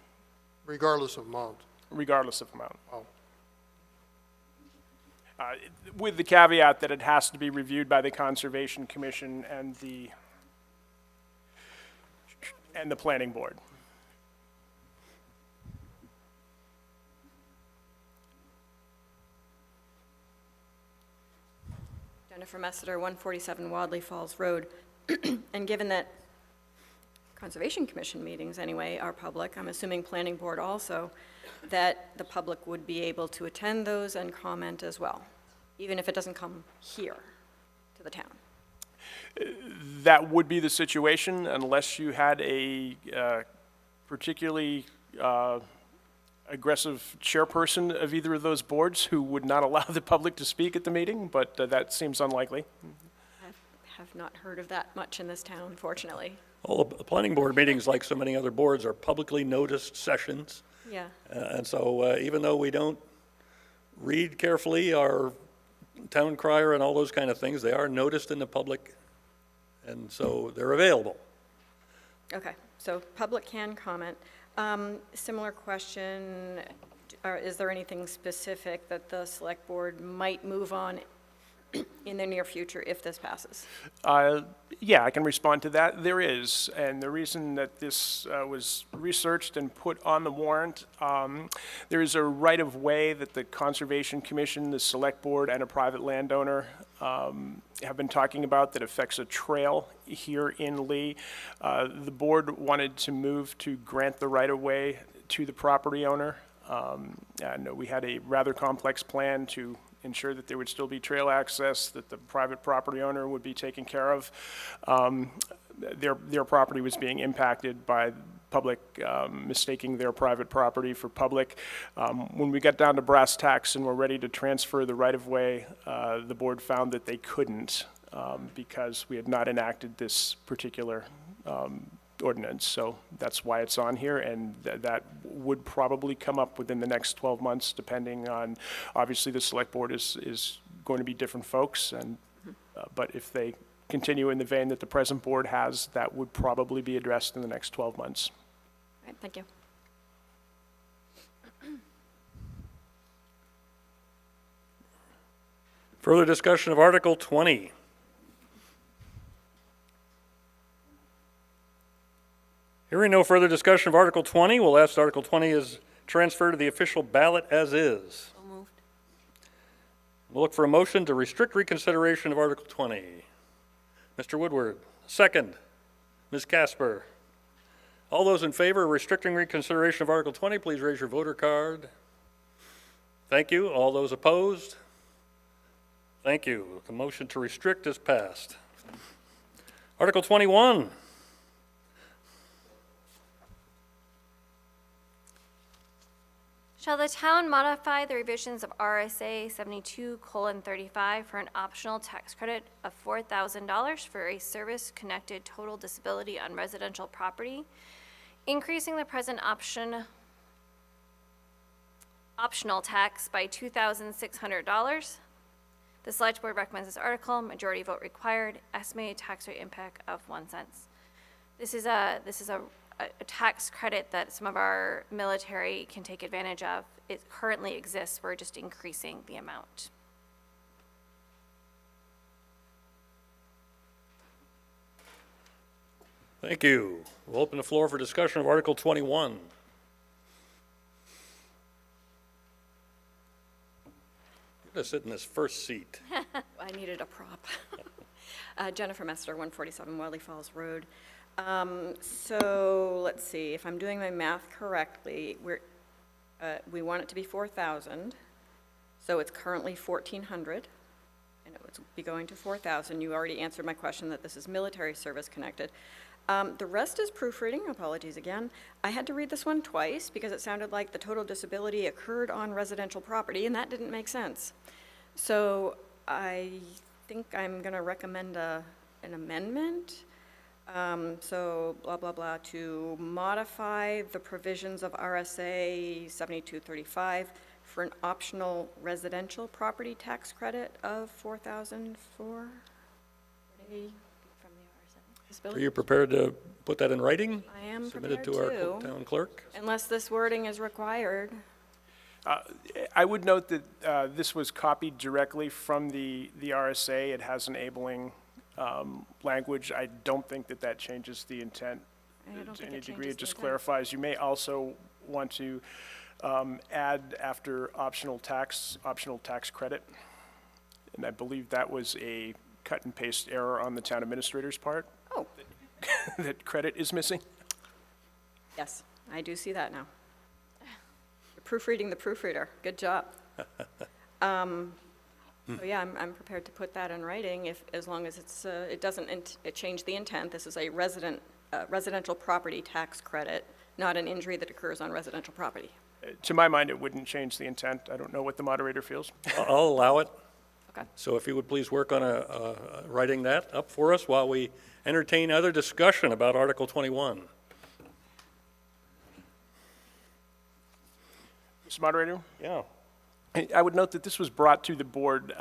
Regardless of amount? Regardless of amount. Oh. with the caveat that it has to be reviewed by the Conservation Commission and the Planning Board. Jennifer Messiter, 147 Wadley Falls Road. And given that Conservation Commission meetings, anyway, are public, I'm assuming Planning Board also, that the public would be able to attend those and comment as well, even if it doesn't come here to the town. That would be the situation unless you had a particularly aggressive chairperson of either of those boards who would not allow the public to speak at the meeting, but that seems unlikely. I have not heard of that much in this town, fortunately. All the planning board meetings, like so many other boards, are publicly noticed sessions. Yeah. And so even though we don't read carefully our town crier and all those kind of things, they are noticed in the public, and so they're available. Okay, so public can comment. Similar question, is there anything specific that the select board might move on in the near future if this passes? Yeah, I can respond to that. There is, and the reason that this was researched and put on the warrant, there is a right-of-way that the Conservation Commission, the Select Board, and a private landowner have been talking about that affects a trail here in Lee. The board wanted to move to grant the right-of-way to the property owner. And we had a rather complex plan to ensure that there would still be trail access, that the private property owner would be taken care of. Their property was being impacted by public mistaking their private property for public. When we got down to brass tacks and were ready to transfer the right-of-way, the board found that they couldn't because we had not enacted this particular ordinance. So that's why it's on here, and that would probably come up within the next 12 months, depending on, obviously, the select board is going to be different folks, and but if they continue in the vein that the present board has, that would probably be addressed in the next 12 months. All right, thank you. Further discussion of Article 20. Hearing no further discussion of Article 20, we'll ask Article 20 is transferred to the official ballot as is. So moved. We'll look for a motion to restrict reconsideration of Article 20. Mr. Woodward, second. Ms. Casper. All those in favor of restricting reconsideration of Article 20, please raise your voter card. Thank you. All those opposed? Thank you. The motion to restrict is passed. Article 21. Shall the town modify the revisions of RSA 72:35 for an optional tax credit of $4,000 for a service-connected total disability on residential property, increasing the present optional tax by $2,600? The select board recommends this article. Majority vote required. Estimated tax rate impact of 1 cent. This is a tax credit that some of our military can take advantage of. It currently exists. We're just increasing the amount. Thank you. We'll open the floor for discussion of Article 21. You're going to sit in this first seat. I needed a prop. Jennifer Messiter, 147 Wadley Falls Road. So let's see, if I'm doing my math correctly, we want it to be 4,000. So it's currently 1,400, and it would be going to 4,000. You already answered my question that this is military service connected. The rest is proofreading. Apologies again. I had to read this one twice because it sounded like the total disability occurred on residential property, and that didn't make sense. So I think I'm going to recommend an amendment. So blah, blah, blah, to modify the provisions of RSA 7235 for an optional residential property tax credit of $4,000 for Are you prepared to put that in writing? I am Submit it prepared to our town clerk? unless this wording is required. I would note that this was copied directly from the RSA. It has enabling language. I don't think that that changes the intent I don't to think any it degree. changes It the just intent. clarifies. You may also want to add after optional tax credit. And I believe that was a cut and paste error on the town administrator's part. Oh. That credit is missing. Yes, I do see that now. You're proofreading the proofreader. Good job. So yeah, I'm prepared to put that in writing as long as it doesn't change the intent. This is a residential property tax credit, not an injury that occurs on residential property. To my mind, it wouldn't change the intent. I don't know what the moderator feels. I'll allow it. Okay. So if you would please work on writing that up for us while we entertain other discussion about Article 21. Mr. Moderator? Yeah. I would note that this was brought to the board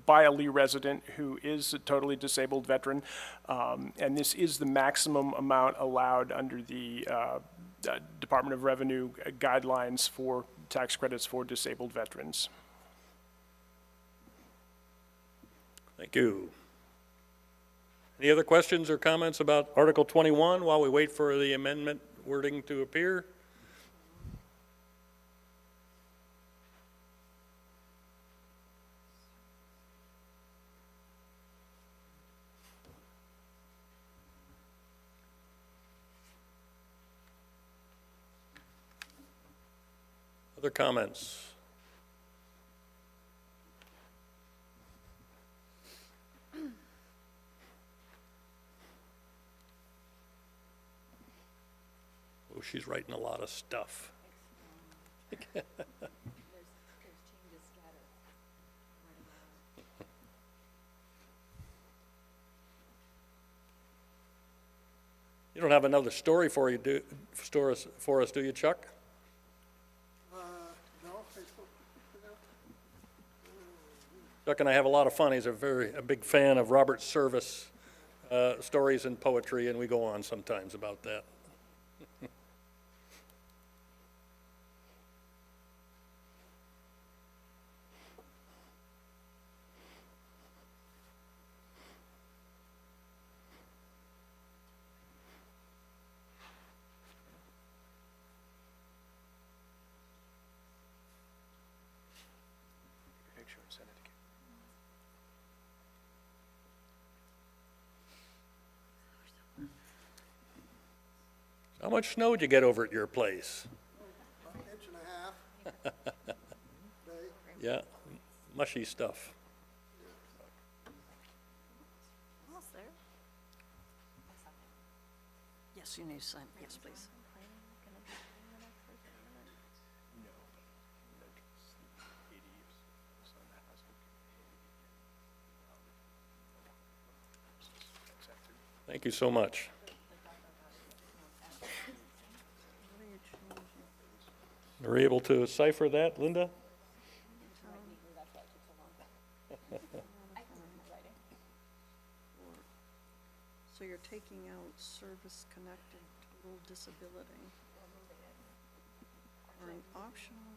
by a Lee resident who is a totally disabled veteran, and this is the maximum amount allowed under the Department of Revenue guidelines for tax credits for disabled veterans. Thank you. Any other questions or comments about Article 21 while we wait for the amendment wording to appear? Other comments? Oh, she's writing a lot of stuff. You don't have another story for us, do you, Chuck? No, Chuck and I have a lot of fun. He's a big fan of Robert Service stories and poetry, and we go on sometimes about that. How much snow did you get over at your place? about an inch and a half. Day. Yeah, mushy stuff. Almost there. Yes, you need to sign, yes, please. Thank you so much. Are you able to cipher that, Linda? So you're taking out service-connected total disability. Or an optional.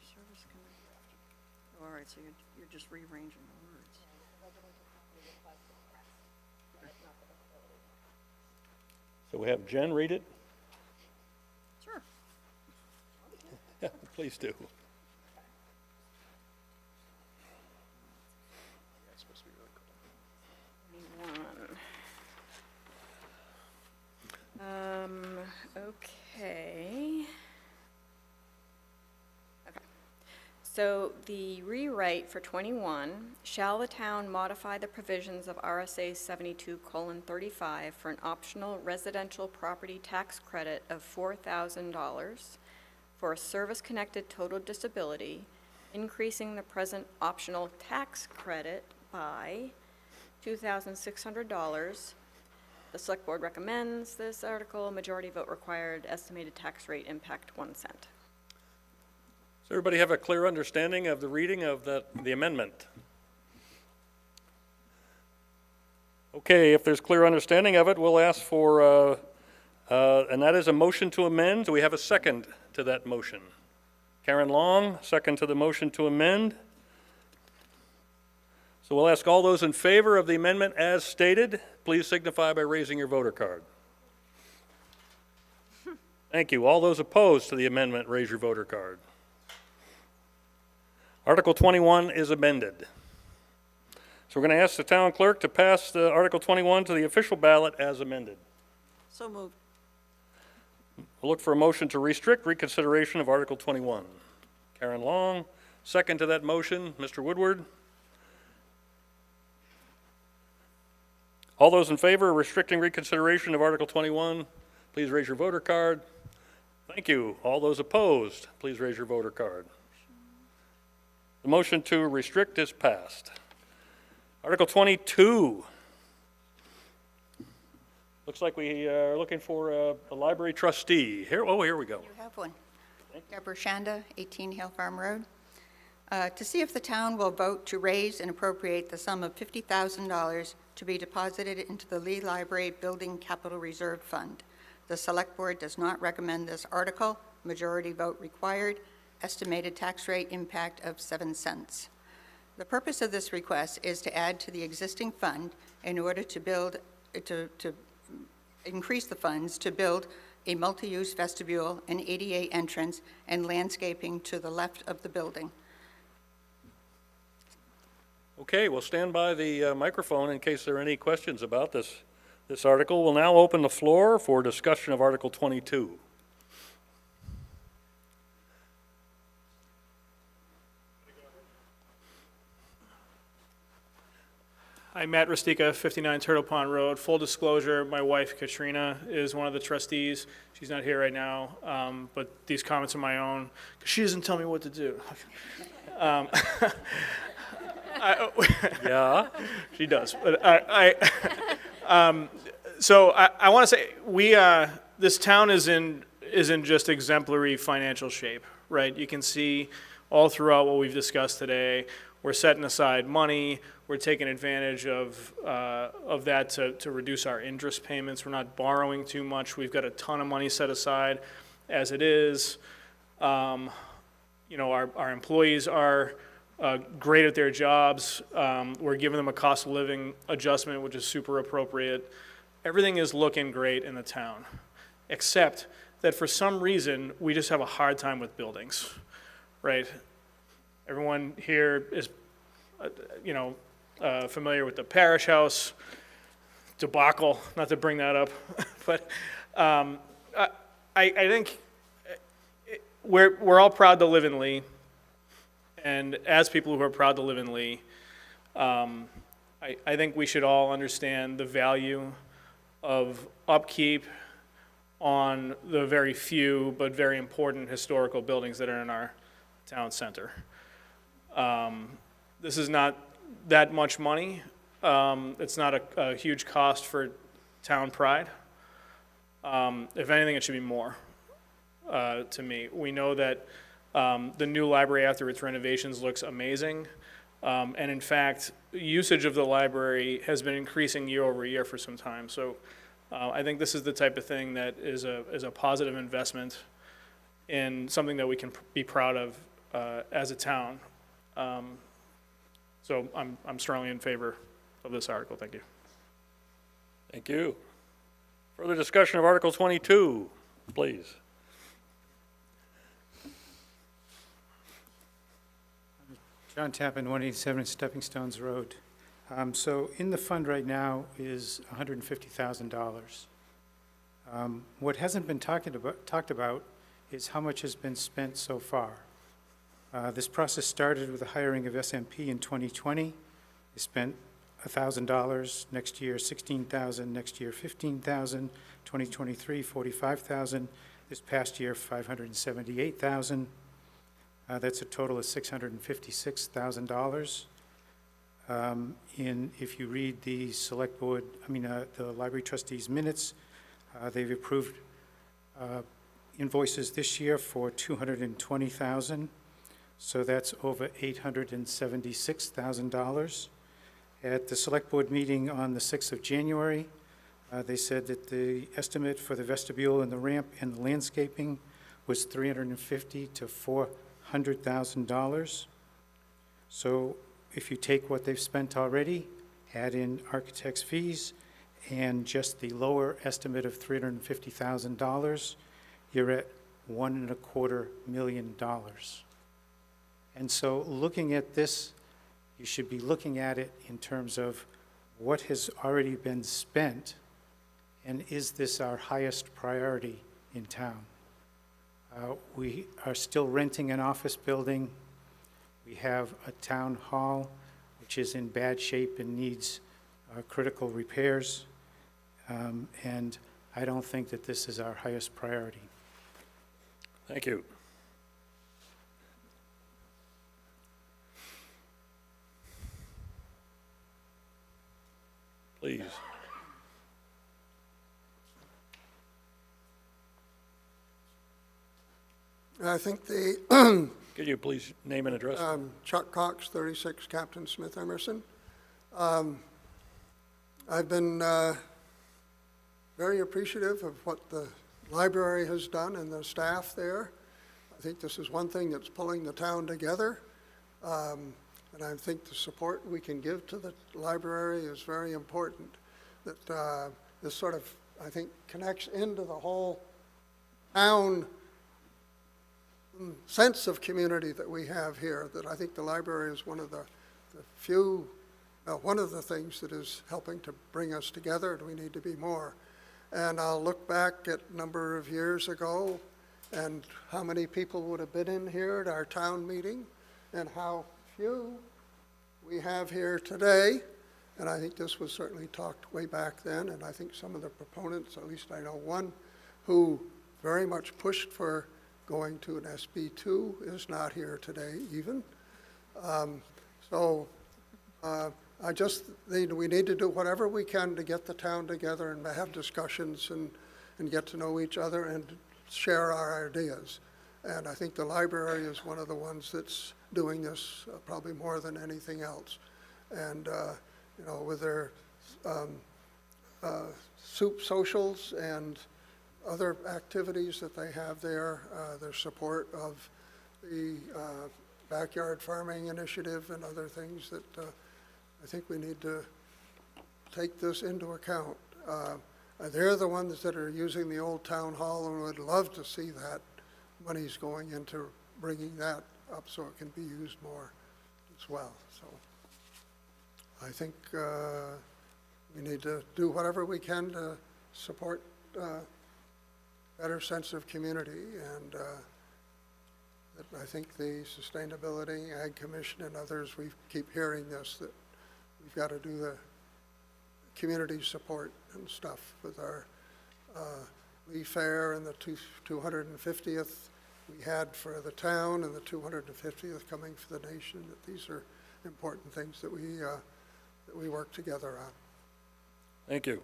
Service-connected. All right, so you're just rearranging the words. So we have Jen read it? Sure. Please do. Okay. So the rewrite for 21, shall the town modify the provisions of RSA 72:35 for an optional residential property tax credit of $4,000 for a service-connected total disability, increasing the present optional tax credit by $2,600. The select board recommends this article, majority vote required, estimated tax rate impact 1 cent. Does everybody have a clear understanding of the reading of the amendment? Okay, if there's clear understanding of it, we'll ask for And that is a motion to amend. Do we have a second to that motion? Karen Long, second to the motion to amend. So we'll ask all those in favor of the amendment as stated, please signify by raising your voter card. Thank you. All those opposed to the amendment, raise your voter card. Article 21 is amended. So we're going to ask the town clerk to pass the Article 21 to the official ballot as amended. So moved. We'll look for a motion to restrict reconsideration of Article 21. Karen Long, second to that motion. Mr. Woodward. All those in favor of restricting reconsideration of Article 21, please raise your voter card. Thank you. All those opposed, please raise your voter card. The motion to restrict is passed. Article 22. Looks like we are looking for a library trustee. Here we go. You have one. Deborah Shanda, 18 Hill Farm Road. To see if the town will vote to raise and appropriate the sum of $50,000 to be deposited into the Lee Library Building Capital Reserve Fund. The Select Board does not recommend this article. Majority vote required. Estimated tax rate impact of 7 cents. The purpose of this request is to add to the existing fund in order to build, to increase the funds to build a multi-use vestibule, an ADA entrance, and landscaping to the left of the building. Okay, we'll stand by the microphone in case there are any questions about this article. We'll now open the floor for discussion of Article 22. Hi, Matt Rustica, 59 Turtle Pond Road. Full disclosure, my wife Katrina is one of the trustees. She's not here right now, but these comments are my own, because she doesn't tell me what to do. Yeah? She does. But so I want to say, this town is in just exemplary financial shape, right? You can see all throughout what we've discussed today, we're setting aside money, we're taking advantage of that to reduce our interest payments. We're not borrowing too much. We've got a ton of money set aside as it is. You know, our employees are great at their jobs. We're giving them a cost of living adjustment, which is super appropriate. Everything is looking great in the town, except that for some reason, we just have a hard time with buildings, right? Everyone here is, familiar with the Parish House debacle, not to bring that up, but I think we're all proud to live in Lee, and as people who are proud to live in Lee, I think we should all understand the value of upkeep on the very few but very important historical buildings that are in our town center. This is not that much money. It's not a huge cost for town pride. If anything, it should be more to me. We know that the new library after its renovations looks amazing. And in fact, usage of the library has been increasing year over year for some time. So I think this is the type of thing that is a positive investment in something that we can be proud of as a town. So I'm strongly in favor of this article. Thank you. Thank you. Further discussion of Article 22, please. John Tappan, 187 Stepping Stones Road. So in the fund right now is $150,000. What hasn't been talked about is how much has been spent so far. This process started with the hiring of SMP in 2020. They spent $1,000, next year $16,000, next year $15,000, 2023 $45,000, this past year $578,000. That's a total of $656,000. If you read the select board, the library trustees minutes, they've approved invoices this year for $220,000. So that's over $876,000. At the select board meeting on the 6th of January, They said that the estimate for the vestibule and the ramp and the landscaping was $350,000 to $400,000. So if you take what they've spent already, add in architect's fees, and just the lower estimate of $350,000, you're at $1.25 million. And so looking at this, you should be looking at it in terms of what has already been spent, and is this our highest priority in town? We are still renting an office building. We have a town hall, which is in bad shape and needs critical repairs. And I don't think that this is our highest priority. Thank you. Please. I think the Could you please name and address? Chuck Cox, 36 Captain Smith Emerson. I've been very appreciative of what the library has done and the staff there. I think this is one thing that's pulling the town together. And I think the support we can give to the library is very important. That this sort of, I think, connects into the whole town sense of community that we have here, that I think the library is one of the few, one of the things that is helping to bring us together, and we need to be more. And I'll look back at a number of years ago and how many people would have been in here at our town meeting and how few we have here today. And I think this was certainly talked way back then, and I think some of the proponents, at least I know one, who very much pushed for going to an SB2 is not here today even. We need to do whatever we can to get the town together and have discussions and get to know each other and share our ideas. And I think the library is one of the ones that's doing this probably more than anything else. And, you know, with their soup socials and other activities that they have there, their support of the backyard farming initiative and other things that I think we need to take this into account. They're the ones that are using the old town hall and would love to see that money's going into bringing that up so it can be used more as well. So I think we need to do whatever we can to support better sense of community, and I think the Sustainability Ag Commission and others, we keep hearing this, that we've got to do the community support and stuff with our Lee Fair and the 250th we had for the town and the 250th coming for the nation, that these are important things that we work together on. Thank you.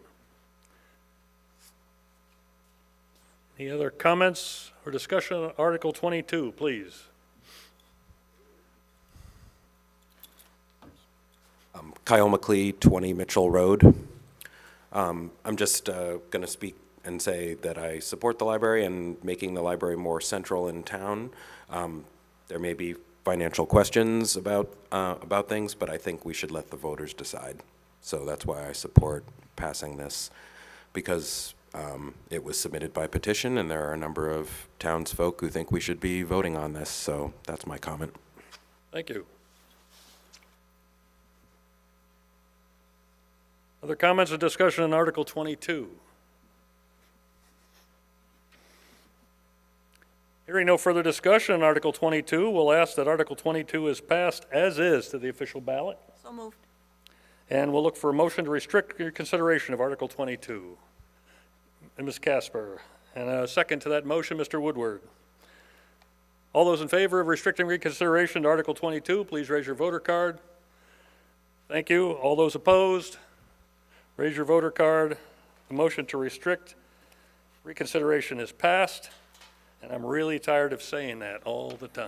Any other comments or discussion on Article 22, please? Kyle McLeod, 20 Mitchell Road. I'm just going to speak and say that I support the library and making the library more central in town. There may be financial questions about things, but I think we should let the voters decide. So that's why I support passing this, because it was submitted by petition, and there are a number of townsfolk who think we should be voting on this. So that's my comment. Thank you. Other comments or discussion on Article 22? Hearing no further discussion on Article 22, we'll ask that Article 22 is passed as is to the official ballot. So moved. And we'll look for a motion to restrict your consideration of Article 22. And Ms. Casper. And a second to that motion, Mr. Woodward. All those in favor of restricting reconsideration to Article 22, please raise your voter card. Thank you. All those opposed, raise your voter card. The motion to restrict reconsideration is passed, and I'm really tired of saying that all the time.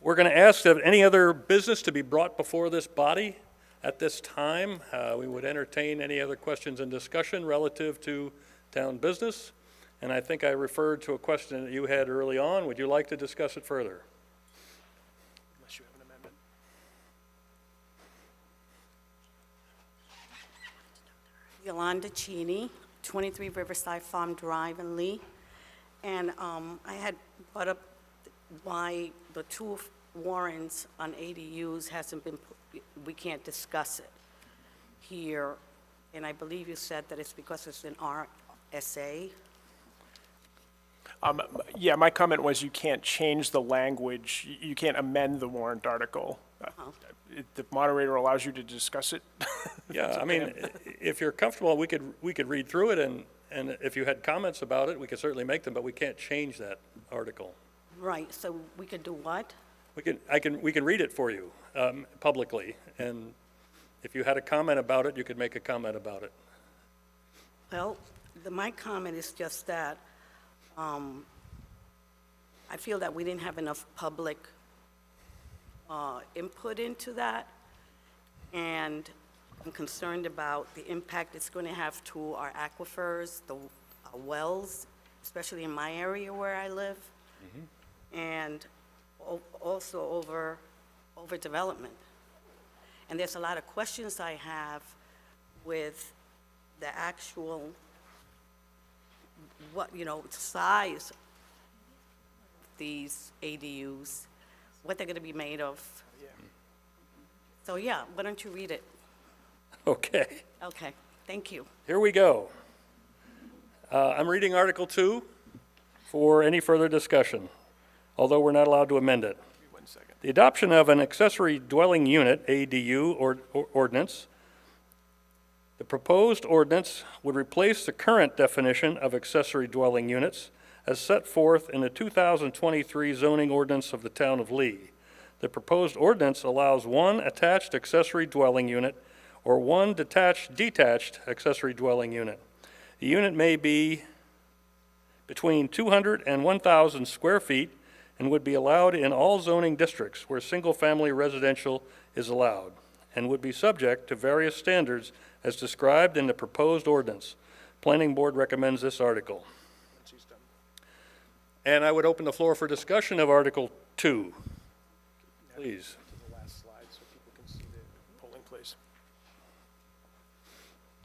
We're going to ask that any other business to be brought before this body at this time. We would entertain any other questions and discussion relative to town business. And I think I referred to a question that you had early on. Would you like to discuss it further? Unless you have an amendment. Yolanda Cheney, 23 Riverside Farm Drive in Lee. And I had brought up why the two warrants on ADUs hasn't been, we can't discuss it here. And I believe you said that it's because it's an RSA. Yeah, my comment was you can't change the language, you can't amend the warrant article. The moderator allows you to discuss it. Yeah, I mean, if you're comfortable, we could read through it, and if you had comments about it, we could certainly make them, but we can't change that article. Right, so we could do what? We can read it for you publicly, and if you had a comment about it, you could make a comment about it. Well, my comment is just that I feel that we didn't have enough public input into that, and I'm concerned about the impact it's going to have to our aquifers, the wells, especially in my area where I live, and also over development. And there's a lot of questions I have with the actual, size of these ADUs, what they're going to be made of. So yeah, why don't you read it? Okay. Okay, thank you. Here we go. I'm reading Article 2 for any further discussion, although we're not allowed to amend it. The adoption of an accessory dwelling unit, ADU, ordinance. The proposed ordinance would replace the current definition of accessory dwelling units as set forth in the 2023 zoning ordinance of the town of Lee. The proposed ordinance allows one attached accessory dwelling unit or one detached accessory dwelling unit. The unit may be between 200 and 1,000 square feet and would be allowed in all zoning districts where single-family residential is allowed, and would be subject to various standards as described in the proposed ordinance. Planning Board recommends this article. And I would open the floor for discussion of Article 2. Please. To the last slide so people can see the polling place.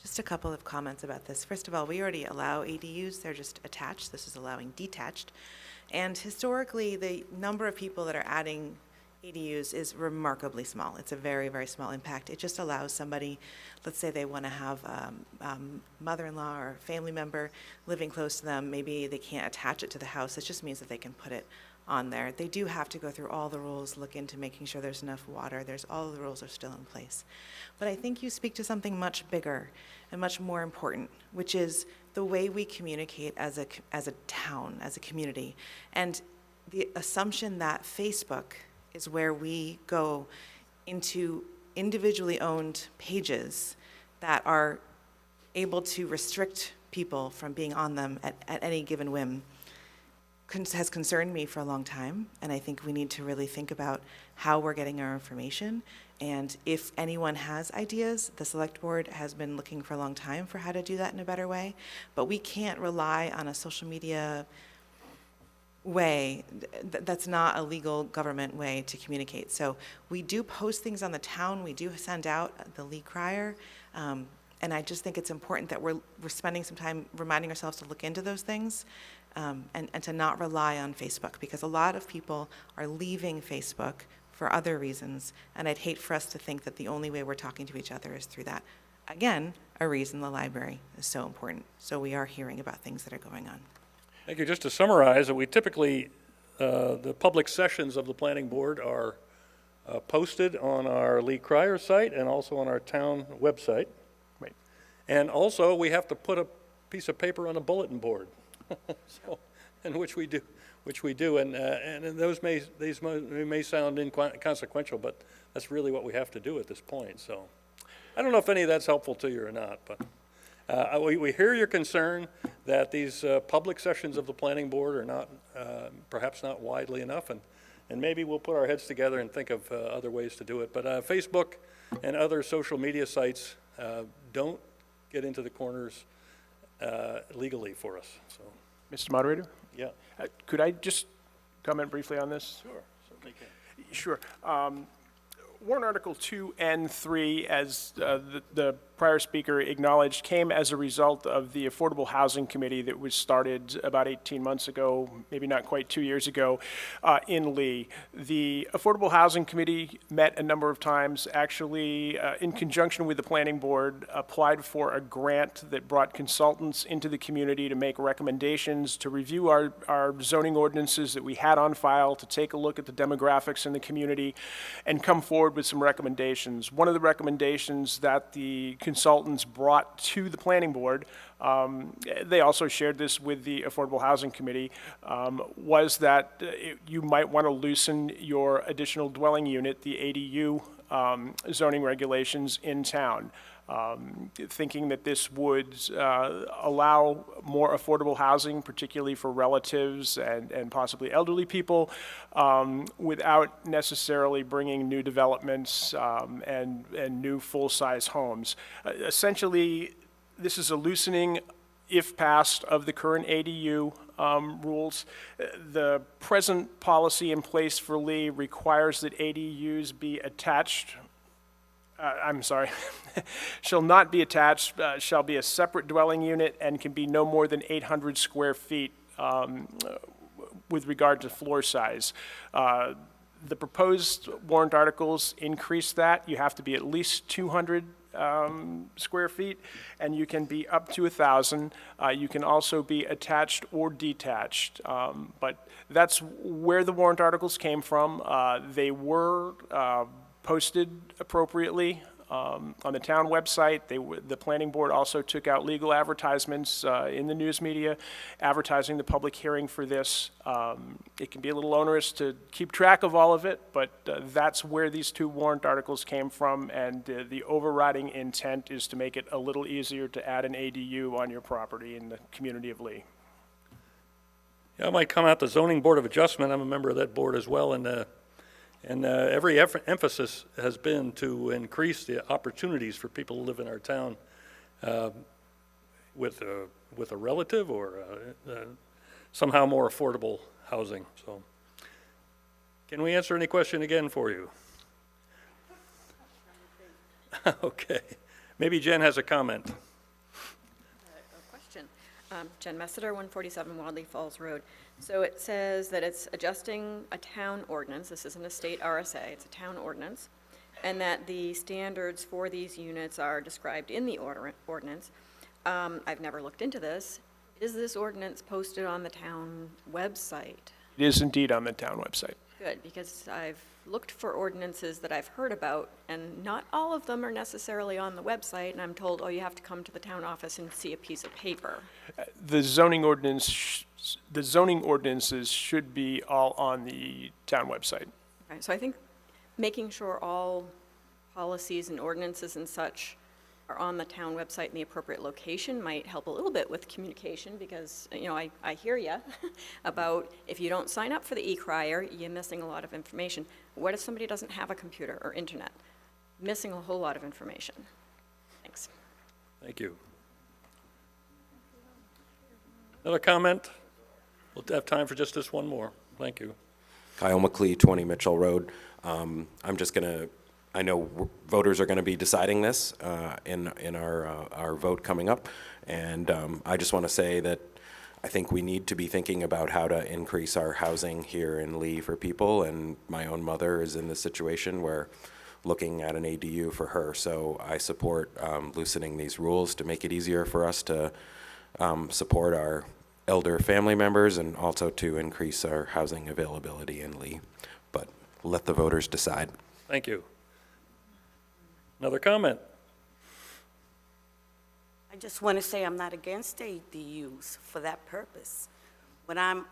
Just a couple of comments about this. First of all, we already allow ADUs, they're just attached. This is allowing detached. And historically, the number of people that are adding ADUs is remarkably small. It's a very, very small impact. It just allows somebody, let's say they want to have a mother-in-law or a family member living close to them. Maybe they can't attach it to the house. It just means that they can put it on there. They do have to go through all the rules, look into making sure there's enough water. All of the rules are still in place. But I think you speak to something much bigger and much more important, which is the way we communicate as a town, as a community. And the assumption that Facebook is where we go into individually owned pages that are able to restrict people from being on them at any given whim has concerned me for a long time, and I think we need to really think about how we're getting our information. And if anyone has ideas, the Select Board has been looking for a long time for how to do that in a better way, but we can't rely on a social media way. That's not a legal government way to communicate. So we do post things on the town, we do send out the Lee Crier, and I just think it's important that we're spending some time reminding ourselves to look into those things. And to not rely on Facebook, because a lot of people are leaving Facebook for other reasons, and I'd hate for us to think that the only way we're talking to each other is through that. Again, a reason the library is so important, so we are hearing about things that are going on. Thank you. Just to summarize, we typically, the public sessions of the Planning Board are posted on our Lee Crier site and also on our town website. Right. And also, we have to put a piece of paper on a bulletin board. So, and which we do, and those may sound inconsequential, but that's really what we have to do at this point. So, I don't know if any of that's helpful to you or not, but we hear your concern that these public sessions of the Planning Board are not, perhaps not widely enough, and and maybe we'll put our heads together and think of other ways to do it. But Facebook and other social media sites don't get into the corners legally for us, so. Mr. Moderator? Yeah. Could I just comment briefly on this? Sure, certainly can. Sure. Warrant Article 2 and 3, as the prior speaker acknowledged, came as a result of the Affordable Housing Committee that was started about 18 months ago, maybe not quite 2 years ago, in Lee. The Affordable Housing Committee met a number of times, actually, in conjunction with the Planning Board, applied for a grant that brought consultants into the community to make recommendations, to review our zoning ordinances that we had on file, to take a look at the demographics in the community, and come forward with some recommendations. One of the recommendations that the consultants brought to the Planning Board, they also shared this with the Affordable Housing Committee, was that you might want to loosen your additional dwelling unit, the ADU zoning regulations in town. Thinking that this would allow more affordable housing, particularly for relatives and possibly elderly people, without necessarily bringing new developments and new full-size homes. Essentially, this is a loosening, if passed, of the current ADU rules. The present policy in place for Lee requires that ADUs be attached shall not be attached, shall be a separate dwelling unit and can be no more than 800 square feet with regard to floor size. The proposed warrant articles increase that. You have to be at least 200 square feet, and you can be up to 1,000. You can also be attached or detached, but that's where the warrant articles came from. They were posted appropriately on the town website. The planning board also took out legal advertisements in the news media advertising the public hearing for this. It can be a little onerous to keep track of all of it, but that's where these two warrant articles came from, and the overriding intent is to make it a little easier to add an ADU on your property in the community of Lee. Yeah, I might come out the Zoning Board of Adjustment. I'm a member of that board as well, and every emphasis has been to increase the opportunities for people to live in our town with a relative or somehow more affordable housing. So, can we answer any question again for you? Okay. Maybe Jen has a comment. A question. Jen Messiter, 147 Wadley Falls Road. So it says that it's adjusting a town ordinance. This isn't a state RSA, it's a town ordinance, and that the standards for these units are described in the ordinance. I've never looked into this. Is this ordinance posted on the town website? It is indeed on the town website. Good, because I've looked for ordinances that I've heard about, and not all of them are necessarily on the website, and I'm told, oh, you have to come to the town office and see a piece of paper. The zoning ordinances should be all on the town website. Okay, so I think making sure all policies and ordinances and such are on the town website in the appropriate location might help a little bit with communication, because, you know, I hear you about if you don't sign up for the e-crier, you're missing a lot of information. What if somebody doesn't have a computer or internet? Missing a whole lot of information. Thanks. Thank you. Another comment? We'll have time for just this one more. Thank you. Kyle McLeod, 20 Mitchell Road. I'm just going to, I know voters are going to be deciding this in our vote coming up, and I just want to say that I think we need to be thinking about how to increase our housing here in Lee for people, and my own mother is in this situation where looking at an ADU for her, so I support loosening these rules to make it easier for us to support our elder family members and also to increase our housing availability in Lee. But let the voters decide. Thank you. Another comment? I just want to say I'm not against ADUs for that purpose. What I'm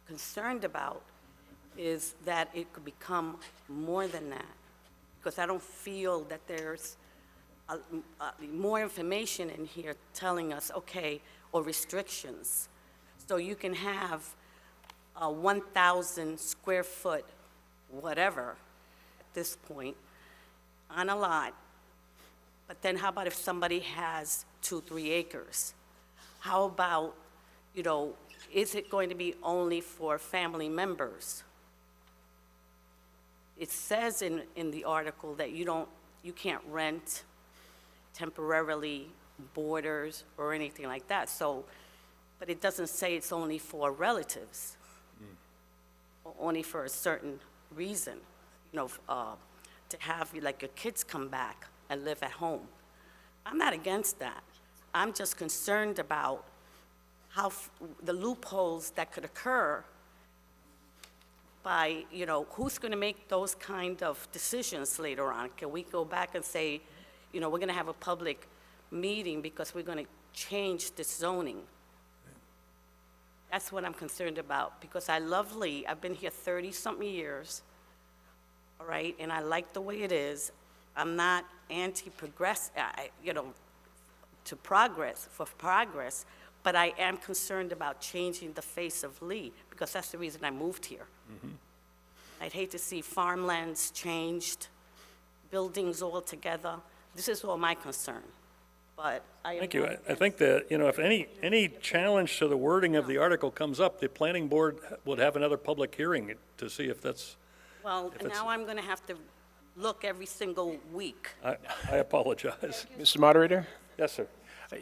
concerned about is that it could become more than that, because I don't feel that there's more information in here telling us, okay, or restrictions. So you can have a 1,000 square foot whatever at this point on a lot. But then how about if somebody has 2, 3 acres? How about, you know, is it going to be only for family members? It says in the article that you can't rent temporarily borders or anything like that. So, but it doesn't say it's only for relatives, or only for a certain reason, you know, to have like your kids come back and live at home. I'm not against that. I'm just concerned about how the loopholes that could occur by, you know, who's going to make those kind of decisions later on? Can we go back and say, you know, we're going to have a public meeting because we're going to change this zoning? That's what I'm concerned about, because I love Lee. I've been here 30-something years, all right, and I like the way it is. I'm not anti-progress, you know, for progress, but I am concerned about changing the face of Lee, because that's the reason I moved here. I'd hate to see farmlands changed, buildings all together. This is all my concern, but I am. Thank you. I think that, you know, if any challenge to the wording of the article comes up, the planning board would have another public hearing to see if that's. Well, now I'm going to have to look every single week. I apologize. Mr. Moderator? Yes, sir.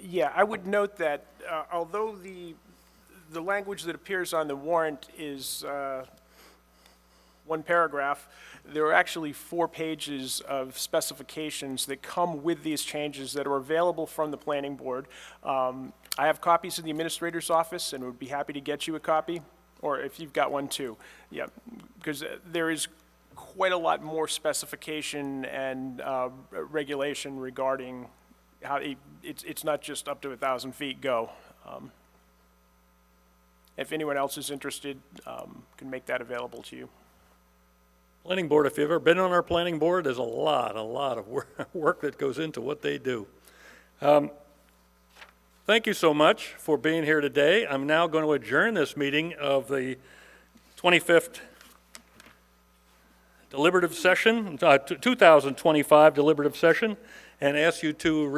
Yeah, I would note that although the language that appears on the warrant is one paragraph, there are actually 4 pages of specifications that come with these changes that are available from the planning board. I have copies in the administrator's office and would be happy to get you a copy, or if you've got one too. Yeah, because there is quite a lot more specification and regulation regarding how it's not just up to 1,000 feet go. If anyone else is interested, can make that available to you. Planning board, if you've ever been on our planning board, there's a lot of work that goes into what they do. Thank you so much for being here today. I'm now going to adjourn this meeting of the 25th deliberative session, 2025 deliberative session, and ask you to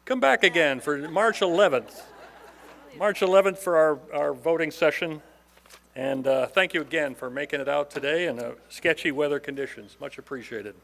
come back again for March 11th. March 11th for our voting session. And thank you again for making it out today in sketchy weather conditions. Much appreciated.